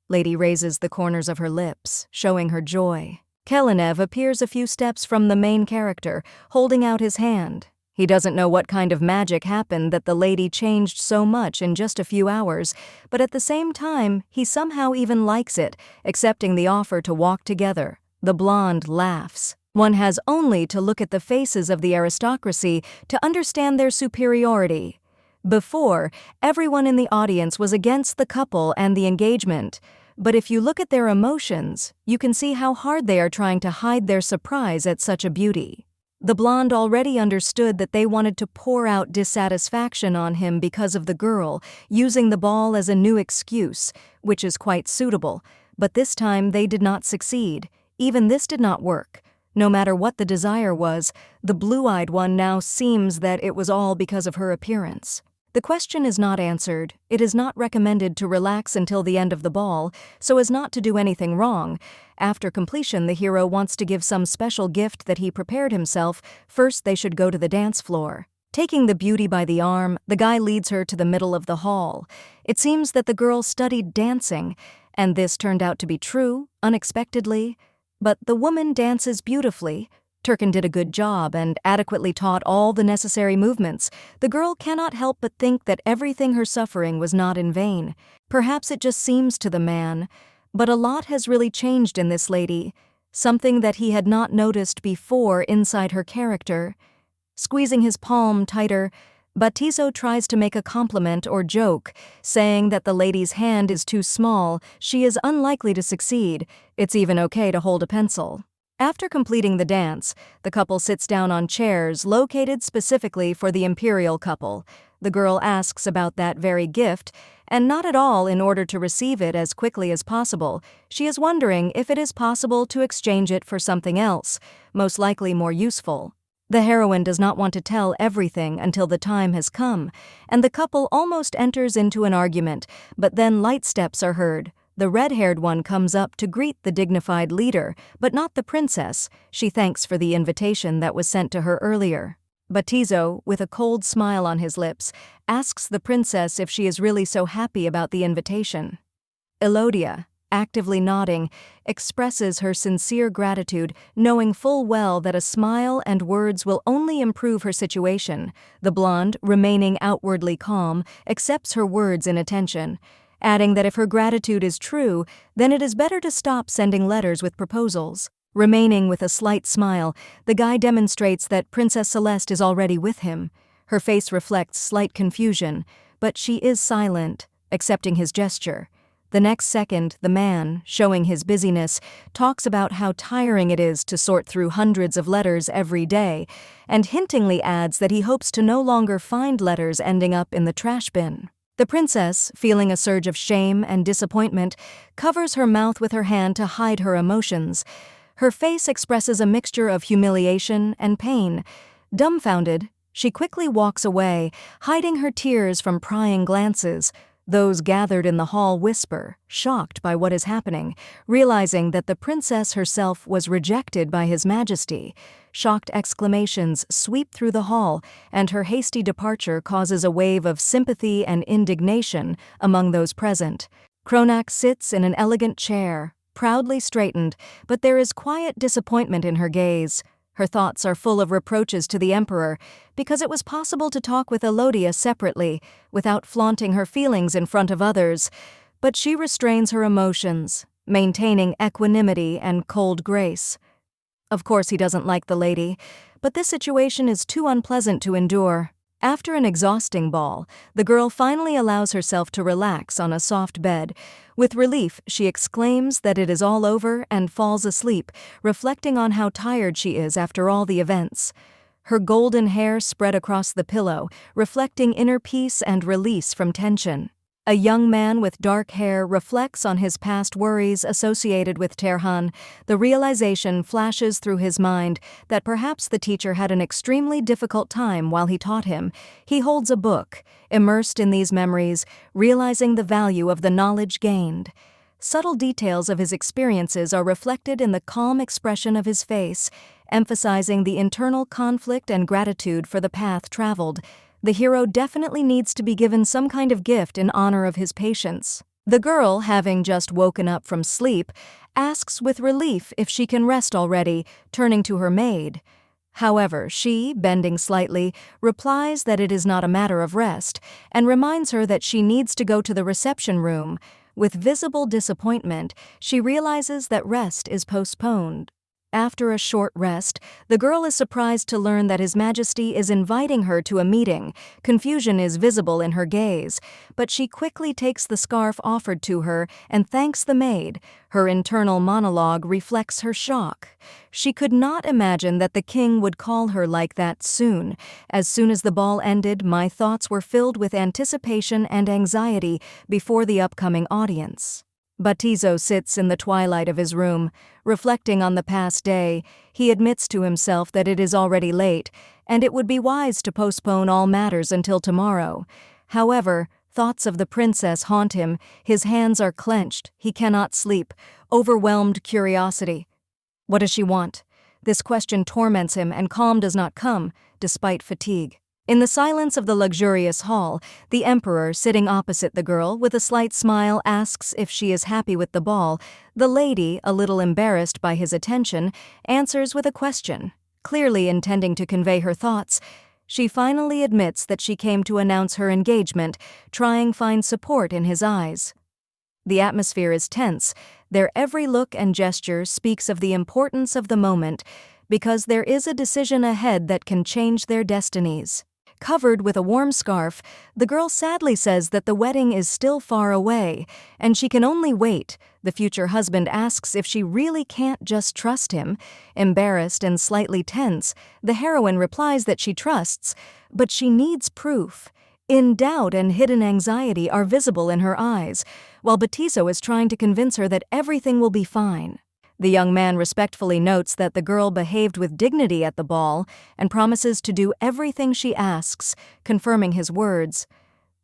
Lady raises the corners of her lips, showing her joy. Kelinev appears a few steps from the main character, holding out his hand. He doesn't know what kind of magic happened that the lady changed so much in just a few hours, but at the same time, he somehow even likes it, accepting the offer to walk together. The blonde laughs. One has only to look at the faces of the aristocracy to understand their superiority. Before, everyone in the audience was against the couple and the engagement, but if you look at their emotions, you can see how hard they are trying to hide their surprise at such a beauty. The blonde already understood that they wanted to pour out dissatisfaction on him because of the girl, using the ball as a new excuse, which is quite suitable, but this time they did not succeed. Even this did not work. No matter what the desire was, the blue-eyed one now seems that it was all because of her appearance. The question is not answered. It is not recommended to relax until the end of the ball, so as not to do anything wrong. After completion, the hero wants to give some special gift that he prepared himself. First, they should go to the dance floor. Taking the beauty by the arm, the guy leads her to the middle of the hall. It seems that the girl studied dancing, and this turned out to be true, unexpectedly. But the woman dances beautifully. Turkin did a good job and adequately taught all the necessary movements. The girl cannot help but think that everything her suffering was not in vain. Perhaps it just seems to the man. But a lot has really changed in this lady, something that he had not noticed before inside her character. Squeezing his palm tighter, Batizo tries to make a compliment or joke, saying that the lady's hand is too small, she is unlikely to succeed, it's even okay to hold a pencil. After completing the dance, the couple sits down on chairs located specifically for the imperial couple. The girl asks about that very gift, and not at all in order to receive it as quickly as possible. She is wondering if it is possible to exchange it for something else, most likely more useful. The heroine does not want to tell everything until the time has come, and the couple almost enters into an argument, but then light steps are heard. The red-haired one comes up to greet the dignified leader, but not the princess. She thanks for the invitation that was sent to her earlier. Batizo, with a cold smile on his lips, asks the princess if she is really so happy about the invitation. Elodia, actively nodding, expresses her sincere gratitude, knowing full well that a smile and words will only improve her situation. The blonde, remaining outwardly calm, accepts her words in attention, adding that if her gratitude is true, then it is better to stop sending letters with proposals. Remaining with a slight smile, the guy demonstrates that Princess Celeste is already with him. Her face reflects slight confusion, but she is silent, accepting his gesture. The next second, the man, showing his busyness, talks about how tiring it is to sort through hundreds of letters every day, and hintingly adds that he hopes to no longer find letters ending up in the trash bin. The princess, feeling a surge of shame and disappointment, covers her mouth with her hand to hide her emotions. Her face expresses a mixture of humiliation and pain. Dumbfounded, she quickly walks away, hiding her tears from prying glances. Those gathered in the hall whisper, shocked by what is happening, realizing that the princess herself was rejected by His Majesty. Shocked exclamations sweep through the hall, and her hasty departure causes a wave of sympathy and indignation among those present. Kronak sits in an elegant chair, proudly straightened, but there is quiet disappointment in her gaze. Her thoughts are full of reproaches to the emperor, because it was possible to talk with Elodia separately, without flaunting her feelings in front of others. But she restrains her emotions, maintaining equanimity and cold grace. Of course he doesn't like the lady, but this situation is too unpleasant to endure. After an exhausting ball, the girl finally allows herself to relax on a soft bed. With relief, she exclaims that it is all over and falls asleep, reflecting on how tired she is after all the events. Her golden hair spread across the pillow, reflecting inner peace and release from tension. A young man with dark hair reflects on his past worries associated with Terhan. The realization flashes through his mind that perhaps the teacher had an extremely difficult time while he taught him. He holds a book, immersed in these memories, realizing the value of the knowledge gained. Subtle details of his experiences are reflected in the calm expression of his face, emphasizing the internal conflict and gratitude for the path traveled. The hero definitely needs to be given some kind of gift in honor of his patience. The girl, having just woken up from sleep, asks with relief if she can rest already, turning to her maid. However, she, bending slightly, replies that it is not a matter of rest, and reminds her that she needs to go to the reception room. With visible disappointment, she realizes that rest is postponed. After a short rest, the girl is surprised to learn that His Majesty is inviting her to a meeting. Confusion is visible in her gaze, but she quickly takes the scarf offered to her and thanks the maid. Her internal monologue reflects her shock. She could not imagine that the king would call her like that soon. As soon as the ball ended, my thoughts were filled with anticipation and anxiety before the upcoming audience. Batizo sits in the twilight of his room. Reflecting on the past day, he admits to himself that it is already late, and it would be wise to postpone all matters until tomorrow. However, thoughts of the princess haunt him. His hands are clenched. He cannot sleep. Overwhelmed curiosity. What does she want? This question torments him, and calm does not come, despite fatigue. In the silence of the luxurious hall, the emperor, sitting opposite the girl, with a slight smile asks if she is happy with the ball. The lady, a little embarrassed by his attention, answers with a question, clearly intending to convey her thoughts. She finally admits that she came to announce her engagement, trying to find support in his eyes. The atmosphere is tense. Their every look and gesture speaks of the importance of the moment, because there is a decision ahead that can change their destinies. Covered with a warm scarf, the girl sadly says that the wedding is still far away, and she can only wait. The future husband asks if she really can't just trust him. Embarrassed and slightly tense, the heroine replies that she trusts, but she needs proof. In doubt and hidden anxiety are visible in her eyes, while Batizo is trying to convince her that everything will be fine. The young man respectfully notes that the girl behaved with dignity at the ball and promises to do everything she asks, confirming his words.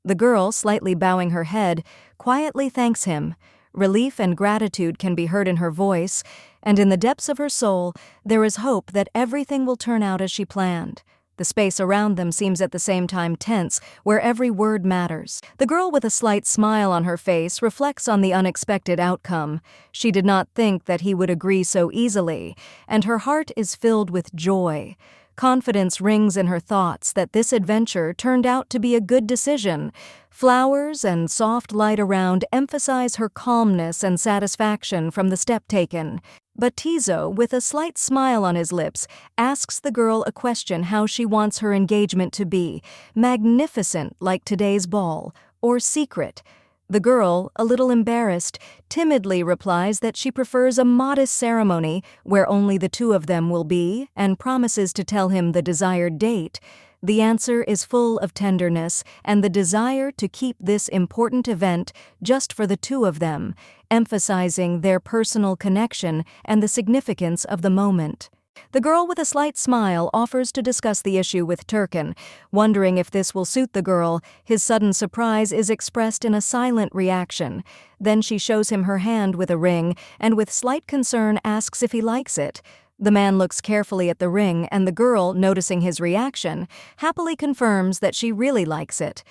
The girl, slightly bowing her head, quietly thanks him. Relief and gratitude can be heard in her voice, and in the depths of her soul, there is hope that everything will turn out as she planned. The space around them seems at the same time tense, where every word matters. The girl, with a slight smile on her face, reflects on the unexpected outcome. She did not think that he would agree so easily, and her heart is filled with joy. Confidence rings in her thoughts that this adventure turned out to be a good decision. Flowers and soft light around emphasize her calmness and satisfaction from the step taken. Batizo, with a slight smile on his lips, asks the girl a question: how she wants her engagement to be. Magnificent, like today's ball, or secret? The girl, a little embarrassed, timidly replies that she prefers a modest ceremony where only the two of them will be, and promises to tell him the desired date. The answer is full of tenderness and the desire to keep this important event just for the two of them, emphasizing their personal connection and the significance of the moment. The girl, with a slight smile, offers to discuss the issue with Turkin. Wondering if this will suit the girl, his sudden surprise is expressed in a silent reaction. Then she shows him her hand with a ring, and with slight concern asks if he likes it. The man looks carefully at the ring, and the girl, noticing his reaction, happily confirms that she really likes it.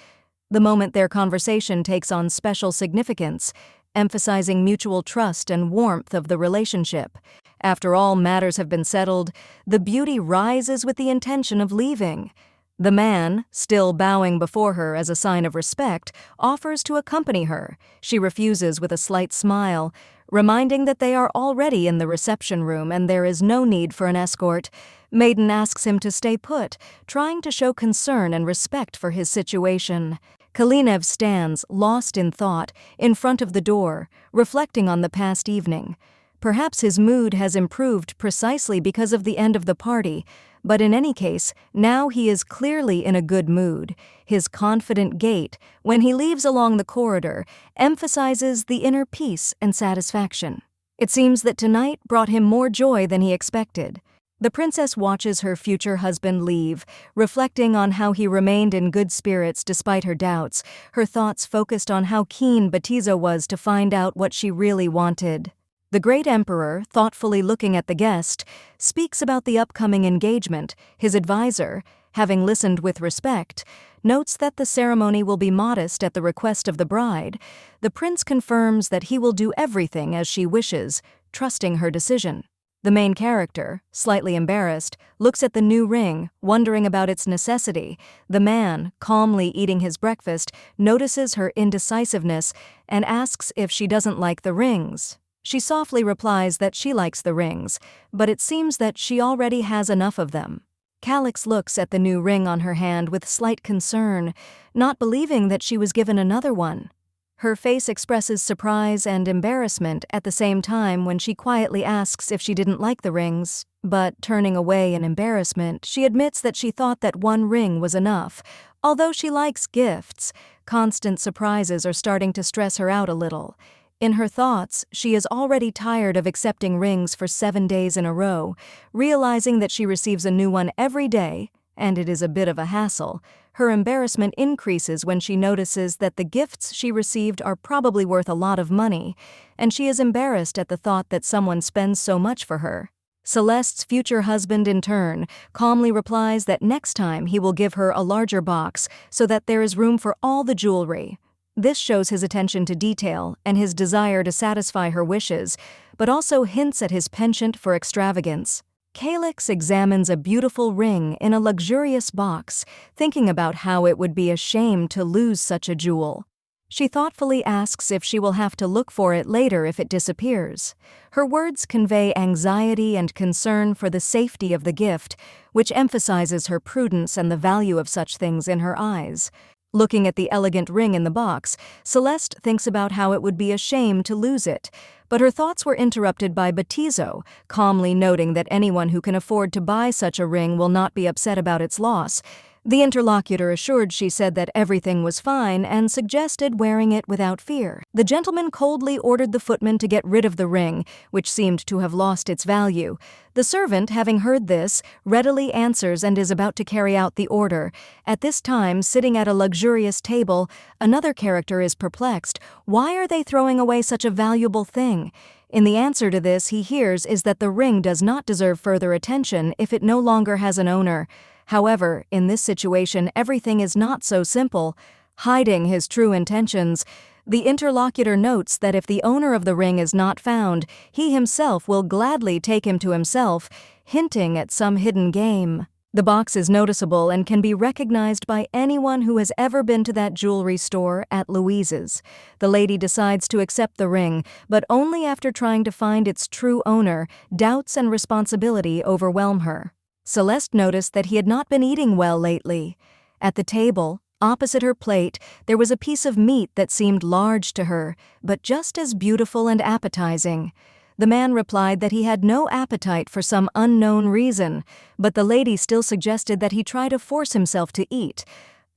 The moment their conversation takes on special significance, emphasizing mutual trust and warmth of the relationship. After all matters have been settled, the beauty rises with the intention of leaving. The man, still bowing before her as a sign of respect, offers to accompany her. She refuses with a slight smile, reminding that they are already in the reception room and there is no need for an escort. Maiden asks him to stay put, trying to show concern and respect for his situation. Kalinev stands, lost in thought, in front of the door, reflecting on the past evening. Perhaps his mood has improved precisely because of the end of the party, but in any case, now he is clearly in a good mood. His confident gait, when he leaves along the corridor, emphasizes the inner peace and satisfaction. It seems that tonight brought him more joy than he expected. The princess watches her future husband leave, reflecting on how he remained in good spirits despite her doubts, her thoughts focused on how keen Batizo was to find out what she really wanted. The great emperor, thoughtfully looking at the guest, speaks about the upcoming engagement. His advisor, having listened with respect, notes that the ceremony will be modest at the request of the bride. The prince confirms that he will do everything as she wishes, trusting her decision. The main character, slightly embarrassed, looks at the new ring, wondering about its necessity. The man, calmly eating his breakfast, notices her indecisiveness and asks if she doesn't like the rings. She softly replies that she likes the rings, but it seems that she already has enough of them. Calyx looks at the new ring on her hand with slight concern, not believing that she was given another one. Her face expresses surprise and embarrassment at the same time when she quietly asks if she didn't like the rings, but turning away in embarrassment, she admits that she thought that one ring was enough. Although she likes gifts, constant surprises are starting to stress her out a little. In her thoughts, she is already tired of accepting rings for 7 days in a row, realizing that she receives a new one every day, and it is a bit of a hassle. Her embarrassment increases when she notices that the gifts she received are probably worth a lot of money, and she is embarrassed at the thought that someone spends so much for her. Celeste's future husband, in turn, calmly replies that next time he will give her a larger box so that there is room for all the jewelry. This shows his attention to detail and his desire to satisfy her wishes, but also hints at his penchant for extravagance. Calyx examines a beautiful ring in a luxurious box, thinking about how it would be a shame to lose such a jewel. She thoughtfully asks if she will have to look for it later if it disappears. Her words convey anxiety and concern for the safety of the gift, which emphasizes her prudence and the value of such things in her eyes. Looking at the elegant ring in the box, Celeste thinks about how it would be a shame to lose it, but her thoughts were interrupted by Batizo, calmly noting that anyone who can afford to buy such a ring will not be upset about its loss. The interlocutor assured she said that everything was fine and suggested wearing it without fear. The gentleman coldly ordered the footman to get rid of the ring, which seemed to have lost its value. The servant, having heard this, readily answers and is about to carry out the order. At this time, sitting at a luxurious table, another character is perplexed. Why are they throwing away such a valuable thing? In the answer to this, he hears is that the ring does not deserve further attention if it no longer has an owner. However, in this situation, everything is not so simple. Hiding his true intentions, the interlocutor notes that if the owner of the ring is not found, he himself will gladly take him to himself, hinting at some hidden game. The box is noticeable and can be recognized by anyone who has ever been to that jewelry store at Louise's. The lady decides to accept the ring, but only after trying to find its true owner. Doubts and responsibility overwhelm her. Celeste noticed that he had not been eating well lately. At the table, opposite her plate, there was a piece of meat that seemed large to her, but just as beautiful and appetizing. The man replied that he had no appetite for some unknown reason, but the lady still suggested that he try to force himself to eat.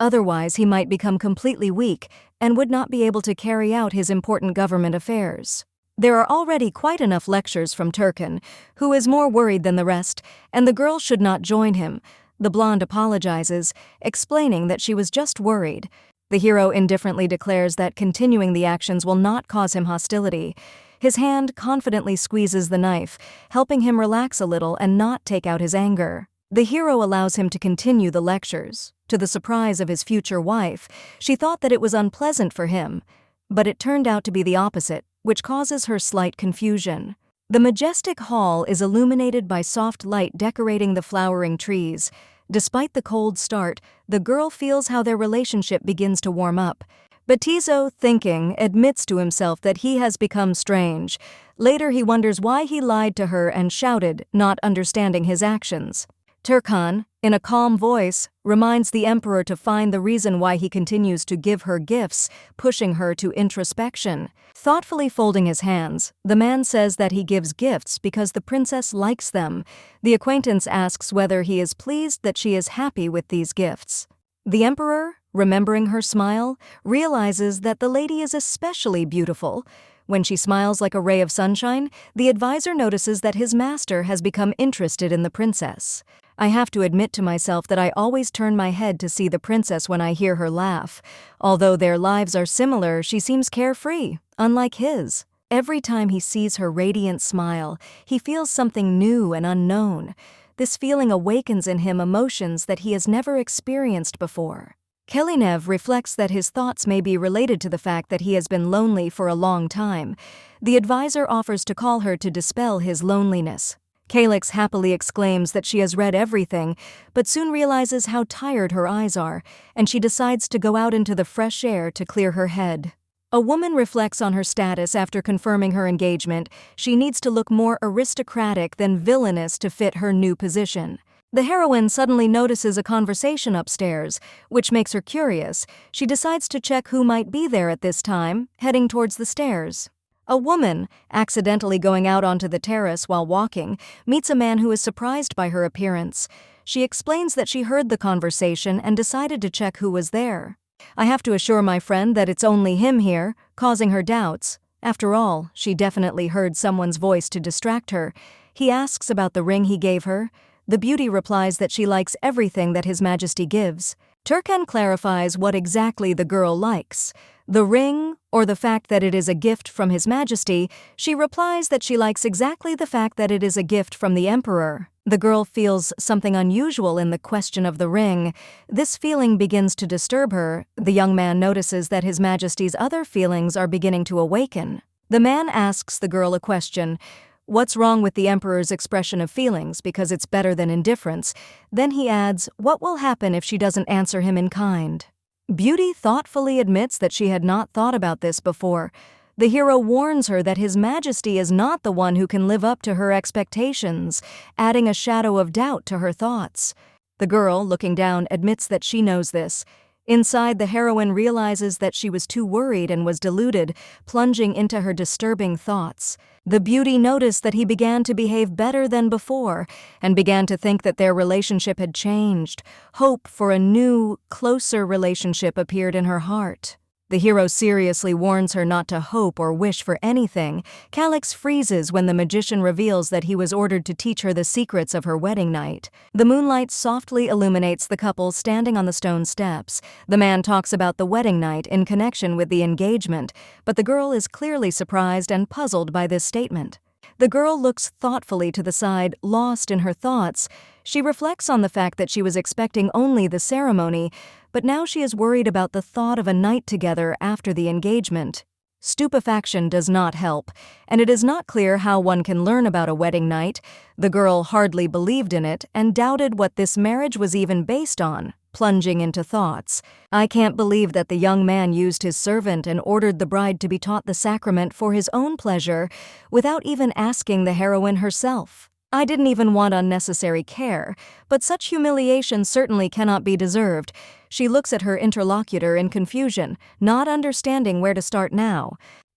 Otherwise, he might become completely weak and would not be able to carry out his important government affairs. There are already quite enough lectures from Turkin, who is more worried than the rest, and the girl should not join him. The blonde apologizes, explaining that she was just worried. The hero indifferently declares that continuing the actions will not cause him hostility. His hand confidently squeezes the knife, helping him relax a little and not take out his anger. The hero allows him to continue the lectures. To the surprise of his future wife, she thought that it was unpleasant for him, but it turned out to be the opposite, which causes her slight confusion. The majestic hall is illuminated by soft light decorating the flowering trees. Despite the cold start, the girl feels how their relationship begins to warm up. Batizo, thinking, admits to himself that he has become strange. Later he wonders why he lied to her and shouted, not understanding his actions. Turkan, in a calm voice, reminds the emperor to find the reason why he continues to give her gifts, pushing her to introspection. Thoughtfully folding his hands, the man says that he gives gifts because the princess likes them. The acquaintance asks whether he is pleased that she is happy with these gifts. The emperor, remembering her smile, realizes that the lady is especially beautiful. When she smiles like a ray of sunshine, the advisor notices that his master has become interested in the princess. I have to admit to myself that I always turn my head to see the princess when I hear her laugh. Although their lives are similar, she seems carefree, unlike his. Every time he sees her radiant smile, he feels something new and unknown. This feeling awakens in him emotions that he has never experienced before. Kelinev reflects that his thoughts may be related to the fact that he has been lonely for a long time. The advisor offers to call her to dispel his loneliness. Calyx happily exclaims that she has read everything, but soon realizes how tired her eyes are, and she decides to go out into the fresh air to clear her head. A woman reflects on her status after confirming her engagement. She needs to look more aristocratic than villainous to fit her new position. The heroine suddenly notices a conversation upstairs, which makes her curious. She decides to check who might be there at this time, heading towards the stairs. A woman, accidentally going out onto the terrace while walking, meets a man who is surprised by her appearance. She explains that she heard the conversation and decided to check who was there. "I have to assure my friend that it's only him here," causing her doubts. After all, she definitely heard someone's voice to distract her. He asks about the ring he gave her. The beauty replies that she likes everything that His Majesty gives. Turkan clarifies what exactly the girl likes. The ring, or the fact that it is a gift from His Majesty. She replies that she likes exactly the fact that it is a gift from the Emperor. The girl feels something unusual in the question of the ring. This feeling begins to disturb her. The young man notices that His Majesty's other feelings are beginning to awaken. The man asks the girl a question. What's wrong with the Emperor's expression of feelings, because it's better than indifference? Then he adds, what will happen if she doesn't answer him in kind? Beauty thoughtfully admits that she had not thought about this before. The hero warns her that His Majesty is not the one who can live up to her expectations, adding a shadow of doubt to her thoughts. The girl, looking down, admits that she knows this. Inside, the heroine realizes that she was too worried and was deluded, plunging into her disturbing thoughts. The beauty noticed that he began to behave better than before and began to think that their relationship had changed. Hope for a new, closer relationship appeared in her heart. The hero seriously warns her not to hope or wish for anything. Calyx freezes when the magician reveals that he was ordered to teach her the secrets of her wedding night. The moonlight softly illuminates the couple standing on the stone steps. The man talks about the wedding night in connection with the engagement, but the girl is clearly surprised and puzzled by this statement. The girl looks thoughtfully to the side, lost in her thoughts. She reflects on the fact that she was expecting only the ceremony, but now she is worried about the thought of a night together after the engagement. Stupefaction does not help, and it is not clear how one can learn about a wedding night. The girl hardly believed in it and doubted what this marriage was even based on, plunging into thoughts. I can't believe that the young man used his servant and ordered the bride to be taught the sacrament for his own pleasure without even asking the heroine herself. I didn't even want unnecessary care, but such humiliation certainly cannot be deserved. She looks at her interlocutor in confusion, not understanding where to start now.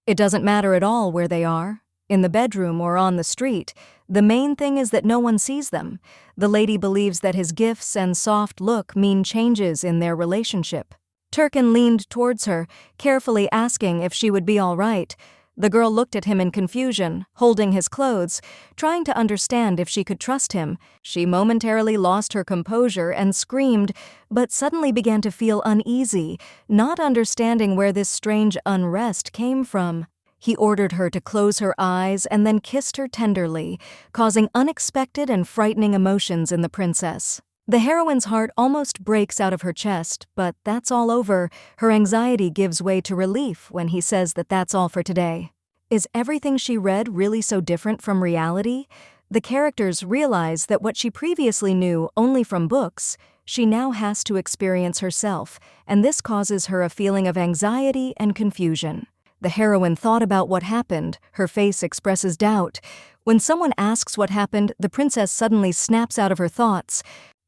It doesn't matter at all where they are, in the bedroom or on the street. The main thing is that no one sees them. The lady believes that his gifts and soft look mean changes in their relationship. Turkan leaned towards her, carefully asking if she would be all right. The girl looked at him in confusion, holding his clothes, trying to understand if she could trust him. She momentarily lost her composure and screamed, but suddenly began to feel uneasy, not understanding where this strange unrest came from. He ordered her to close her eyes and then kissed her tenderly, causing unexpected and frightening emotions in the princess. The heroine's heart almost breaks out of her chest, but that's all over. Her anxiety gives way to relief when he says that that's all for today. Is everything she read really so different from reality? The characters realize that what she previously knew only from books, she now has to experience herself, and this causes her a feeling of anxiety and confusion. The heroine thought about what happened. Her face expresses doubt. When someone asks what happened, the princess suddenly snaps out of her thoughts.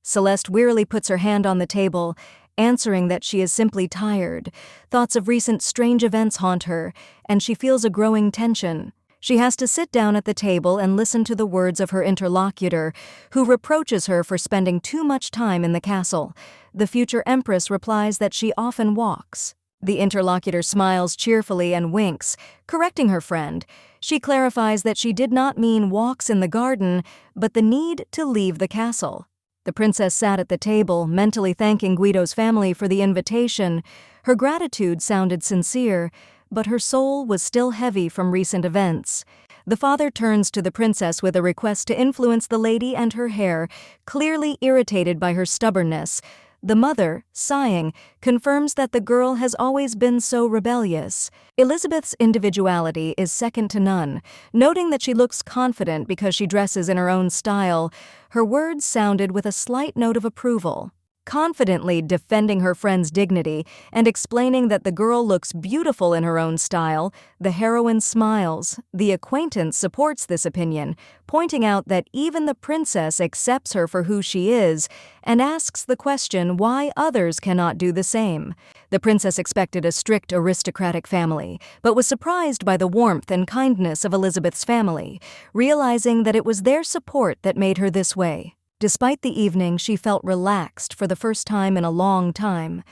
Celeste wearily puts her hand on the table, answering that she is simply tired. Thoughts of recent strange events haunt her, and she feels a growing tension. She has to sit down at the table and listen to the words of her interlocutor, who reproaches her for spending too much time in the castle. The future empress replies that she often walks. The interlocutor smiles cheerfully and winks, correcting her friend. She clarifies that she did not mean walks in the garden, but the need to leave the castle. The princess sat at the table, mentally thanking Guido's family for the invitation. Her gratitude sounded sincere, but her soul was still heavy from recent events. The father turns to the princess with a request to influence the lady and her hair, clearly irritated by her stubbornness. The mother, sighing, confirms that the girl has always been so rebellious. Elizabeth's individuality is second to none, noting that she looks confident because she dresses in her own style. Her words sounded with a slight note of approval. confidently defending her friend's dignity and explaining that the girl looks beautiful in her own style, the heroine smiles. The acquaintance supports this opinion, pointing out that even the princess accepts her for who she is and asks the question why others cannot do the same. The princess expected a strict aristocratic family, but was surprised by the warmth and kindness of Elizabeth's family, realizing that it was their support that made her this way. Despite the evening, she felt relaxed for the first time in a long time.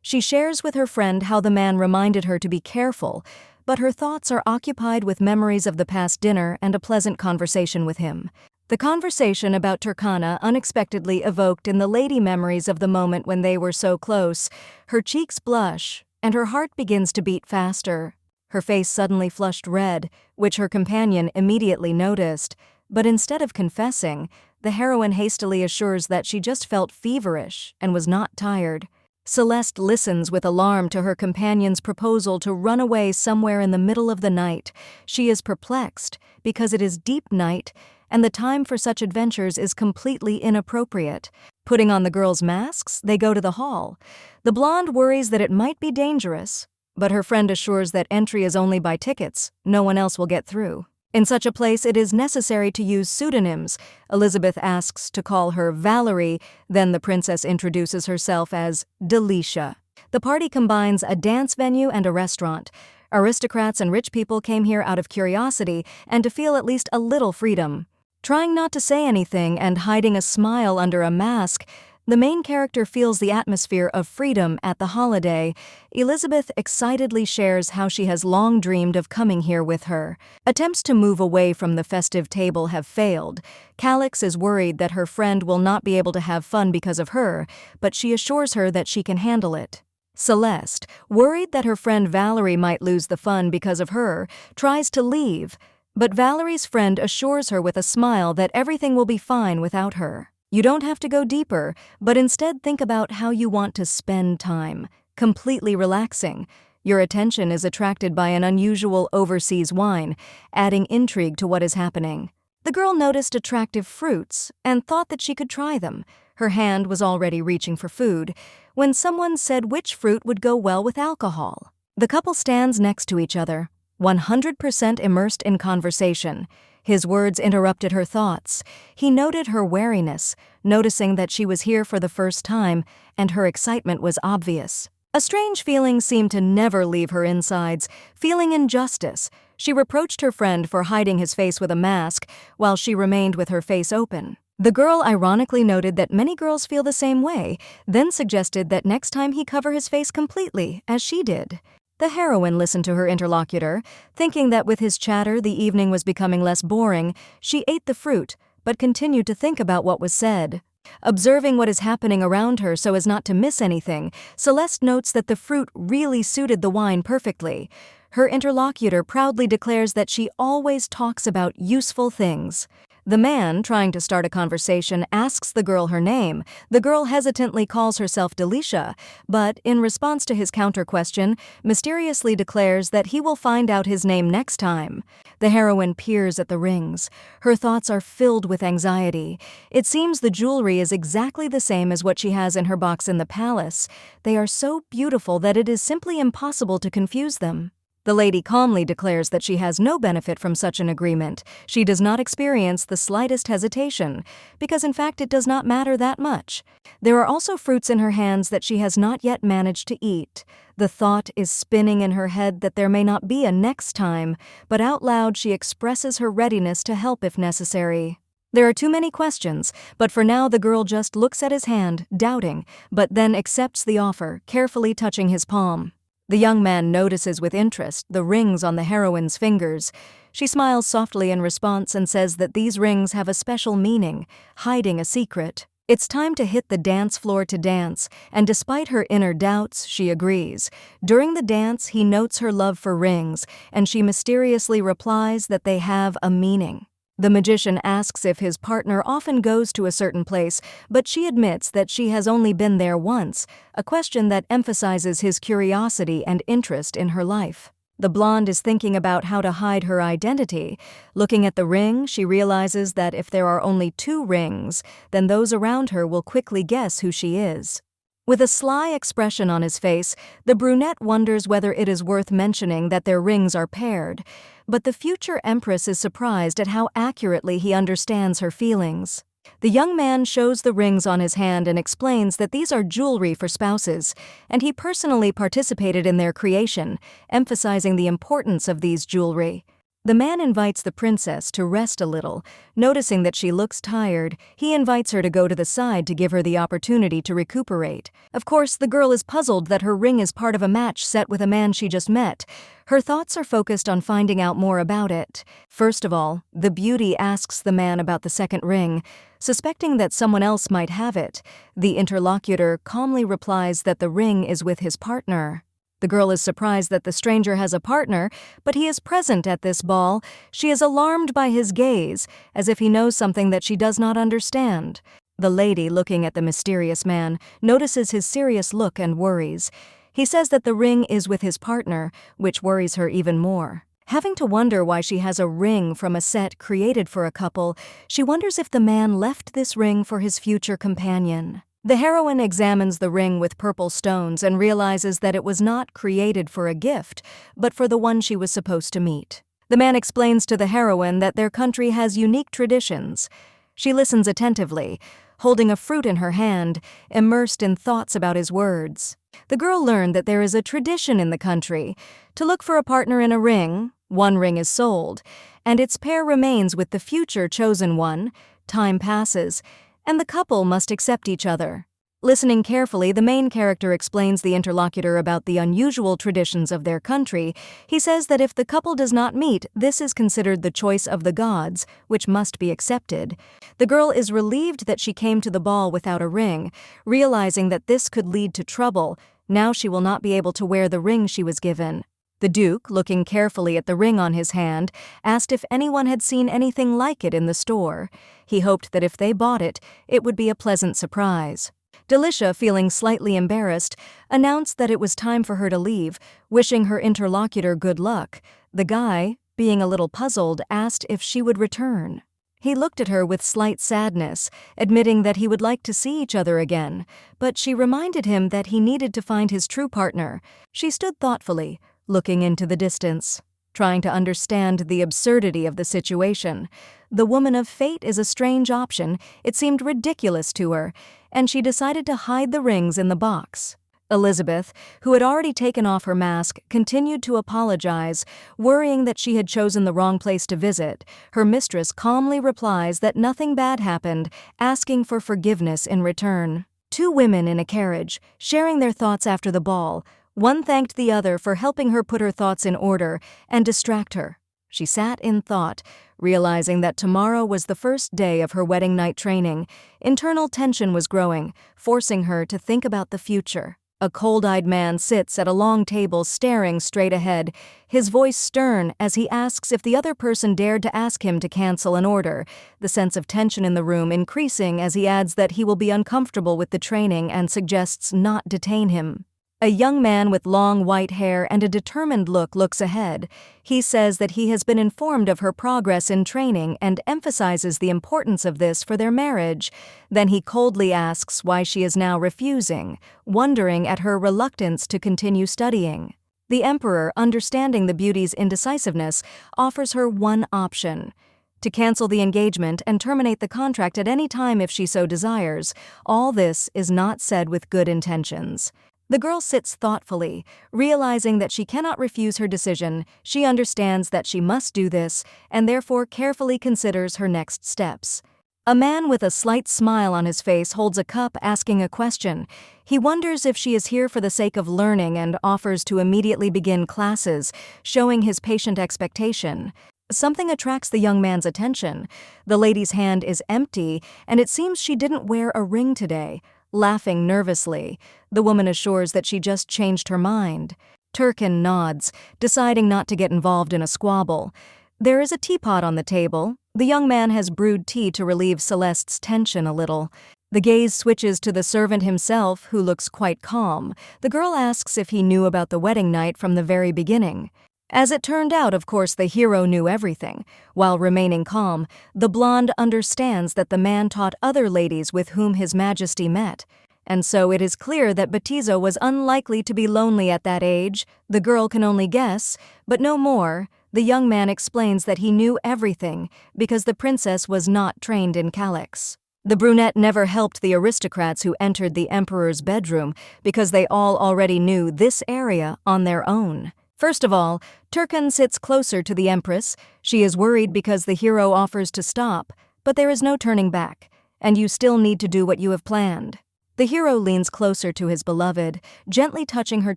She shares with her friend how the man reminded her to be careful, but her thoughts are occupied with memories of the past dinner and a pleasant conversation with him. The conversation about Turkana unexpectedly evoked in the lady memories of the moment when they were so close. Her cheeks blush, and her heart begins to beat faster. Her face suddenly flushed red, which her companion immediately noticed, but instead of confessing, the heroine hastily assures that she just felt feverish and was not tired. Celeste listens with alarm to her companion's proposal to run away somewhere in the middle of the night. She is perplexed because it is deep night and the time for such adventures is completely inappropriate. Putting on the girls' masks, they go to the hall. The blonde worries that it might be dangerous, but her friend assures that entry is only by tickets. No one else will get through. In such a place, it is necessary to use pseudonyms. Elizabeth asks to call her Valerie, then the princess introduces herself as Delicia. The party combines a dance venue and a restaurant. Aristocrats and rich people came here out of curiosity and to feel at least a little freedom. Trying not to say anything and hiding a smile under a mask, the main character feels the atmosphere of freedom at the holiday. Elizabeth excitedly shares how she has long dreamed of coming here with her. Attempts to move away from the festive table have failed. Calix is worried that her friend will not be able to have fun because of her, but she assures her that she can handle it. Celeste, worried that her friend Valerie might lose the fun because of her, tries to leave, but Valerie's friend assures her with a smile that everything will be fine without her. You don't have to go deeper, but instead think about how you want to spend time, completely relaxing. Your attention is attracted by an unusual overseas wine, adding intrigue to what is happening. The girl noticed attractive fruits and thought that she could try them. Her hand was already reaching for food when someone said which fruit would go well with alcohol. The couple stands next to each other, 100% immersed in conversation. His words interrupted her thoughts. He noted her wariness, noticing that she was here for the first time, and her excitement was obvious. A strange feeling seemed to never leave her insides, feeling injustice. She reproached her friend for hiding his face with a mask, while she remained with her face open. The girl ironically noted that many girls feel the same way, then suggested that next time he cover his face completely, as she did. The heroine listened to her interlocutor, thinking that with his chatter the evening was becoming less boring. She ate the fruit, but continued to think about what was said. Observing what is happening around her so as not to miss anything, Celeste notes that the fruit really suited the wine perfectly. Her interlocutor proudly declares that she always talks about useful things. The man, trying to start a conversation, asks the girl her name. The girl hesitantly calls herself Delicia, but, in response to his counter-question, mysteriously declares that he will find out his name next time. The heroine peers at the rings. Her thoughts are filled with anxiety. It seems the jewelry is exactly the same as what she has in her box in the palace. They are so beautiful that it is simply impossible to confuse them. The lady calmly declares that she has no benefit from such an agreement. She does not experience the slightest hesitation, because in fact it does not matter that much. There are also fruits in her hands that she has not yet managed to eat. The thought is spinning in her head that there may not be a next time, but out loud she expresses her readiness to help if necessary. There are too many questions, but for now the girl just looks at his hand, doubting, but then accepts the offer, carefully touching his palm. The young man notices with interest the rings on the heroine's fingers. She smiles softly in response and says that these rings have a special meaning, hiding a secret. It's time to hit the dance floor to dance, and despite her inner doubts, she agrees. During the dance, he notes her love for rings, and she mysteriously replies that they have a meaning. The magician asks if his partner often goes to a certain place, but she admits that she has only been there once, a question that emphasizes his curiosity and interest in her life. The blonde is thinking about how to hide her identity. Looking at the ring, she realizes that if there are only 2 rings, then those around her will quickly guess who she is. With a sly expression on his face, the brunette wonders whether it is worth mentioning that their rings are paired, but the future empress is surprised at how accurately he understands her feelings. The young man shows the rings on his hand and explains that these are jewelry for spouses, and he personally participated in their creation, emphasizing the importance of these jewelry. The man invites the princess to rest a little. Noticing that she looks tired, he invites her to go to the side to give her the opportunity to recuperate. Of course, the girl is puzzled that her ring is part of a match set with a man she just met. Her thoughts are focused on finding out more about it. First of all, the beauty asks the man about the second ring. Suspecting that someone else might have it, the interlocutor calmly replies that the ring is with his partner. The girl is surprised that the stranger has a partner, but he is present at this ball. She is alarmed by his gaze, as if he knows something that she does not understand. The lady, looking at the mysterious man, notices his serious look and worries. He says that the ring is with his partner, which worries her even more. Having to wonder why she has a ring from a set created for a couple, she wonders if the man left this ring for his future companion. The heroine examines the ring with purple stones and realizes that it was not created for a gift, but for the one she was supposed to meet. The man explains to the heroine that their country has unique traditions. She listens attentively, holding a fruit in her hand, immersed in thoughts about his words. The girl learned that there is a tradition in the country. To look for a partner in a ring, one ring is sold, and its pair remains with the future chosen one. Time passes, and the couple must accept each other. Listening carefully, the main character explains the interlocutor about the unusual traditions of their country. He says that if the couple does not meet, this is considered the choice of the gods, which must be accepted. The girl is relieved that she came to the ball without a ring, realizing that this could lead to trouble. Now she will not be able to wear the ring she was given. The Duke, looking carefully at the ring on his hand, asked if anyone had seen anything like it in the store. He hoped that if they bought it, it would be a pleasant surprise. Delicia, feeling slightly embarrassed, announced that it was time for her to leave, wishing her interlocutor good luck. The guy, being a little puzzled, asked if she would return. He looked at her with slight sadness, admitting that he would like to see each other again, but she reminded him that he needed to find his true partner. She stood thoughtfully, looking into the distance, trying to understand the absurdity of the situation. The woman of fate is a strange option. It seemed ridiculous to her, and she decided to hide the rings in the box. Elizabeth, who had already taken off her mask, continued to apologize, worrying that she had chosen the wrong place to visit. Her mistress calmly replies that nothing bad happened, asking for forgiveness in return. 2 women in a carriage, sharing their thoughts after the ball. One thanked the other for helping her put her thoughts in order and distract her. She sat in thought, realizing that tomorrow was the first day of her wedding night training. Internal tension was growing, forcing her to think about the future. A cold-eyed man sits at a long table staring straight ahead, his voice stern as he asks if the other person dared to ask him to cancel an order, the sense of tension in the room increasing as he adds that he will be uncomfortable with the training and suggests not detain him. A young man with long white hair and a determined look looks ahead. He says that he has been informed of her progress in training and emphasizes the importance of this for their marriage. Then he coldly asks why she is now refusing, wondering at her reluctance to continue studying. The emperor, understanding the beauty's indecisiveness, offers her one option: to cancel the engagement and terminate the contract at any time if she so desires. All this is not said with good intentions. The girl sits thoughtfully, realizing that she cannot refuse her decision. She understands that she must do this, and therefore carefully considers her next steps. A man with a slight smile on his face holds a cup, asking a question. He wonders if she is here for the sake of learning and offers to immediately begin classes, showing his patient expectation. Something attracts the young man's attention. The lady's hand is empty, and it seems she didn't wear a ring today. Laughing nervously, the woman assures that she just changed her mind. Turkin nods, deciding not to get involved in a squabble. There is a teapot on the table. The young man has brewed tea to relieve Celeste's tension a little. The gaze switches to the servant himself, who looks quite calm. The girl asks if he knew about the wedding night from the very beginning. As it turned out, of course, the hero knew everything. While remaining calm, the blonde understands that the man taught other ladies with whom His Majesty met. And so it is clear that Batizo was unlikely to be lonely at that age. The girl can only guess, but no more. The young man explains that he knew everything because the princess was not trained in calyx. The brunette never helped the aristocrats who entered the emperor's bedroom because they all already knew this area on their own. First of all, Turkan sits closer to the empress. She is worried because the hero offers to stop, but there is no turning back, and you still need to do what you have planned. The hero leans closer to his beloved, gently touching her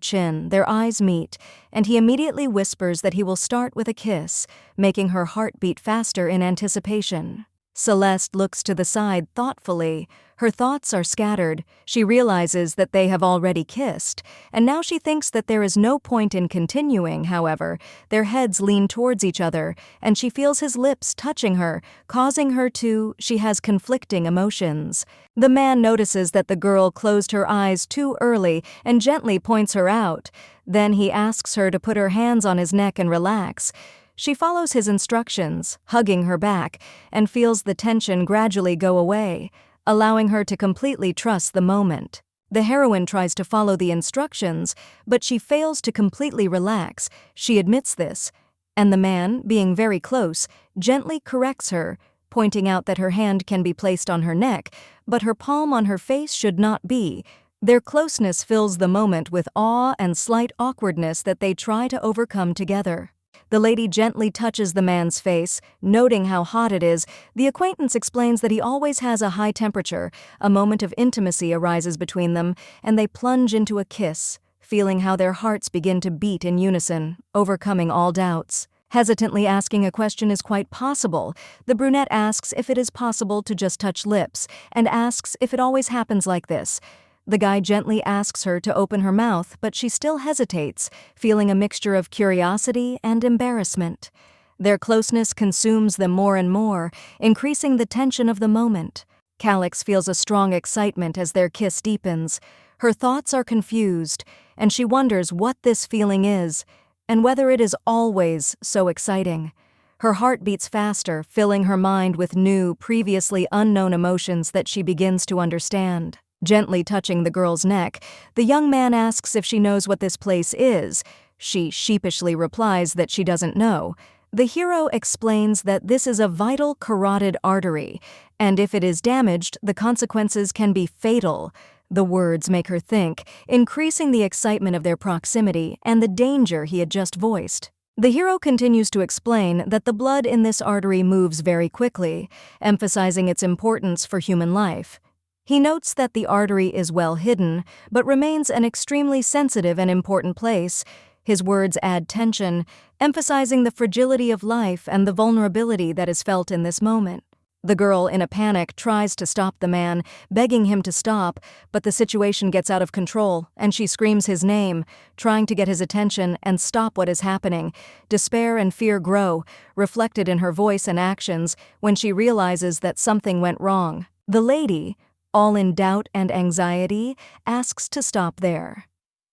chin. Their eyes meet, and he immediately whispers that he will start with a kiss, making her heart beat faster in anticipation. Celeste looks to the side thoughtfully. Her thoughts are scattered. She realizes that they have already kissed, and now she thinks that there is no point in continuing. However, their heads lean towards each other, and she feels his lips touching her, causing her to. She has conflicting emotions. The man notices that the girl closed her eyes too early and gently points her out. Then he asks her to put her hands on his neck and relax. She follows his instructions, hugging her back, and feels the tension gradually go away, allowing her to completely trust the moment. The heroine tries to follow the instructions, but she fails to completely relax. She admits this, and the man, being very close, gently corrects her, pointing out that her hand can be placed on her neck, but her palm on her face should not be. Their closeness fills the moment with awe and slight awkwardness that they try to overcome together. The lady gently touches the man's face, noting how hot it is. The acquaintance explains that he always has a high temperature. A moment of intimacy arises between them, and they plunge into a kiss, feeling how their hearts begin to beat in unison, overcoming all doubts. Hesitantly asking a question is quite possible. The brunette asks if it is possible to just touch lips, and asks if it always happens like this. The guy gently asks her to open her mouth, but she still hesitates, feeling a mixture of curiosity and embarrassment. Their closeness consumes them more and more, increasing the tension of the moment. Calyx feels a strong excitement as their kiss deepens. Her thoughts are confused, and she wonders what this feeling is, and whether it is always so exciting. Her heart beats faster, filling her mind with new, previously unknown emotions that she begins to understand. Gently touching the girl's neck, the young man asks if she knows what this place is. She sheepishly replies that she doesn't know. The hero explains that this is a vital carotid artery, and if it is damaged, the consequences can be fatal. The words make her think, increasing the excitement of their proximity and the danger he had just voiced. The hero continues to explain that the blood in this artery moves very quickly, emphasizing its importance for human life. He notes that the artery is well hidden, but remains an extremely sensitive and important place. His words add tension, emphasizing the fragility of life and the vulnerability that is felt in this moment. The girl, in a panic, tries to stop the man, begging him to stop, but the situation gets out of control, and she screams his name, trying to get his attention and stop what is happening. Despair and fear grow, reflected in her voice and actions, when she realizes that something went wrong. The lady, all in doubt and anxiety, asks to stop there.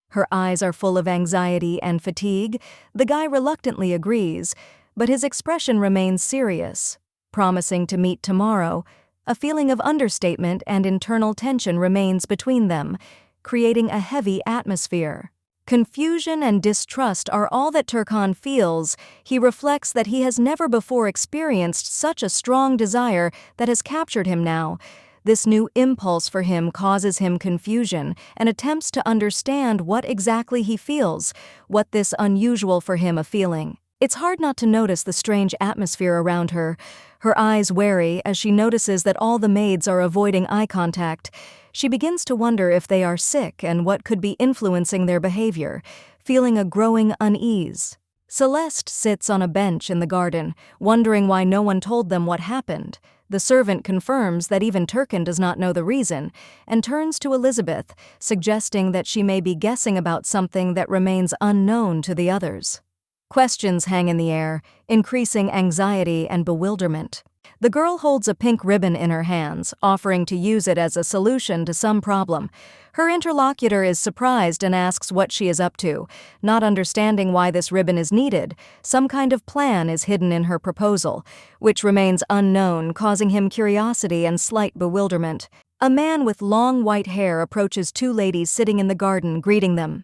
Her eyes are full of anxiety and fatigue. The guy reluctantly agrees, but his expression remains serious, promising to meet tomorrow. A feeling of understatement and internal tension remains between them, creating a heavy atmosphere. Confusion and distrust are all that Turkan feels. He reflects that he has never before experienced such a strong desire that has captured him now. This new impulse for him causes him confusion and attempts to understand what exactly he feels, what this unusual for him a feeling. It's hard not to notice the strange atmosphere around her. Her eyes wary as she notices that all the maids are avoiding eye contact. She begins to wonder if they are sick and what could be influencing their behavior, feeling a growing unease. Celeste sits on a bench in the garden, wondering why no one told them what happened. The servant confirms that even Turkan does not know the reason, and turns to Elizabeth, suggesting that she may be guessing about something that remains unknown to the others. Questions hang in the air, increasing anxiety and bewilderment. The girl holds a pink ribbon in her hands, offering to use it as a solution to some problem. Her interlocutor is surprised and asks what she is up to. Not understanding why this ribbon is needed, some kind of plan is hidden in her proposal, which remains unknown, causing him curiosity and slight bewilderment. A man with long white hair approaches two ladies sitting in the garden, greeting them.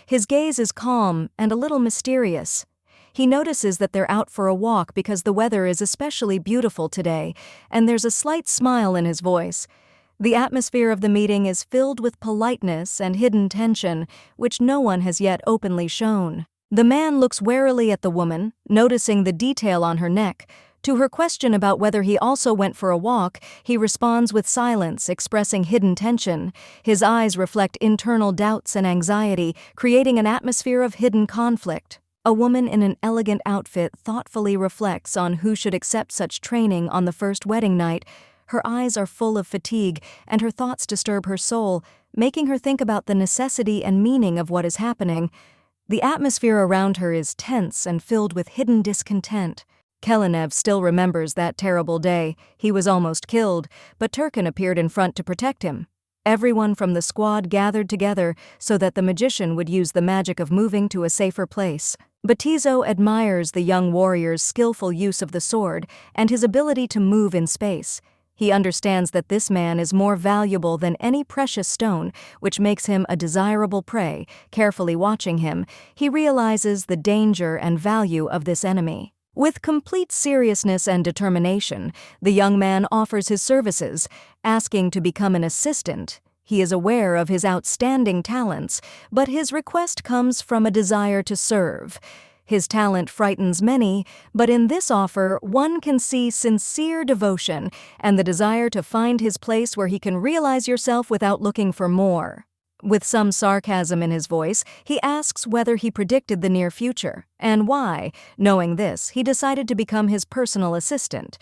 His gaze is calm and a little mysterious. He notices that they're out for a walk because the weather is especially beautiful today, and there's a slight smile in his voice. The atmosphere of the meeting is filled with politeness and hidden tension, which no one has yet openly shown. The man looks warily at the woman, noticing the detail on her neck. To her question about whether he also went for a walk, he responds with silence, expressing hidden tension. His eyes reflect internal doubts and anxiety, creating an atmosphere of hidden conflict. A woman in an elegant outfit thoughtfully reflects on who should accept such training on the first wedding night. Her eyes are full of fatigue, and her thoughts disturb her soul, making her think about the necessity and meaning of what is happening. The atmosphere around her is tense and filled with hidden discontent. Kelenev still remembers that terrible day. He was almost killed, but Turkin appeared in front to protect him. Everyone from the squad gathered together so that the magician would use the magic of moving to a safer place. Batizo admires the young warrior's skillful use of the sword and his ability to move in space. He understands that this man is more valuable than any precious stone, which makes him a desirable prey. Carefully watching him, he realizes the danger and value of this enemy. With complete seriousness and determination, the young man offers his services, asking to become an assistant. He is aware of his outstanding talents, but his request comes from a desire to serve. His talent frightens many, but in this offer, one can see sincere devotion and the desire to find his place where he can realize yourself without looking for more. With some sarcasm in his voice, he asks whether he predicted the near future, and why. Knowing this, he decided to become his personal assistant.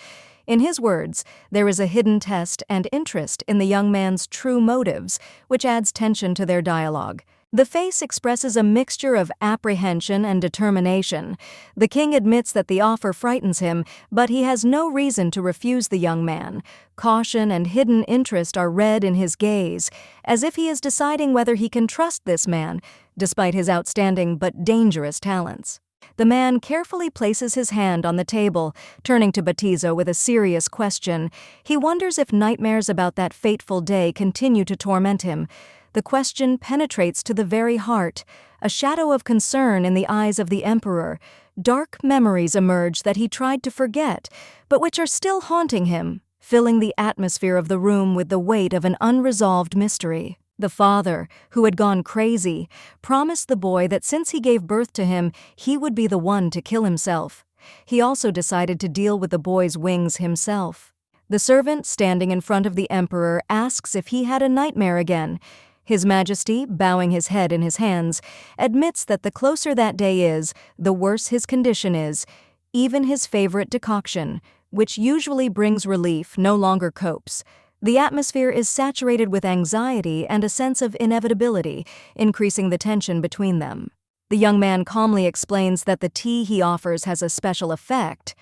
In his words, there is a hidden test and interest in the young man's true motives, which adds tension to their dialogue. The face expresses a mixture of apprehension and determination. The king admits that the offer frightens him, but he has no reason to refuse the young man. Caution and hidden interest are read in his gaze, as if he is deciding whether he can trust this man, despite his outstanding but dangerous talents. The man carefully places his hand on the table, turning to Batizo with a serious question. He wonders if nightmares about that fateful day continue to torment him. The question penetrates to the very heart, a shadow of concern in the eyes of the emperor. Dark memories emerge that he tried to forget, but which are still haunting him, filling the atmosphere of the room with the weight of an unresolved mystery. The father, who had gone crazy, promised the boy that since he gave birth to him, he would be the one to kill himself. He also decided to deal with the boy's wings himself. The servant, standing in front of the emperor, asks if he had a nightmare again. His Majesty, bowing his head in his hands, admits that the closer that day is, the worse his condition is. Even his favorite decoction, which usually brings relief, no longer copes. The atmosphere is saturated with anxiety and a sense of inevitability, increasing the tension between them. The young man calmly explains that the tea he offers has a special effect.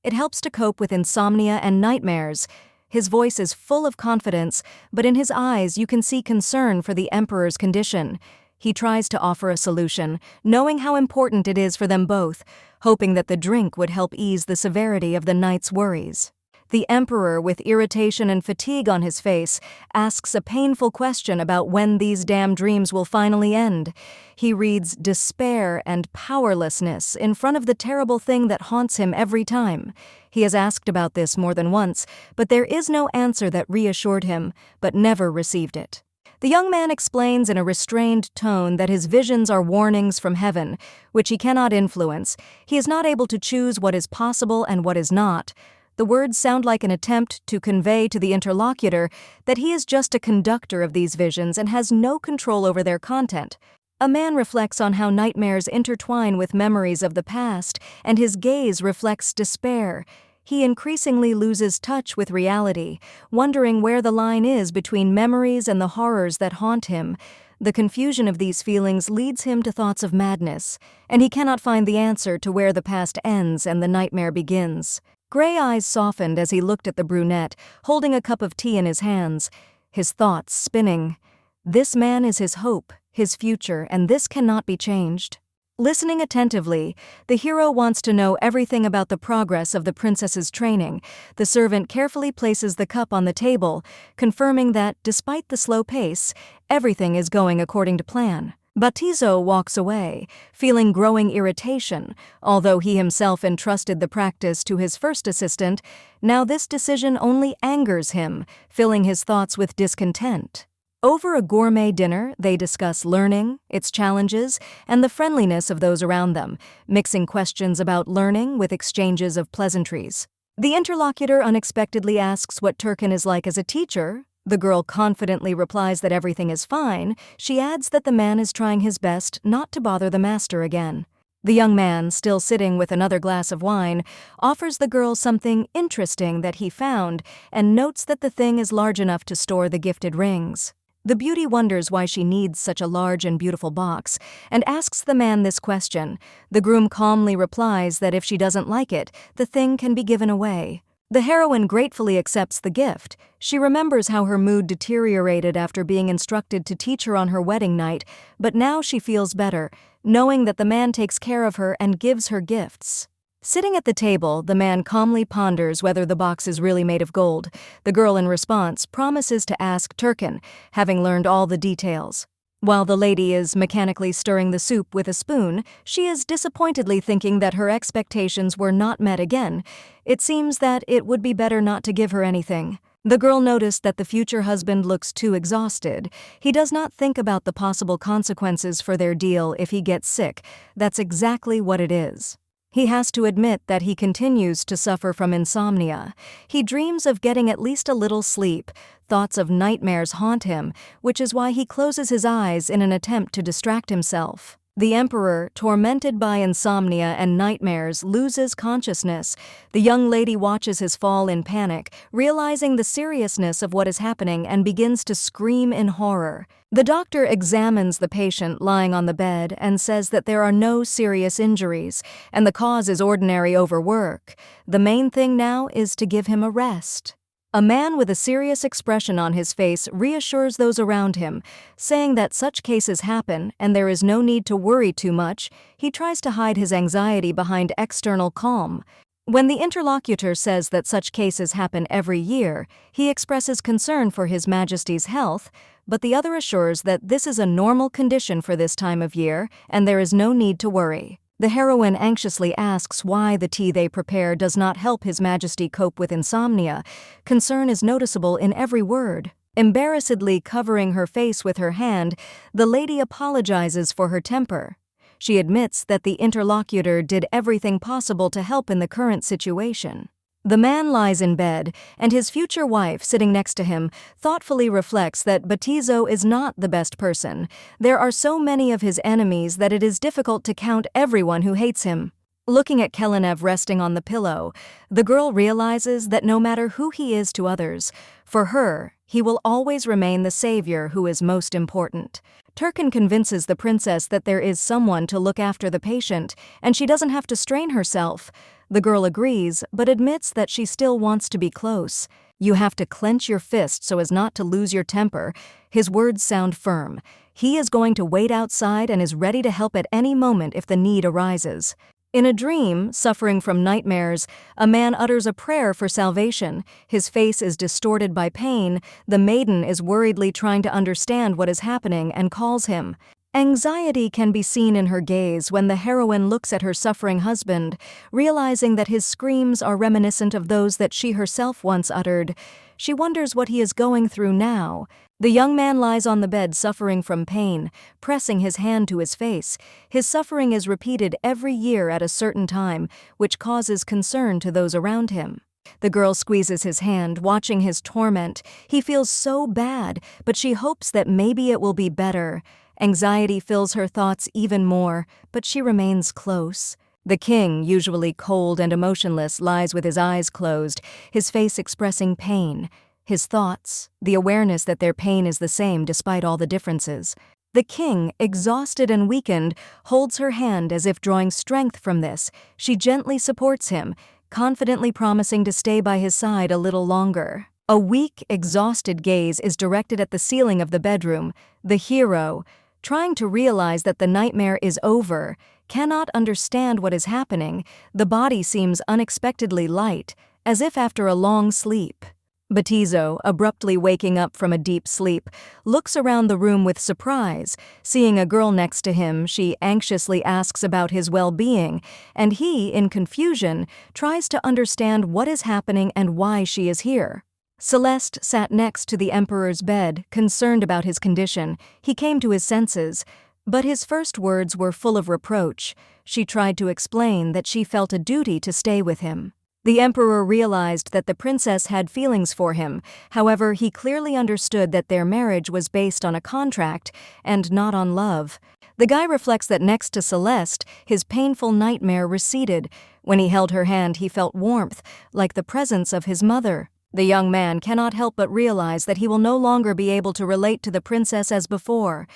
It helps to cope with insomnia and nightmares. His voice is full of confidence, but in his eyes you can see concern for the emperor's condition. He tries to offer a solution, knowing how important it is for them both, hoping that the drink would help ease the severity of the night's worries. The emperor, with irritation and fatigue on his face, asks a painful question about when these damn dreams will finally end. He reads despair and powerlessness in front of the terrible thing that haunts him every time. He has asked about this more than once, but there is no answer that reassured him, but never received it. The young man explains in a restrained tone that his visions are warnings from heaven, which he cannot influence. He is not able to choose what is possible and what is not. The words sound like an attempt to convey to the interlocutor that he is just a conductor of these visions and has no control over their content. A man reflects on how nightmares intertwine with memories of the past, and his gaze reflects despair. He increasingly loses touch with reality, wondering where the line is between memories and the horrors that haunt him. The confusion of these feelings leads him to thoughts of madness, and he cannot find the answer to where the past ends and the nightmare begins. Gray eyes softened as he looked at the brunette, holding a cup of tea in his hands, his thoughts spinning. This man is his hope, his future, and this cannot be changed. Listening attentively, the hero wants to know everything about the progress of the princess's training. The servant carefully places the cup on the table, confirming that, despite the slow pace, everything is going according to plan. Batizo walks away, feeling growing irritation. Although he himself entrusted the practice to his first assistant, now this decision only angers him, filling his thoughts with discontent. Over a gourmet dinner, they discuss learning, its challenges, and the friendliness of those around them, mixing questions about learning with exchanges of pleasantries. The interlocutor unexpectedly asks what Turkin is like as a teacher. The girl confidently replies that everything is fine. She adds that the man is trying his best not to bother the master again. The young man, still sitting with another glass of wine, offers the girl something interesting that he found and notes that the thing is large enough to store the gifted rings. The beauty wonders why she needs such a large and beautiful box, and asks the man this question. The groom calmly replies that if she doesn't like it, the thing can be given away. The heroine gratefully accepts the gift. She remembers how her mood deteriorated after being instructed to teach her on her wedding night, but now she feels better, knowing that the man takes care of her and gives her gifts. Sitting at the table, the man calmly ponders whether the box is really made of gold. The girl, in response, promises to ask Turkin, having learned all the details. While the lady is mechanically stirring the soup with a spoon, she is disappointedly thinking that her expectations were not met again. It seems that it would be better not to give her anything. The girl noticed that the future husband looks too exhausted. He does not think about the possible consequences for their deal if he gets sick. That's exactly what it is. He has to admit that he continues to suffer from insomnia. He dreams of getting at least a little sleep. Thoughts of nightmares haunt him, which is why he closes his eyes in an attempt to distract himself. The emperor, tormented by insomnia and nightmares, loses consciousness. The young lady watches his fall in panic, realizing the seriousness of what is happening, and begins to scream in horror. The doctor examines the patient lying on the bed and says that there are no serious injuries, and the cause is ordinary overwork. The main thing now is to give him a rest. A man with a serious expression on his face reassures those around him, saying that such cases happen and there is no need to worry too much. He tries to hide his anxiety behind external calm. When the interlocutor says that such cases happen every year, he expresses concern for His Majesty's health, but the other assures that this is a normal condition for this time of year and there is no need to worry. The heroine anxiously asks why the tea they prepare does not help His Majesty cope with insomnia. Concern is noticeable in every word. Embarrassedly covering her face with her hand, the lady apologizes for her temper. She admits that the interlocutor did everything possible to help in the current situation. The man lies in bed, and his future wife, sitting next to him, thoughtfully reflects that Batizo is not the best person. There are so many of his enemies that it is difficult to count everyone who hates him. Looking at Kelenev resting on the pillow, the girl realizes that no matter who he is to others, for her, he will always remain the savior who is most important. Turkin convinces the princess that there is someone to look after the patient, and she doesn't have to strain herself. The girl agrees, but admits that she still wants to be close. You have to clench your fist so as not to lose your temper. His words sound firm. He is going to wait outside and is ready to help at any moment if the need arises. In a dream, suffering from nightmares, a man utters a prayer for salvation. His face is distorted by pain. The maiden is worriedly trying to understand what is happening and calls him. Anxiety can be seen in her gaze when the heroine looks at her suffering husband, realizing that his screams are reminiscent of those that she herself once uttered. She wonders what he is going through now. The young man lies on the bed suffering from pain, pressing his hand to his face. His suffering is repeated every year at a certain time, which causes concern to those around him. The girl squeezes his hand, watching his torment. He feels so bad, but she hopes that maybe it will be better. Anxiety fills her thoughts even more, but she remains close. The king, usually cold and emotionless, lies with his eyes closed, his face expressing pain. His thoughts, the awareness that their pain is the same despite all the differences. The king, exhausted and weakened, holds her hand as if drawing strength from this. She gently supports him, confidently promising to stay by his side a little longer. A weak, exhausted gaze is directed at the ceiling of the bedroom. The hero, trying to realize that the nightmare is over, cannot understand what is happening. The body seems unexpectedly light, as if after a long sleep. Batizo, abruptly waking up from a deep sleep, looks around the room with surprise. Seeing a girl next to him, she anxiously asks about his well-being, and he, in confusion, tries to understand what is happening and why she is here. Celeste sat next to the Emperor's bed, concerned about his condition. He came to his senses, but his first words were full of reproach. She tried to explain that she felt a duty to stay with him. The Emperor realized that the princess had feelings for him. However, he clearly understood that their marriage was based on a contract and not on love. The guy reflects that next to Celeste, his painful nightmare receded. When he held her hand, he felt warmth, like the presence of his mother. The young man cannot help but realize that he will no longer be able to relate to the princess as before.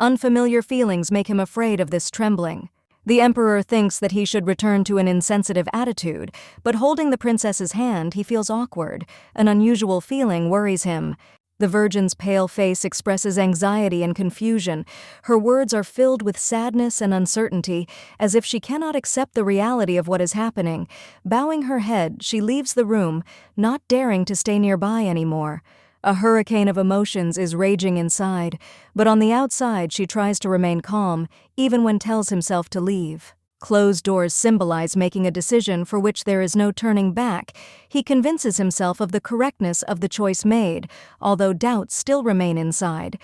Unfamiliar feelings make him afraid of this trembling. The Emperor thinks that he should return to an insensitive attitude, but holding the princess's hand, he feels awkward. An unusual feeling worries him. The Virgin's pale face expresses anxiety and confusion. Her words are filled with sadness and uncertainty, as if she cannot accept the reality of what is happening. Bowing her head, she leaves the room, not daring to stay nearby anymore. A hurricane of emotions is raging inside, but on the outside she tries to remain calm, even when tells himself to leave. Closed doors symbolize making a decision for which there is no turning back. He convinces himself of the correctness of the choice made, although doubts still remain inside.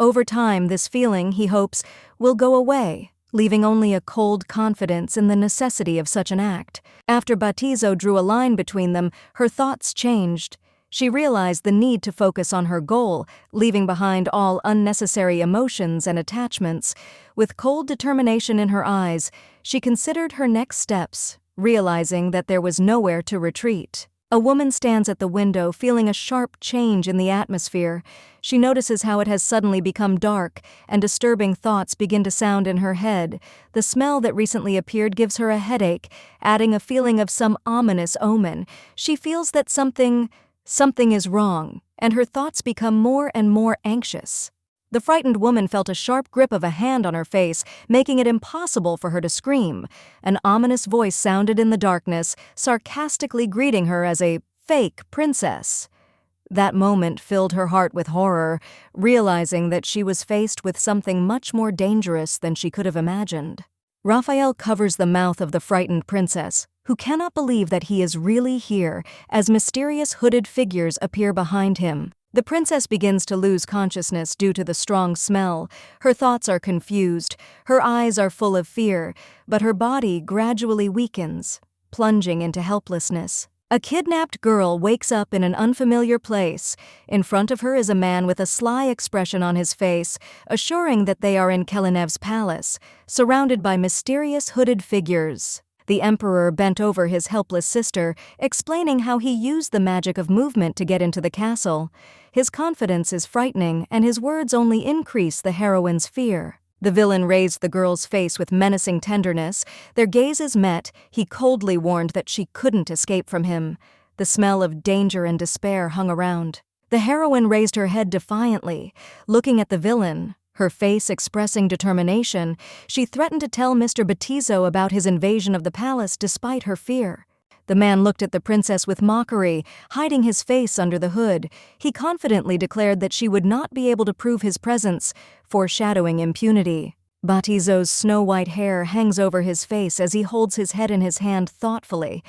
Over time, this feeling, he hopes, will go away, leaving only a cold confidence in the necessity of such an act. After Batizo drew a line between them, her thoughts changed. She realized the need to focus on her goal, leaving behind all unnecessary emotions and attachments. With cold determination in her eyes, she considered her next steps, realizing that there was nowhere to retreat. A woman stands at the window, feeling a sharp change in the atmosphere. She notices how it has suddenly become dark, and disturbing thoughts begin to sound in her head. The smell that recently appeared gives her a headache, adding a feeling of some ominous omen. She feels that something is wrong, and her thoughts become more and more anxious. The frightened woman felt a sharp grip of a hand on her face, making it impossible for her to scream. An ominous voice sounded in the darkness, sarcastically greeting her as a fake princess. That moment filled her heart with horror, realizing that she was faced with something much more dangerous than she could have imagined. Raphael covers the mouth of the frightened princess, who cannot believe that he is really here, as mysterious hooded figures appear behind him. The princess begins to lose consciousness due to the strong smell. Her thoughts are confused, her eyes are full of fear, but her body gradually weakens, plunging into helplessness. A kidnapped girl wakes up in an unfamiliar place. In front of her is a man with a sly expression on his face, assuring that they are in Kelenev's palace, surrounded by mysterious hooded figures. The Emperor bent over his helpless sister, explaining how he used the magic of movement to get into the castle. His confidence is frightening, and his words only increase the heroine's fear. The villain raised the girl's face with menacing tenderness. Their gazes met. He coldly warned that she couldn't escape from him. The smell of danger and despair hung around. The heroine raised her head defiantly, looking at the villain. Her face expressing determination, she threatened to tell Mr. Batizo about his invasion of the palace despite her fear. The man looked at the princess with mockery, hiding his face under the hood. He confidently declared that she would not be able to prove his presence, foreshadowing impunity. Batizo's snow-white hair hangs over his face as he holds his head in his hand thoughtfully.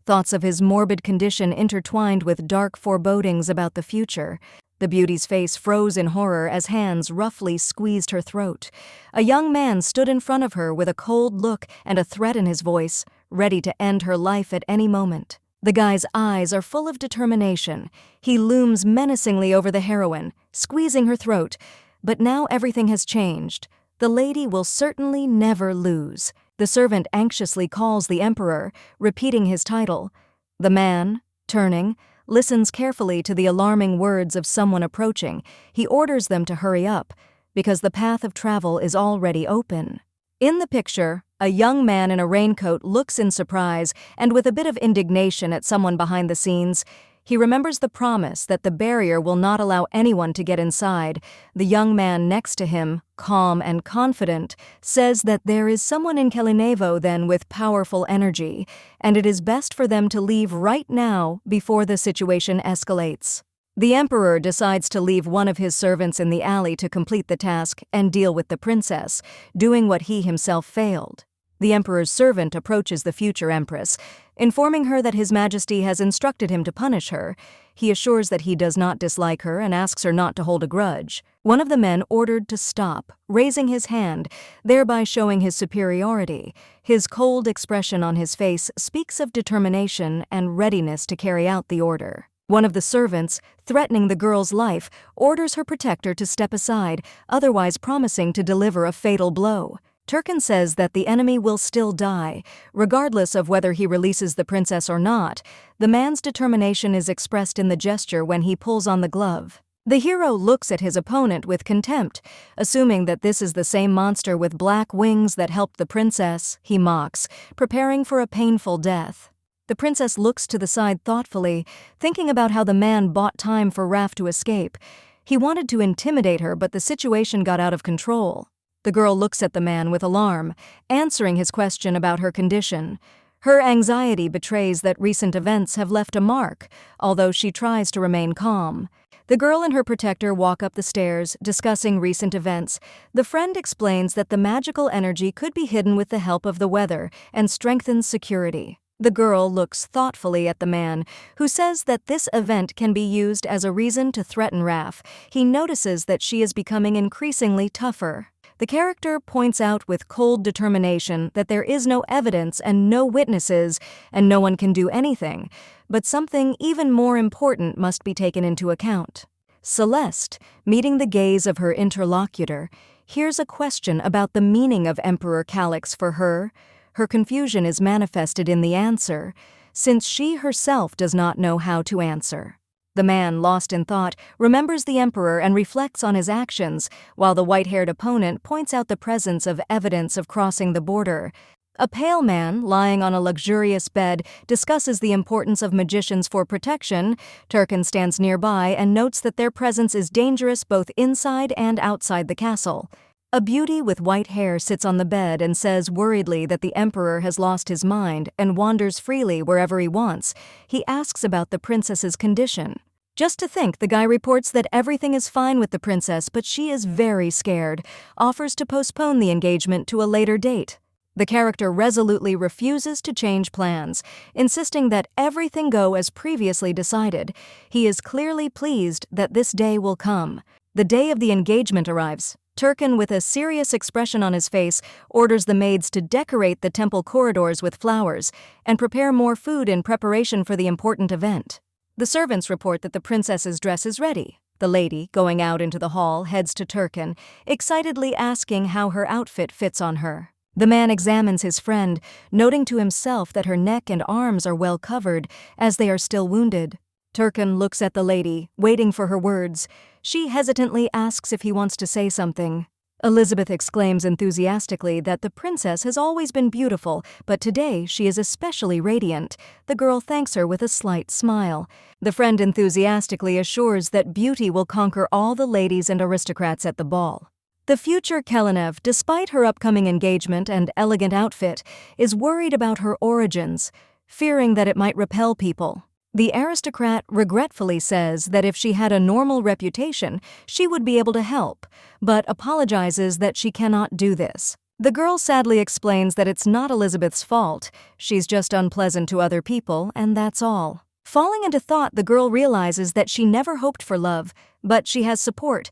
Thoughts of his morbid condition intertwined with dark forebodings about the future. The beauty's face froze in horror as hands roughly squeezed her throat. A young man stood in front of her with a cold look and a threat in his voice, ready to end her life at any moment. The guy's eyes are full of determination. He looms menacingly over the heroine, squeezing her throat. But now everything has changed. The lady will certainly never lose. The servant anxiously calls the Emperor, repeating his title. The man, turning, listens carefully to the alarming words of someone approaching. He orders them to hurry up, because the path of travel is already open. In the picture, A young man in a raincoat looks in surprise and with a bit of indignation at someone behind the scenes. He remembers the promise that the barrier will not allow anyone to get inside. The young man next to him, calm and confident, says that there is someone in Kelinevo then with powerful energy, and it is best for them to leave right now before the situation escalates. The emperor decides to leave one of his servants in the alley to complete the task and deal with the princess, doing what he himself failed. The emperor's servant approaches the future empress, informing her that His Majesty has instructed him to punish her. He assures that he does not dislike her and asks her not to hold a grudge. One of the men ordered to stop, raising his hand, thereby showing his superiority. His cold expression on his face speaks of determination and readiness to carry out the order. One of the servants, threatening the girl's life, orders her protector to step aside, otherwise promising to deliver a fatal blow. Turkin says that the enemy will still die, regardless of whether he releases the princess or not. The man's determination is expressed in the gesture when he pulls on the glove. The hero looks at his opponent with contempt, assuming that this is the same monster with black wings that helped the princess. He mocks, preparing for a painful death. The princess looks to the side thoughtfully, thinking about how the man bought time for Raf to escape. He wanted to intimidate her, but the situation got out of control. The girl looks at the man with alarm, answering his question about her condition. Her anxiety betrays that recent events have left a mark, although she tries to remain calm. The girl and her protector walk up the stairs, discussing recent events. The friend explains that the magical energy could be hidden with the help of the weather and strengthens security. The girl looks thoughtfully at the man, who says that this event can be used as a reason to threaten Raf. He notices that she is becoming increasingly tougher. The character points out with cold determination that there is no evidence and no witnesses, and no one can do anything, but something even more important must be taken into account. Celeste, meeting the gaze of her interlocutor, hears a question about the meaning of Emperor Calyx for her. Her confusion is manifested in the answer, since she herself does not know how to answer. The man, lost in thought, remembers the emperor and reflects on his actions, while the white-haired opponent points out the presence of evidence of crossing the border. A pale man, lying on a luxurious bed, discusses the importance of magicians for protection. Turkin stands nearby and notes that their presence is dangerous both inside and outside the castle. A beauty with white hair sits on the bed and says worriedly that the emperor has lost his mind and wanders freely wherever he wants. He asks about the princess's condition. Just to think, the guy reports that everything is fine with the princess, but she is very scared, offers to postpone the engagement to a later date. The character resolutely refuses to change plans, insisting that everything go as previously decided. He is clearly pleased that this day will come. The day of the engagement arrives. Turkin, with a serious expression on his face, orders the maids to decorate the temple corridors with flowers and prepare more food in preparation for the important event. The servants report that the princess's dress is ready. The lady, going out into the hall, heads to Turkin, excitedly asking how her outfit fits on her. The man examines his friend, noting to himself that her neck and arms are well covered, as they are still wounded. Turkin looks at the lady, waiting for her words. She hesitantly asks if he wants to say something. Elizabeth exclaims enthusiastically that the princess has always been beautiful, but today she is especially radiant. The girl thanks her with a slight smile. The friend enthusiastically assures that beauty will conquer all the ladies and aristocrats at the ball. The future Kelinev, despite her upcoming engagement and elegant outfit, is worried about her origins, fearing that it might repel people. The aristocrat regretfully says that if she had a normal reputation, she would be able to help, but apologizes that she cannot do this. The girl sadly explains that it's not Elizabeth's fault. She's just unpleasant to other people, and that's all. Falling into thought, the girl realizes that she never hoped for love, but she has support.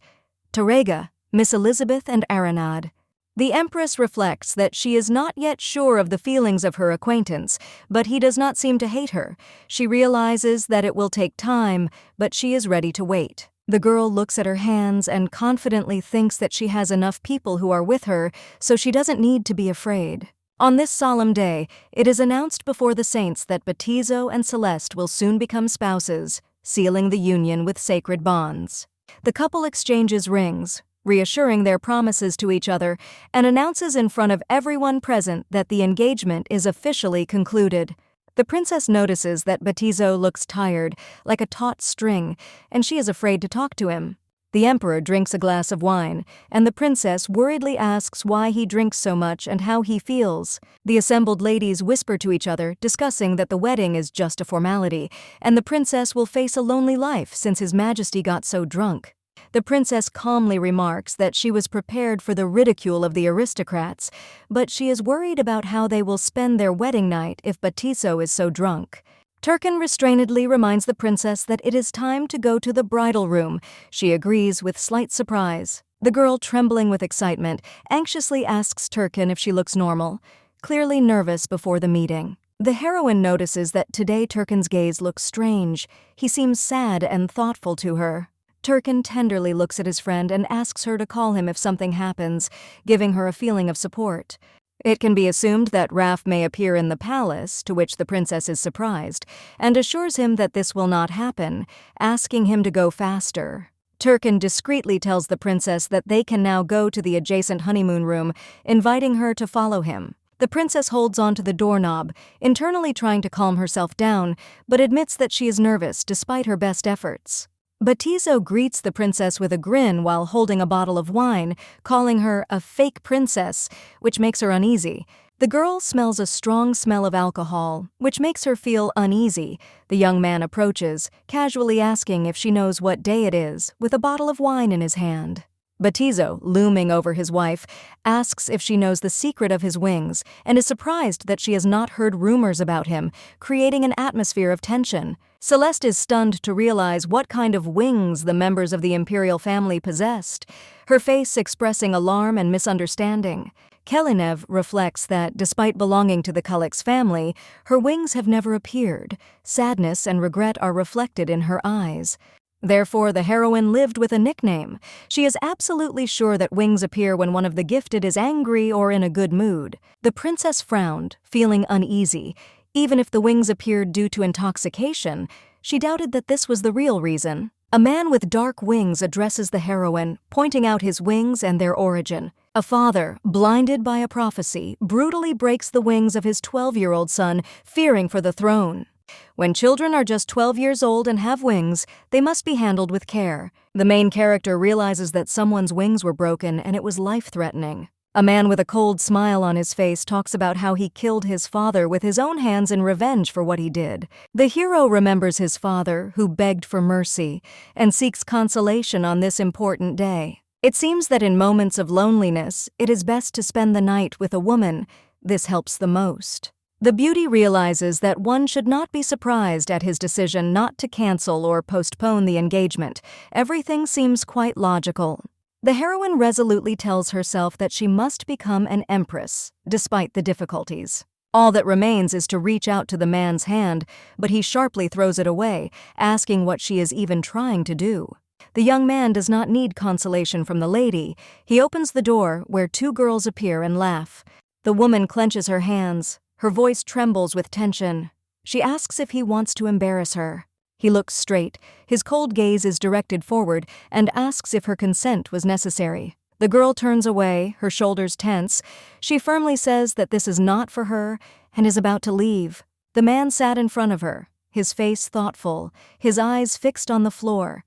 Terega, Miss Elizabeth, and Aranad. The Empress reflects that she is not yet sure of the feelings of her acquaintance, but he does not seem to hate her. She realizes that it will take time, but she is ready to wait. The girl looks at her hands and confidently thinks that she has enough people who are with her, so she doesn't need to be afraid. On this solemn day, it is announced before the saints that Batizo and Celeste will soon become spouses, sealing the union with sacred bonds. The couple exchanges rings. reassuring their promises to each other, and announces in front of everyone present that the engagement is officially concluded. The princess notices that Batizo looks tired, like a taut string, and she is afraid to talk to him. The emperor drinks a glass of wine, and the princess worriedly asks why he drinks so much and how he feels. The assembled ladies whisper to each other, discussing that the wedding is just a formality, and the princess will face a lonely life since His Majesty got so drunk. The princess calmly remarks that she was prepared for the ridicule of the aristocrats, but she is worried about how they will spend their wedding night if Batizo is so drunk. Turkin restrainedly reminds the princess that it is time to go to the bridal room. She agrees with slight surprise. The girl, trembling with excitement, anxiously asks Turkin if she looks normal, clearly nervous before the meeting. The heroine notices that today Turkin's gaze looks strange. He seems sad and thoughtful to her. Turkin tenderly looks at his friend and asks her to call him if something happens, giving her a feeling of support. It can be assumed that Raf may appear in the palace, to which the princess is surprised, and assures him that this will not happen, asking him to go faster. Turkin discreetly tells the princess that they can now go to the adjacent honeymoon room, inviting her to follow him. The princess holds onto the doorknob, internally trying to calm herself down, but admits that she is nervous despite her best efforts. Batizo greets the princess with a grin while holding a bottle of wine, calling her a fake princess, which makes her uneasy. The girl smells a strong smell of alcohol, which makes her feel uneasy. The young man approaches, casually asking if she knows what day it is, with a bottle of wine in his hand. Batizo, looming over his wife, asks if she knows the secret of his wings and is surprised that she has not heard rumors about him, creating an atmosphere of tension. Celeste is stunned to realize what kind of wings the members of the imperial family possessed, her face expressing alarm and misunderstanding. Kelinev reflects that, despite belonging to the Kulix family, her wings have never appeared. Sadness and regret are reflected in her eyes. Therefore, the heroine lived with a nickname. She is absolutely sure that wings appear when one of the gifted is angry or in a good mood. The princess frowned, feeling uneasy. Even if the wings appeared due to intoxication, she doubted that this was the real reason. A man with dark wings addresses the heroine, pointing out his wings and their origin. A father, blinded by a prophecy, brutally breaks the wings of his 12-year-old son, fearing for the throne. When children are just 12 years old and have wings, they must be handled with care. The main character realizes that someone's wings were broken and it was life-threatening. A man with a cold smile on his face talks about how he killed his father with his own hands in revenge for what he did. The hero remembers his father, who begged for mercy, and seeks consolation on this important day. It seems that in moments of loneliness, it is best to spend the night with a woman. This helps the most. The beauty realizes that one should not be surprised at his decision not to cancel or postpone the engagement. Everything seems quite logical. The heroine resolutely tells herself that she must become an empress, despite the difficulties. All that remains is to reach out to the man's hand, but he sharply throws it away, asking what she is even trying to do. The young man does not need consolation from the lady. He opens the door, where two girls appear and laugh. The woman clenches her hands. Her voice trembles with tension. She asks if he wants to embarrass her. He looks straight, his cold gaze is directed forward, and asks if her consent was necessary. The girl turns away, her shoulders tense. She firmly says that this is not for her and is about to leave. The man sat in front of her, his face thoughtful, his eyes fixed on the floor.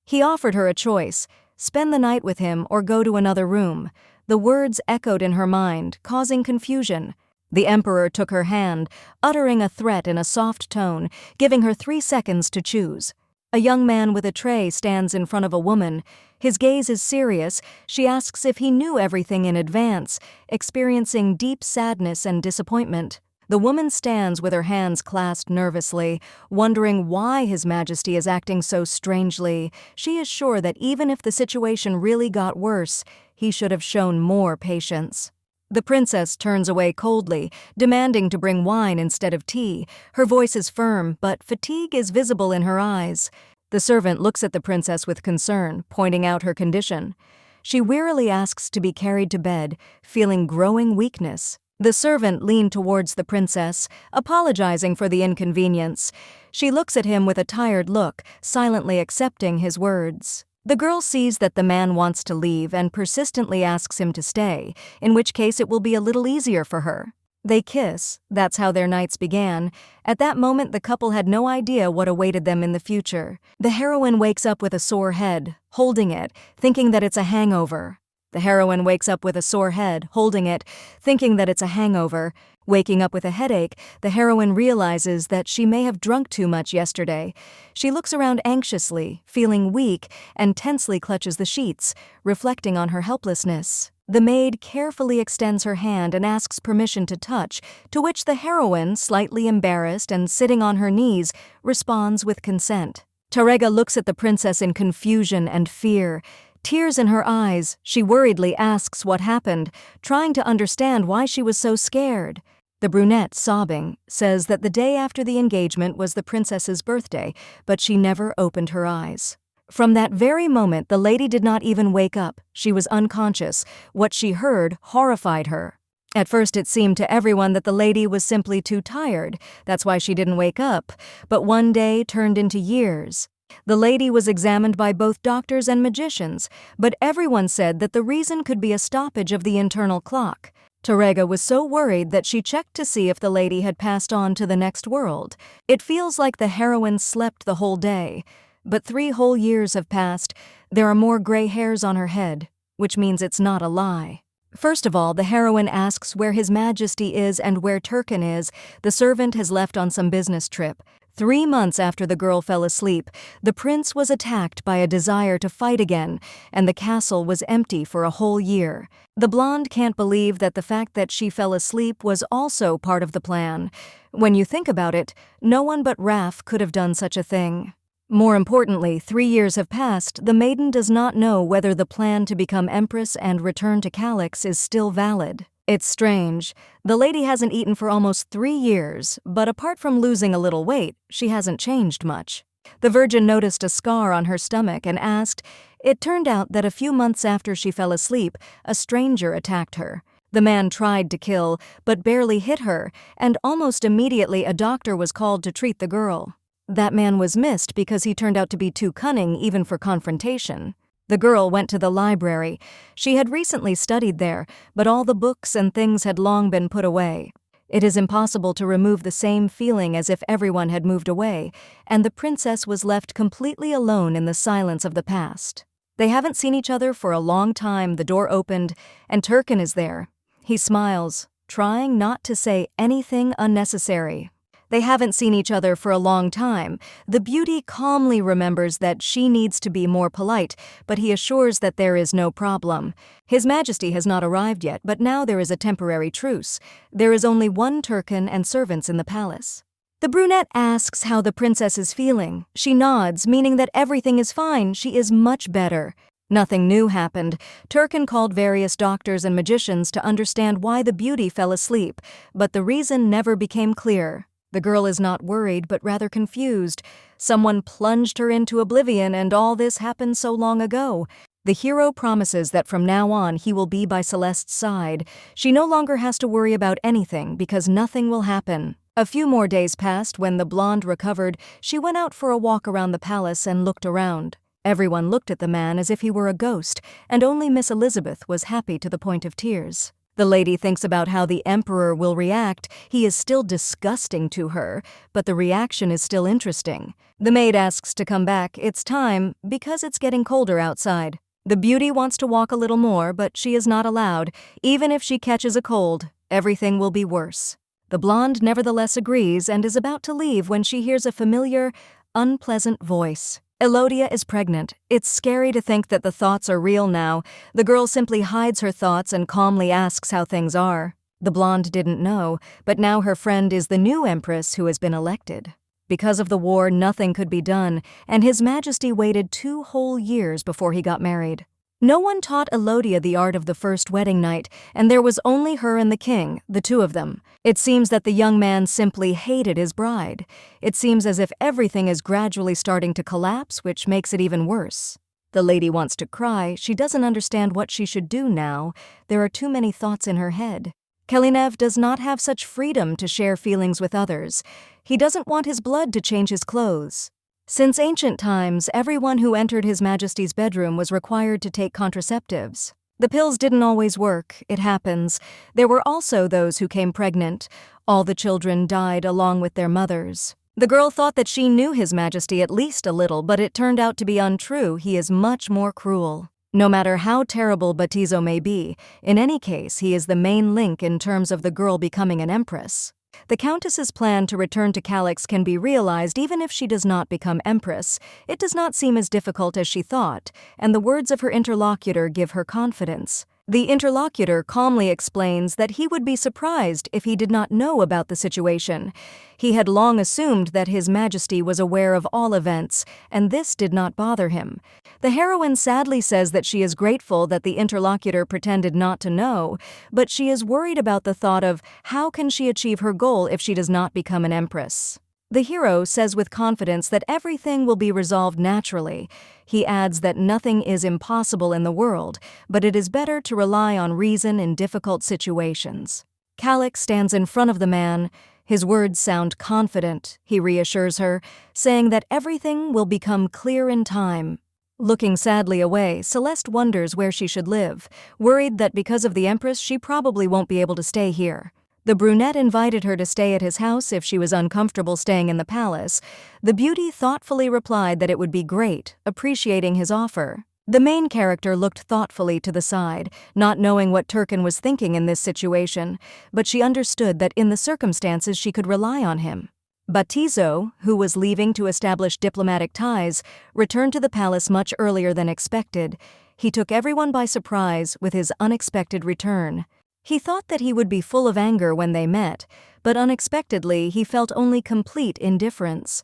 He offered her a choice: spend the night with him or go to another room. The words echoed in her mind, causing confusion. The emperor took her hand, uttering a threat in a soft tone, giving her 3 seconds to choose. A young man with a tray stands in front of a woman. His gaze is serious. She asks if he knew everything in advance, experiencing deep sadness and disappointment. The woman stands with her hands clasped nervously, wondering why His Majesty is acting so strangely. She is sure that even if the situation really got worse, he should have shown more patience. The princess turns away coldly, demanding to bring wine instead of tea. Her voice is firm, but fatigue is visible in her eyes. The servant looks at the princess with concern, pointing out her condition. She wearily asks to be carried to bed, feeling growing weakness. The servant leaned towards the princess, apologizing for the inconvenience. She looks at him with a tired look, silently accepting his words. The girl sees that the man wants to leave and persistently asks him to stay, in which case it will be a little easier for her. They kiss. That's how their nights began. At that moment, the couple had no idea what awaited them in the future. The heroine wakes up with a sore head, holding it, thinking that it's a hangover. The heroine wakes up with a sore head, holding it, thinking that it's a hangover. Waking up with a headache, the heroine realizes that she may have drunk too much yesterday. She looks around anxiously, feeling weak, and tensely clutches the sheets, reflecting on her helplessness. The maid carefully extends her hand and asks permission to touch, to which the heroine, slightly embarrassed and sitting on her knees, responds with consent. Tarega looks at the princess in confusion and fear. Tears in her eyes, she worriedly asks what happened, trying to understand why she was so scared. The brunette, sobbing, says that the day after the engagement was the princess's birthday, but she never opened her eyes. From that very moment, the lady did not even wake up. She was unconscious. What she heard horrified her. At first it seemed to everyone that the lady was simply too tired. That's why she didn't wake up. But one day turned into years. The lady was examined by both doctors and magicians, but everyone said that the reason could be a stoppage of the internal clock. Tarega was so worried that she checked to see if the lady had passed on to the next world. It feels like the heroine slept the whole day. But 3 whole years have passed. There are more gray hairs on her head, which means it's not a lie. First of all, the heroine asks where His Majesty is and where Turkin is. The servant has left on some business trip. 3 months after the girl fell asleep, the prince was attacked by a desire to fight again, and the castle was empty for a whole year. The blonde can't believe that the fact that she fell asleep was also part of the plan. When you think about it, no one but Raf could have done such a thing. More importantly, 3 years have passed. The maiden does not know whether the plan to become empress and return to Calix is still valid. It's strange. The lady hasn't eaten for almost 3 years, but apart from losing a little weight, she hasn't changed much. The Virgin noticed a scar on her stomach and asked. It turned out that a few months after she fell asleep, a stranger attacked her. The man tried to kill, but barely hit her, and almost immediately a doctor was called to treat the girl. That man was missed because he turned out to be too cunning even for confrontation. The girl went to the library. She had recently studied there, but all the books and things had long been put away. It is impossible to remove the same feeling as if everyone had moved away, and the princess was left completely alone in the silence of the past. They haven't seen each other for a long time. The door opened, and Turkin is there. He smiles, trying not to say anything unnecessary. They haven't seen each other for a long time. The beauty calmly remembers that she needs to be more polite, but he assures that there is no problem. His Majesty has not arrived yet, but now there is a temporary truce. There is only 1 Turkin and servants in the palace. The brunette asks how the princess is feeling. She nods, meaning that everything is fine. She is much better. Nothing new happened. Turkin called various doctors and magicians to understand why the beauty fell asleep, but the reason never became clear. The girl is not worried, but rather confused. Someone plunged her into oblivion, and all this happened so long ago. The hero promises that from now on he will be by Celeste's side. She no longer has to worry about anything because nothing will happen. A few more days passed. When the blonde recovered, she went out for a walk around the palace and looked around. Everyone looked at the man as if he were a ghost, and only Miss Elizabeth was happy to the point of tears. The lady thinks about how the emperor will react. He is still disgusting to her, but the reaction is still interesting. The maid asks to come back. It's time, because it's getting colder outside. The beauty wants to walk a little more, but she is not allowed. Even if she catches a cold, everything will be worse. The blonde nevertheless agrees and is about to leave when she hears a familiar, unpleasant voice. Elodia is pregnant. It's scary to think that the thoughts are real now. The girl simply hides her thoughts and calmly asks how things are. The blonde didn't know, but now her friend is the new empress who has been elected. Because of the war, nothing could be done, and His Majesty waited 2 whole years before he got married. No one taught Elodia the art of the first wedding night, and there was only her and the king, the 2 of them. It seems that the young man simply hated his bride. It seems as if everything is gradually starting to collapse, which makes it even worse. The lady wants to cry. She doesn't understand what she should do now. There are too many thoughts in her head. Kalinev does not have such freedom to share feelings with others. He doesn't want his blood to change his clothes. Since ancient times, everyone who entered His Majesty's bedroom was required to take contraceptives. The pills didn't always work, it happens. There were also those who came pregnant. All the children died along with their mothers. The girl thought that she knew His Majesty at least a little, but it turned out to be untrue. He is much more cruel. No matter how terrible Batizo may be, in any case, he is the main link in terms of the girl becoming an empress. The Countess's plan to return to Calix can be realized even if she does not become empress. It does not seem as difficult as she thought, and the words of her interlocutor give her confidence. The interlocutor calmly explains that he would be surprised if he did not know about the situation. He had long assumed that His Majesty was aware of all events, and this did not bother him. The heroine sadly says that she is grateful that the interlocutor pretended not to know, but she is worried about the thought of how can she achieve her goal if she does not become an empress. The hero says with confidence that everything will be resolved naturally. He adds that nothing is impossible in the world, but it is better to rely on reason in difficult situations. Calix stands in front of the man. His words sound confident, he reassures her, saying that everything will become clear in time. Looking sadly away, Celeste wonders where she should live, worried that because of the Empress she probably won't be able to stay here. The brunette invited her to stay at his house if she was uncomfortable staying in the palace. The beauty thoughtfully replied that it would be great, appreciating his offer. The main character looked thoughtfully to the side, not knowing what Turkin was thinking in this situation, but she understood that in the circumstances she could rely on him. Batizo, who was leaving to establish diplomatic ties, returned to the palace much earlier than expected. He took everyone by surprise with his unexpected return. He thought that he would be full of anger when they met, but unexpectedly he felt only complete indifference.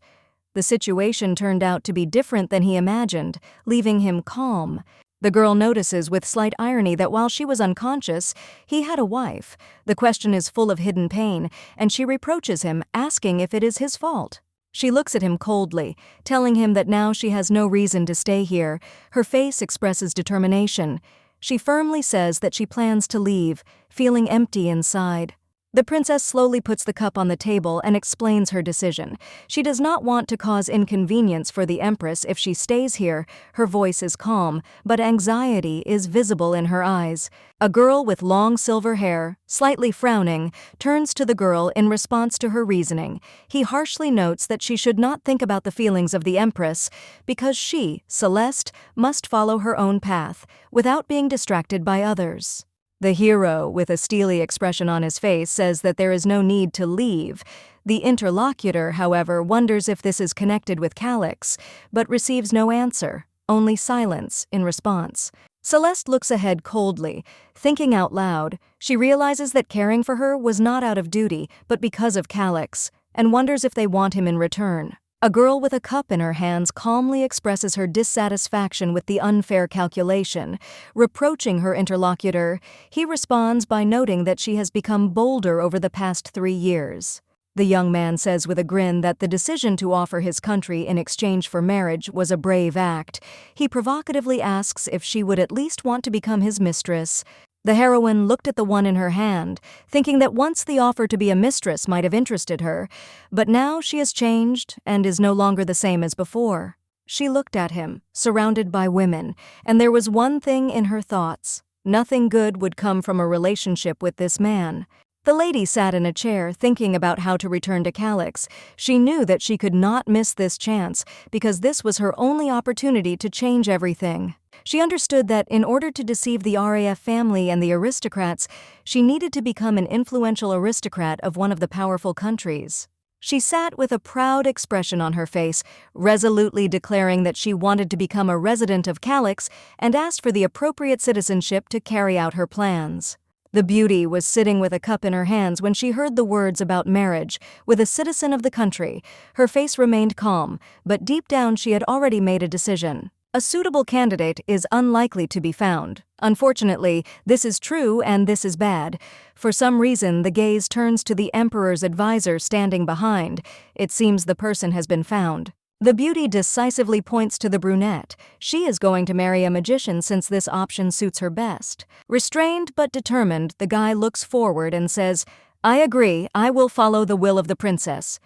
The situation turned out to be different than he imagined, leaving him calm. The girl notices with slight irony that while she was unconscious, he had a wife. The question is full of hidden pain, and she reproaches him, asking if it is his fault. She looks at him coldly, telling him that now she has no reason to stay here. Her face expresses determination. She firmly says that she plans to leave, feeling empty inside. The princess slowly puts the cup on the table and explains her decision. She does not want to cause inconvenience for the empress if she stays here. Her voice is calm, but anxiety is visible in her eyes. A girl with long silver hair, slightly frowning, turns to the girl in response to her reasoning. He harshly notes that she should not think about the feelings of the empress because she, Celeste, must follow her own path without being distracted by others. The hero, with a steely expression on his face, says that there is no need to leave. The interlocutor, however, wonders if this is connected with Calix, but receives no answer, only silence in response. Celeste looks ahead coldly. Thinking out loud, she realizes that caring for her was not out of duty, but because of Calix, and wonders if they want him in return. A girl with a cup in her hands calmly expresses her dissatisfaction with the unfair calculation. Reproaching her interlocutor, he responds by noting that she has become bolder over the past 3 years. The young man says with a grin that the decision to offer his country in exchange for marriage was a brave act. He provocatively asks if she would at least want to become his mistress. The heroine looked at the one in her hand, thinking that once the offer to be a mistress might have interested her, but now she has changed and is no longer the same as before. She looked at him, surrounded by women, and there was one thing in her thoughts. Nothing good would come from a relationship with this man. The lady sat in a chair, thinking about how to return to Calix. She knew that she could not miss this chance, because this was her only opportunity to change everything. She understood that in order to deceive the RAF family and the aristocrats, she needed to become an influential aristocrat of one of the powerful countries. She sat with a proud expression on her face, resolutely declaring that she wanted to become a resident of Calix and asked for the appropriate citizenship to carry out her plans. The beauty was sitting with a cup in her hands when she heard the words about marriage with a citizen of the country. Her face remained calm, but deep down she had already made a decision. A suitable candidate is unlikely to be found. Unfortunately, this is true and this is bad. For some reason, the gaze turns to the emperor's advisor standing behind. It seems the person has been found. The beauty decisively points to the brunette. She is going to marry a magician since this option suits her best. Restrained but determined, the guy looks forward and says, "I agree, I will follow the will of the princess."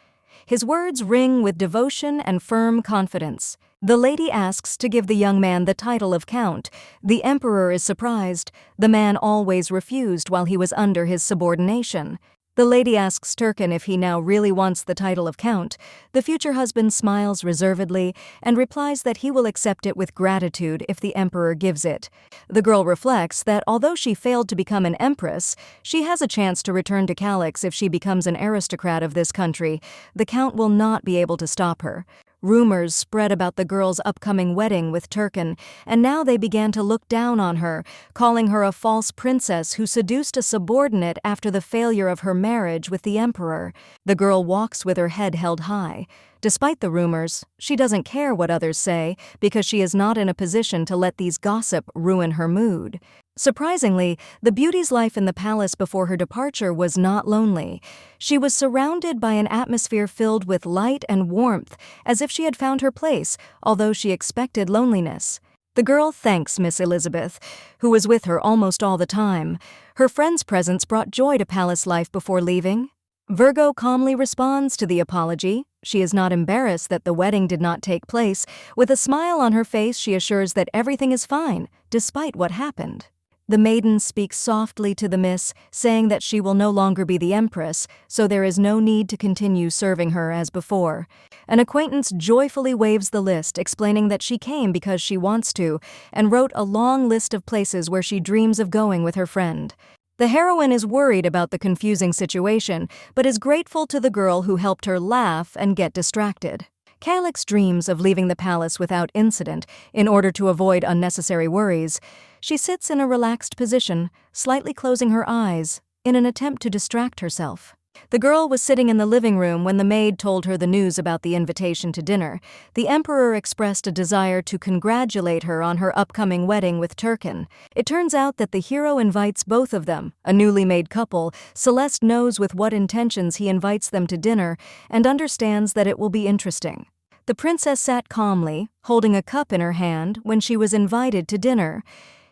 His words ring with devotion and firm confidence. The lady asks to give the young man the title of count. The emperor is surprised. The man always refused while he was under his subordination. The lady asks Turkin if he now really wants the title of count. The future husband smiles reservedly and replies that he will accept it with gratitude if the emperor gives it. The girl reflects that although she failed to become an empress, she has a chance to return to Calix if she becomes an aristocrat of this country. The count will not be able to stop her. Rumors spread about the girl's upcoming wedding with Turkin, and now they began to look down on her, calling her a false princess who seduced a subordinate after the failure of her marriage with the emperor. The girl walks with her head held high. Despite the rumors, she doesn't care what others say because she is not in a position to let these gossip ruin her mood. Surprisingly, the beauty's life in the palace before her departure was not lonely. She was surrounded by an atmosphere filled with light and warmth, as if she had found her place, although she expected loneliness. The girl thanks Miss Elizabeth, who was with her almost all the time. Her friend's presence brought joy to palace life before leaving. Virgo calmly responds to the apology. She is not embarrassed that the wedding did not take place. With a smile on her face, she assures that everything is fine, despite what happened. The maiden speaks softly to the miss, saying that she will no longer be the empress, so there is no need to continue serving her as before. An acquaintance joyfully waves the list, explaining that she came because she wants to, and wrote a long list of places where she dreams of going with her friend. The heroine is worried about the confusing situation, but is grateful to the girl who helped her laugh and get distracted. Calix dreams of leaving the palace without incident in order to avoid unnecessary worries. She sits in a relaxed position, slightly closing her eyes, in an attempt to distract herself. The girl was sitting in the living room when the maid told her the news about the invitation to dinner. The emperor expressed a desire to congratulate her on her upcoming wedding with Turkin. It turns out that the hero invites both of them, a newly made couple. Celeste knows with what intentions he invites them to dinner and understands that it will be interesting. The princess sat calmly, holding a cup in her hand, when she was invited to dinner.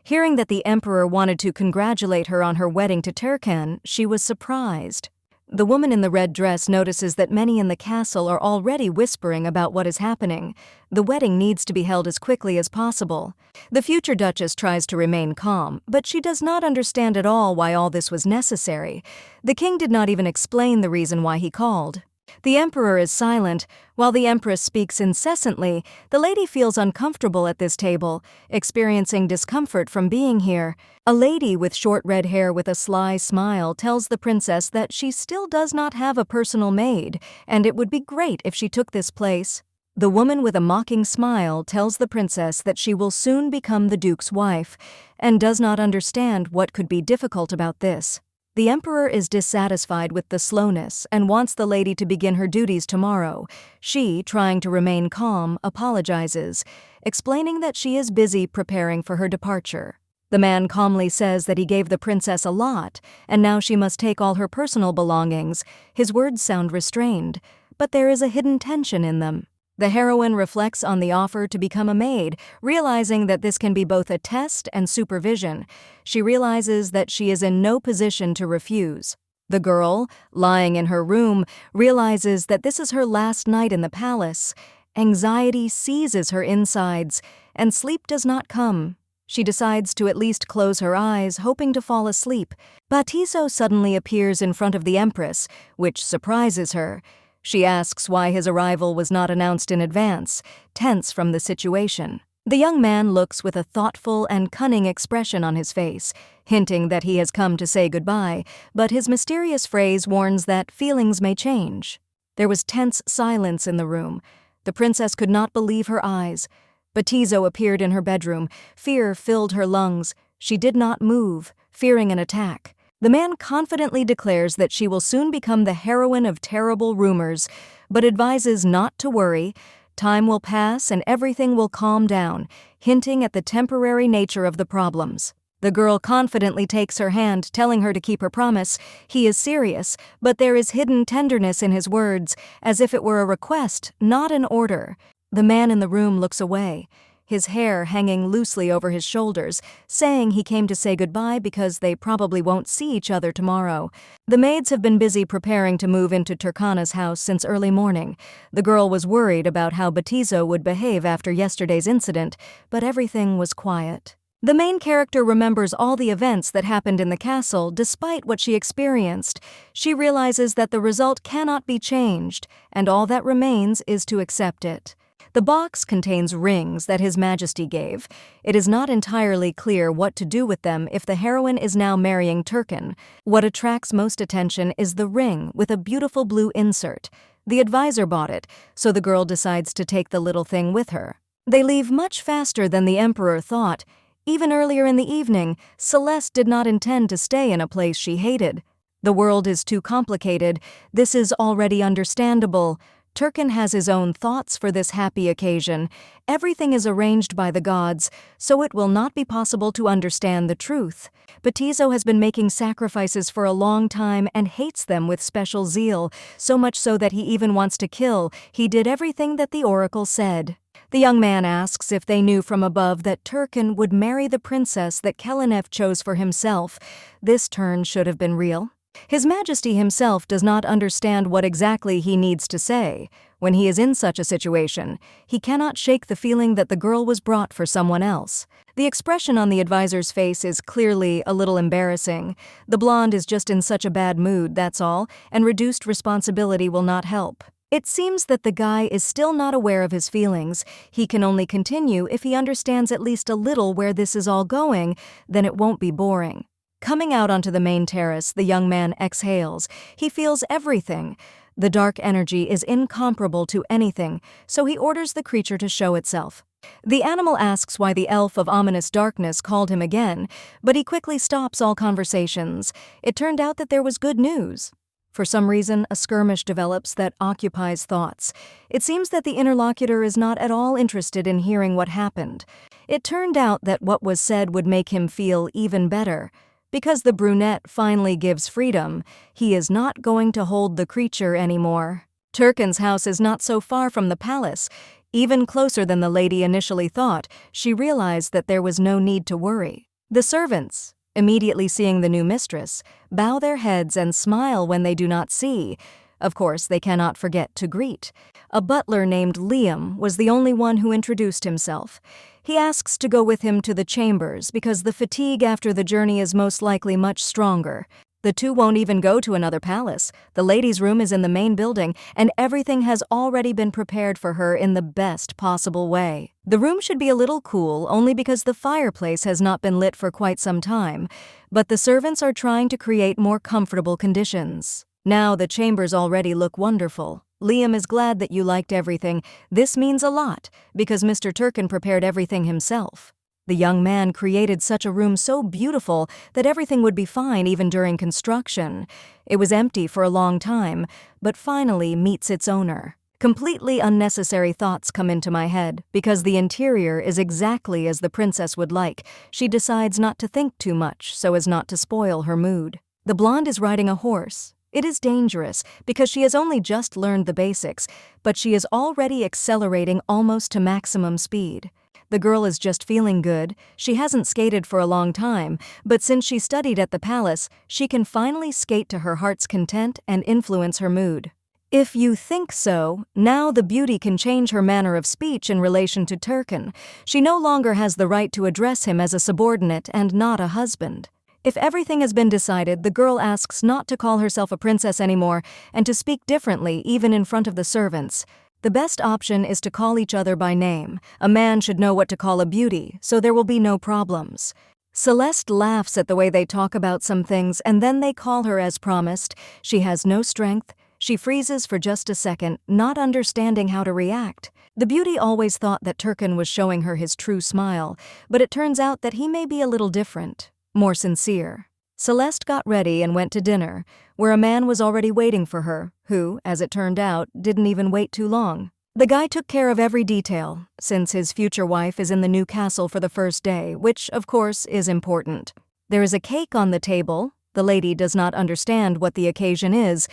Hearing that the emperor wanted to congratulate her on her wedding to Turkin, she was surprised. The woman in the red dress notices that many in the castle are already whispering about what is happening. The wedding needs to be held as quickly as possible. The future duchess tries to remain calm, but she does not understand at all why all this was necessary. The king did not even explain the reason why he called. The emperor is silent, while the empress speaks incessantly. The lady feels uncomfortable at this table, experiencing discomfort from being here. A lady with short red hair with a sly smile tells the princess that she still does not have a personal maid, and it would be great if she took this place. The woman with a mocking smile tells the princess that she will soon become the duke's wife, and does not understand what could be difficult about this. The emperor is dissatisfied with the slowness and wants the lady to begin her duties tomorrow. She, trying to remain calm, apologizes, explaining that she is busy preparing for her departure. The man calmly says that he gave the princess a lot, and now she must take all her personal belongings. His words sound restrained, but there is a hidden tension in them. The heroine reflects on the offer to become a maid, realizing that this can be both a test and supervision. She realizes that she is in no position to refuse. The girl, lying in her room, realizes that this is her last night in the palace. Anxiety seizes her insides, and sleep does not come. She decides to at least close her eyes, hoping to fall asleep. Batiso suddenly appears in front of the empress, which surprises her. She asks why his arrival was not announced in advance, tense from the situation. The young man looks with a thoughtful and cunning expression on his face, hinting that he has come to say goodbye, but his mysterious phrase warns that feelings may change. There was tense silence in the room. The princess could not believe her eyes. Batiso appeared in her bedroom. Fear filled her lungs. She did not move, fearing an attack. The man confidently declares that she will soon become the heroine of terrible rumors, but advises not to worry. Time will pass and everything will calm down, hinting at the temporary nature of the problems. The girl confidently takes her hand, telling her to keep her promise. He is serious, but there is hidden tenderness in his words, as if it were a request, not an order. The man in the room looks away. his hair hanging loosely over his shoulders, saying he came to say goodbye because they probably won't see each other tomorrow. The maids have been busy preparing to move into Turkana's house since early morning. The girl was worried about how Batizo would behave after yesterday's incident, but everything was quiet. The main character remembers all the events that happened in the castle despite what she experienced. She realizes that the result cannot be changed, and all that remains is to accept it. The box contains rings that His Majesty gave. It is not entirely clear what to do with them if the heroine is now marrying Turkan. What attracts most attention is the ring with a beautiful blue insert. The advisor bought it, so the girl decides to take the little thing with her. They leave much faster than the Emperor thought. Even earlier in the evening, Celeste did not intend to stay in a place she hated. The world is too complicated. This is already understandable. Turkan has his own thoughts for this happy occasion. Everything is arranged by the gods, so it will not be possible to understand the truth. Batizo has been making sacrifices for a long time and hates them with special zeal, so much so that he even wants to kill. He did everything that the oracle said. The young man asks if they knew from above that Turkan would marry the princess that Kelenev chose for himself. This turn should have been real. His Majesty himself does not understand what exactly he needs to say. When he is in such a situation, he cannot shake the feeling that the girl was brought for someone else. The expression on the advisor's face is clearly a little embarrassing. The blonde is just in such a bad mood, that's all, and reduced responsibility will not help. It seems that the guy is still not aware of his feelings. He can only continue if he understands at least a little where this is all going, then it won't be boring. Coming out onto the main terrace, the young man exhales. He feels everything. The dark energy is incomparable to anything, so he orders the creature to show itself. The animal asks why the elf of ominous darkness called him again, but he quickly stops all conversations. It turned out that there was good news. For some reason, a skirmish develops that occupies thoughts. It seems that the interlocutor is not at all interested in hearing what happened. It turned out that what was said would make him feel even better. Because the brunette finally gives freedom, he is not going to hold the creature anymore. Turkan's house is not so far from the palace. Even closer than the lady initially thought, she realized that there was no need to worry. The servants, immediately seeing the new mistress, bow their heads and smile when they do not see. Of course, they cannot forget to greet. A butler named Liam was the only one who introduced himself. He asks to go with him to the chambers because the fatigue after the journey is most likely much stronger. The two won't even go to another palace. The lady's room is in the main building, and everything has already been prepared for her in the best possible way. The room should be a little cool only because the fireplace has not been lit for quite some time, but the servants are trying to create more comfortable conditions. Now the chambers already look wonderful. Liam is glad that you liked everything. This means a lot, because Mr. Turkan prepared everything himself. The young man created such a room so beautiful that everything would be fine even during construction. It was empty for a long time, but finally meets its owner. Completely unnecessary thoughts come into my head, because the interior is exactly as the princess would like. She decides not to think too much so as not to spoil her mood. The blonde is riding a horse. It is dangerous because she has only just learned the basics, but she is already accelerating almost to maximum speed. The girl is just feeling good. She hasn't skated for a long time, but since she studied at the palace, she can finally skate to her heart's content and influence her mood. If you think so, now the beauty can change her manner of speech in relation to Turkan. She no longer has the right to address him as a subordinate and not a husband. If everything has been decided, the girl asks not to call herself a princess anymore and to speak differently even in front of the servants. The best option is to call each other by name. A man should know what to call a beauty, so there will be no problems. Celeste laughs at the way they talk about some things, and then they call her as promised. She has no strength. She freezes for just a second, not understanding how to react. The beauty always thought that Turkan was showing her his true smile, but it turns out that he may be a little different. More sincere. Celeste got ready and went to dinner, where a man was already waiting for her, who, as it turned out, didn't even wait too long. The guy took care of every detail, since his future wife is in the new castle for the first day, which, of course, is important. There is a cake on the table. The lady does not understand what the occasion is,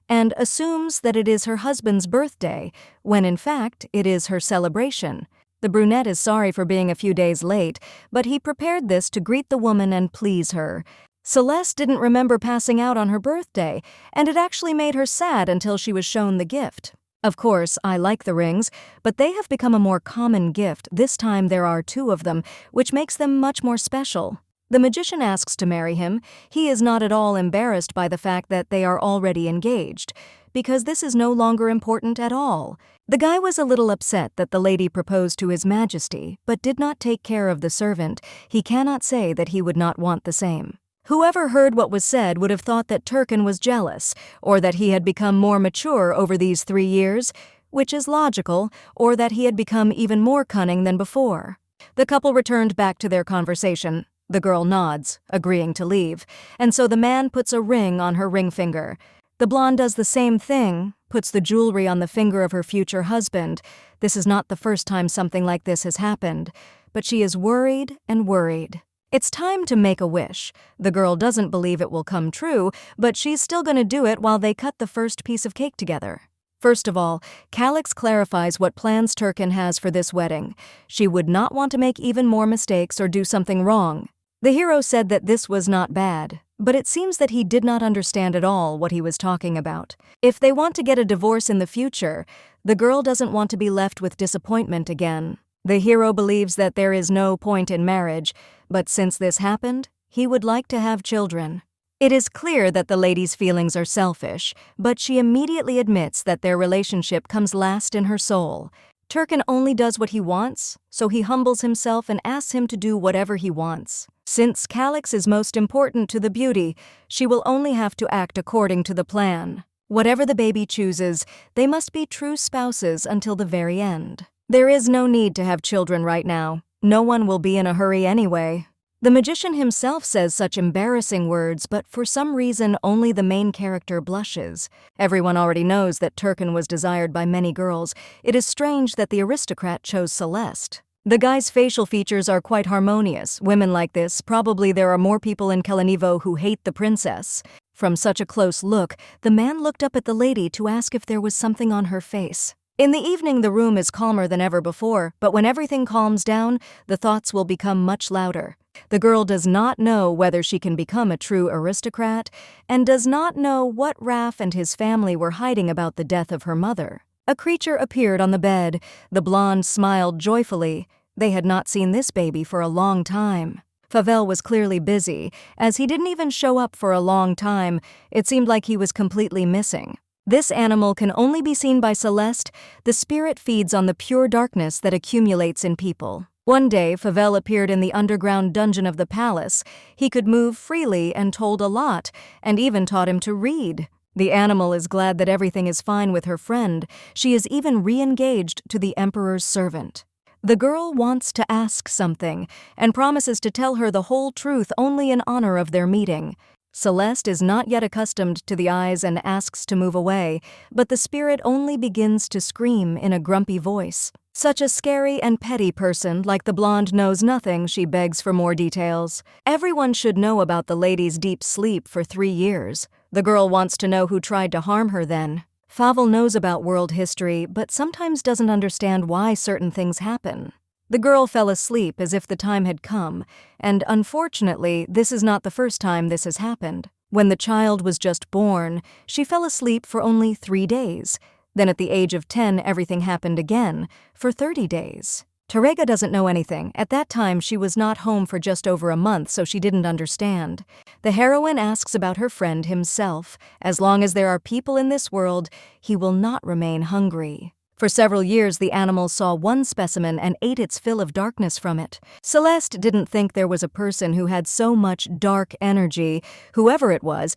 and assumes that it is her husband's birthday, when in fact it is her celebration. The brunette is sorry for being a few days late, but he prepared this to greet the woman and please her. Celeste didn't remember passing out on her birthday, and it actually made her sad until she was shown the gift. Of course, I like the rings, but they have become a more common gift. This time there are 2 of them, which makes them much more special. The magician asks to marry him. He is not at all embarrassed by the fact that they are already engaged, because this is no longer important at all. The guy was a little upset that the lady proposed to His Majesty, but did not take care of the servant. He cannot say that he would not want the same. Whoever heard what was said would have thought that Turkin was jealous, or that he had become more mature over these 3 years, which is logical, or that he had become even more cunning than before. The couple returned back to their conversation. The girl nods, agreeing to leave, and so the man puts a ring on her ring finger. The blonde does the same thing, puts the jewelry on the finger of her future husband. This is not the first time something like this has happened, but she is worried and worried. It's time to make a wish. The girl doesn't believe it will come true, but she's still going to do it while they cut the first piece of cake together. First of all, Calix clarifies what plans Turkin has for this wedding. She would not want to make even more mistakes or do something wrong. The hero said that this was not bad, but it seems that he did not understand at all what he was talking about. If they want to get a divorce in the future, the girl doesn't want to be left with disappointment again. The hero believes that there is no point in marriage, but since this happened, he would like to have children. It is clear that the lady's feelings are selfish, but she immediately admits that their relationship comes last in her soul. Turkin only does what he wants, so he humbles himself and asks him to do whatever he wants. Since Calix is most important to the beauty, she will only have to act according to the plan. Whatever the baby chooses, they must be true spouses until the very end. There is no need to have children right now. No one will be in a hurry anyway. The magician himself says such embarrassing words, but for some reason only the main character blushes. Everyone already knows that Turkin was desired by many girls. It is strange that the aristocrat chose Celeste. The guy's facial features are quite harmonious. Women like this, probably there are more people in Kalanivo who hate the princess. From such a close look, the man looked up at the lady to ask if there was something on her face. In the evening, the room is calmer than ever before, but when everything calms down, the thoughts will become much louder. The girl does not know whether she can become a true aristocrat, and does not know what Raf and his family were hiding about the death of her mother. A creature appeared on the bed. The blonde smiled joyfully. They had not seen this baby for a long time. Favel was clearly busy, as he didn't even show up for a long time. It seemed like he was completely missing. This animal can only be seen by Celeste. The spirit feeds on the pure darkness that accumulates in people. One day, Favel appeared in the underground dungeon of the palace. He could move freely and told a lot, and even taught him to read. The animal is glad that everything is fine with her friend. She is even re-engaged to the emperor's servant. The girl wants to ask something, and promises to tell her the whole truth only in honor of their meeting. Celeste is not yet accustomed to the eyes and asks to move away, but the spirit only begins to scream in a grumpy voice. Such a scary and petty person like the blonde knows nothing. She begs for more details. Everyone should know about the lady's deep sleep for 3 years. The girl wants to know who tried to harm her then. Favel knows about world history, but sometimes doesn't understand why certain things happen. The girl fell asleep as if the time had come, and unfortunately, this is not the first time this has happened. When the child was just born, she fell asleep for only 3 days. Then at the age of 10, everything happened again, for 30 days. Terega doesn't know anything. At that time, she was not home for just over a month, so she didn't understand. The heroine asks about her friend himself. As long as there are people in this world, he will not remain hungry. For several years, the animal saw one specimen and ate its fill of darkness from it. Celeste didn't think there was a person who had so much dark energy. Whoever it was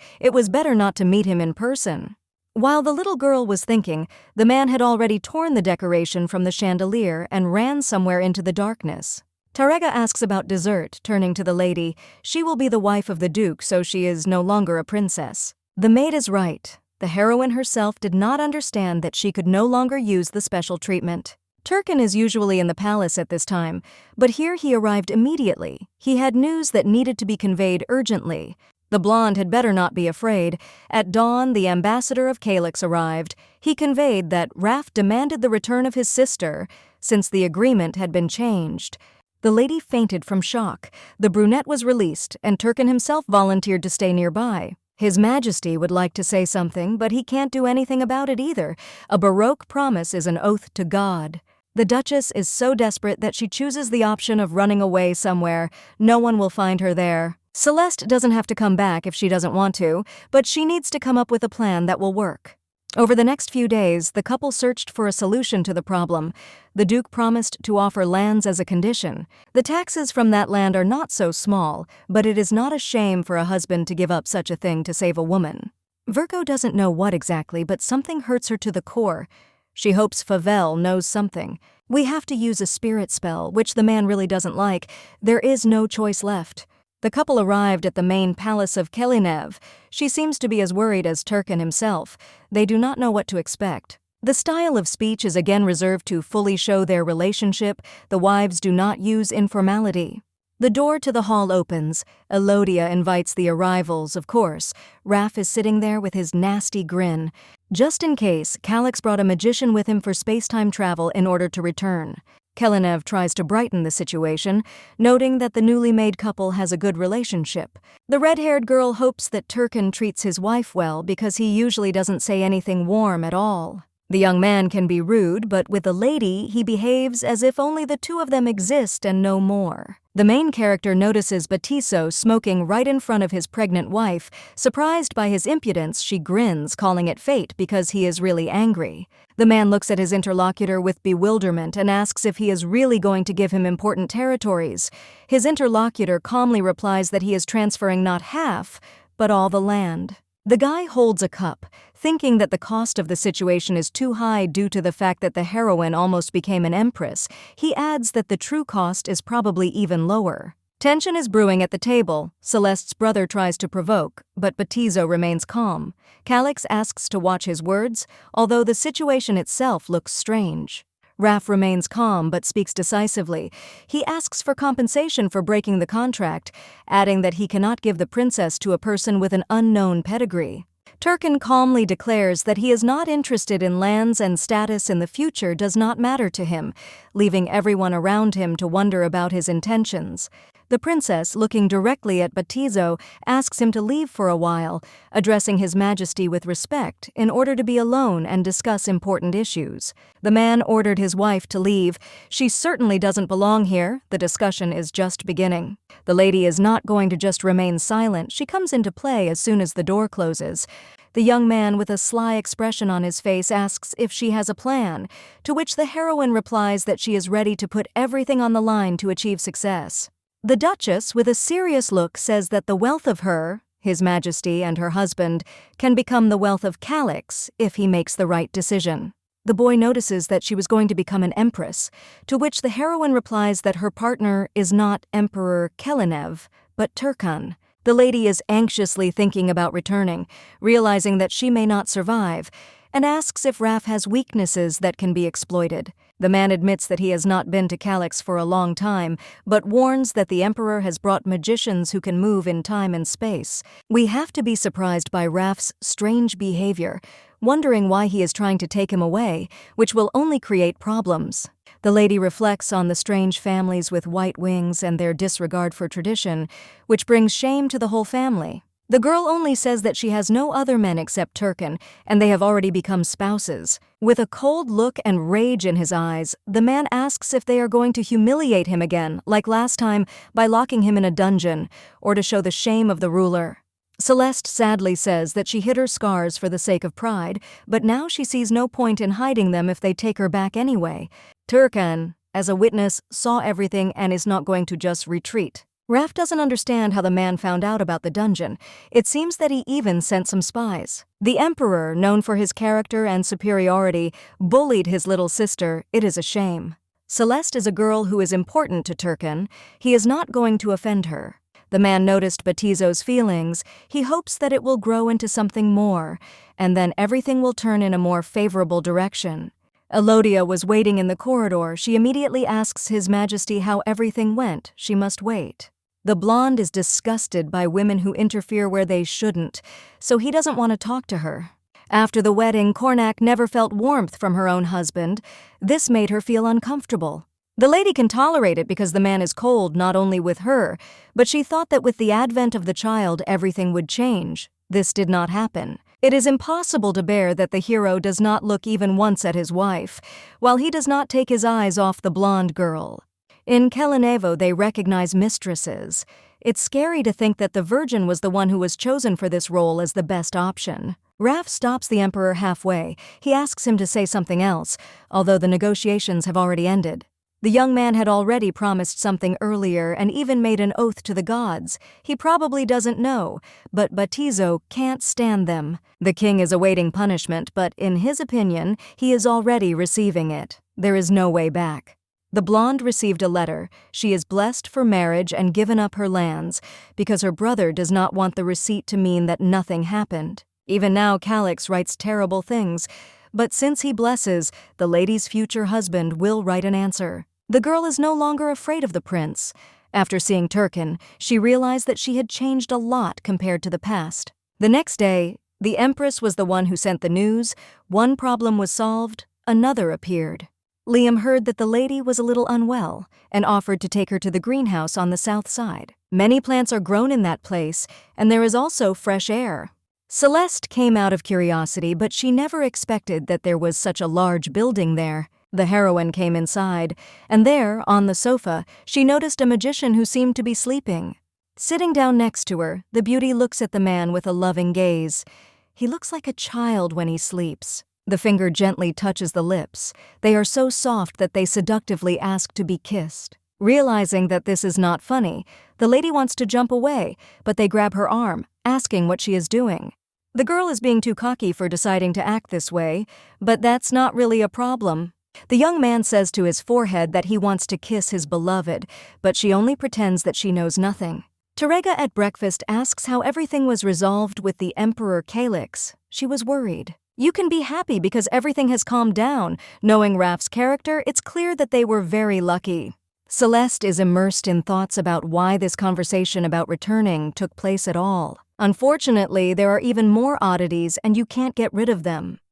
better not to meet him in person. While the little girl was thinking, the man had already torn the decoration from the chandelier and ran somewhere into the darkness. Terega asks about dessert, turning to the lady. She will be the wife of the duke, so she is no longer a princess. The maid is right. The heroine herself did not understand that she could no longer use the special treatment. Turkin is usually in the palace at this time, but here he arrived immediately. He had news that needed to be conveyed urgently. The blonde had better not be afraid. At dawn, the ambassador of Calyx arrived. He conveyed that Raph demanded the return of his sister, since the agreement had been changed. The lady fainted from shock. The brunette was released, and Turkin himself volunteered to stay nearby. His Majesty would like to say something, but he can't do anything about it either. A Baroque promise is an oath to God. The Duchess is so desperate that she chooses the option of running away somewhere. No one will find her there. Celeste doesn't have to come back if she doesn't want to, but she needs to come up with a plan that will work. Over the next few days, the couple searched for a solution to the problem. The Duke promised to offer lands as a condition. The taxes from that land are not so small, but it is not a shame for a husband to give up such a thing to save a woman. Virgo doesn't know what exactly, but something hurts her to the core. She hopes Favel knows something. We have to use a spirit spell, which the man really doesn't like. There is no choice left. The couple arrived at the main palace of Kelinev. She seems to be as worried as Turkin himself. They do not know what to expect. The style of speech is again reserved to fully show their relationship. The wives do not use informality. The door to the hall opens. Elodia invites the arrivals, of course. Raph is sitting there with his nasty grin. Just in case, Calyx brought a magician with him for space-time travel in order to return. Kelinev tries to brighten the situation, noting that the newly made couple has a good relationship. The red-haired girl hopes that Turkin treats his wife well because he usually doesn't say anything warm at all. The young man can be rude, but with the lady, he behaves as if only the two of them exist and no more. The main character notices Batiso smoking right in front of his pregnant wife. Surprised by his impudence, she grins, calling it fate because he is really angry. The man looks at his interlocutor with bewilderment and asks if he is really going to give him important territories. His interlocutor calmly replies that he is transferring not half, but all the land. The guy holds a cup, thinking that the cost of the situation is too high due to the fact that the heroine almost became an empress. He adds that the true cost is probably even lower. Tension is brewing at the table. Celeste's brother tries to provoke, but Batizo remains calm. Calyx asks to watch his words, although the situation itself looks strange. Raph remains calm but speaks decisively. He asks for compensation for breaking the contract, adding that he cannot give the princess to a person with an unknown pedigree. Turkin calmly declares that he is not interested in lands and status in the future does not matter to him, leaving everyone around him to wonder about his intentions. The princess, looking directly at Batizo, asks him to leave for a while, addressing His Majesty with respect in order to be alone and discuss important issues. The man ordered his wife to leave. She certainly doesn't belong here. The discussion is just beginning. The lady is not going to just remain silent. She comes into play as soon as the door closes. The young man with a sly expression on his face asks if she has a plan, to which the heroine replies that she is ready to put everything on the line to achieve success. The Duchess, with a serious look, says that the wealth of her, His Majesty, and her husband can become the wealth of Calyx if he makes the right decision. The boy notices that she was going to become an empress, to which the heroine replies that her partner is not Emperor Kelinev, but Turkan. The lady is anxiously thinking about returning, realizing that she may not survive, and asks if Raph has weaknesses that can be exploited. The man admits that he has not been to Calyx for a long time, but warns that the Emperor has brought magicians who can move in time and space. We have to be surprised by Raph's strange behavior, wondering why he is trying to take him away, which will only create problems. The lady reflects on the strange families with white wings and their disregard for tradition, which brings shame to the whole family. The girl only says that she has no other men except Turkin, and they have already become spouses. With a cold look and rage in his eyes, the man asks if they are going to humiliate him again, like last time, by locking him in a dungeon, or to show the shame of the ruler. Celeste sadly says that she hid her scars for the sake of pride, but now she sees no point in hiding them if they take her back anyway. Turkan, as a witness, saw everything and is not going to just retreat. Raph doesn't understand how the man found out about the dungeon. It seems that he even sent some spies. The Emperor, known for his character and superiority, bullied his little sister. It is a shame. Celeste is a girl who is important to Turkin. He is not going to offend her. The man noticed Batizo's feelings. He hopes that it will grow into something more, and then everything will turn in a more favorable direction. Elodia was waiting in the corridor. She immediately asks His Majesty how everything went. She must wait. The blonde is disgusted by women who interfere where they shouldn't, so he doesn't want to talk to her. After the wedding, Cornac never felt warmth from her own husband. This made her feel uncomfortable. The lady can tolerate it because the man is cold not only with her, but she thought that with the advent of the child everything would change. This did not happen. It is impossible to bear that the hero does not look even once at his wife, while he does not take his eyes off the blonde girl. In Kelenevo they recognize mistresses. It's scary to think that the Virgin was the one who was chosen for this role as the best option. Raf stops the Emperor halfway. He asks him to say something else, although the negotiations have already ended. The young man had already promised something earlier and even made an oath to the gods. He probably doesn't know, but Batizo can't stand them. The king is awaiting punishment, but in his opinion, he is already receiving it. There is no way back. The blonde received a letter. She is blessed for marriage and given up her lands, because her brother does not want the receipt to mean that nothing happened. Even now Calix writes terrible things, but since he blesses, the lady's future husband will write an answer. The girl is no longer afraid of the prince. After seeing Turkin, she realized that she had changed a lot compared to the past. The next day, the Empress was the one who sent the news. One problem was solved, another appeared. Liam heard that the lady was a little unwell and offered to take her to the greenhouse on the south side. Many plants are grown in that place, and there is also fresh air. Celeste came out of curiosity, but she never expected that there was such a large building there. The heroine came inside, and there, on the sofa, she noticed a magician who seemed to be sleeping. Sitting down next to her, the beauty looks at the man with a loving gaze. He looks like a child when he sleeps. The finger gently touches the lips. They are so soft that they seductively ask to be kissed. Realizing that this is not funny, the lady wants to jump away, but they grab her arm, asking what she is doing. The girl is being too cocky for deciding to act this way, but that's not really a problem. The young man says to his forehead that he wants to kiss his beloved, but she only pretends that she knows nothing. Terega at breakfast asks how everything was resolved with the Emperor Calix. She was worried. You can be happy because everything has calmed down. Knowing Raf's character, it's clear that they were very lucky. Celeste is immersed in thoughts about why this conversation about returning took place at all. Unfortunately, there are even more oddities and you can't get rid of them.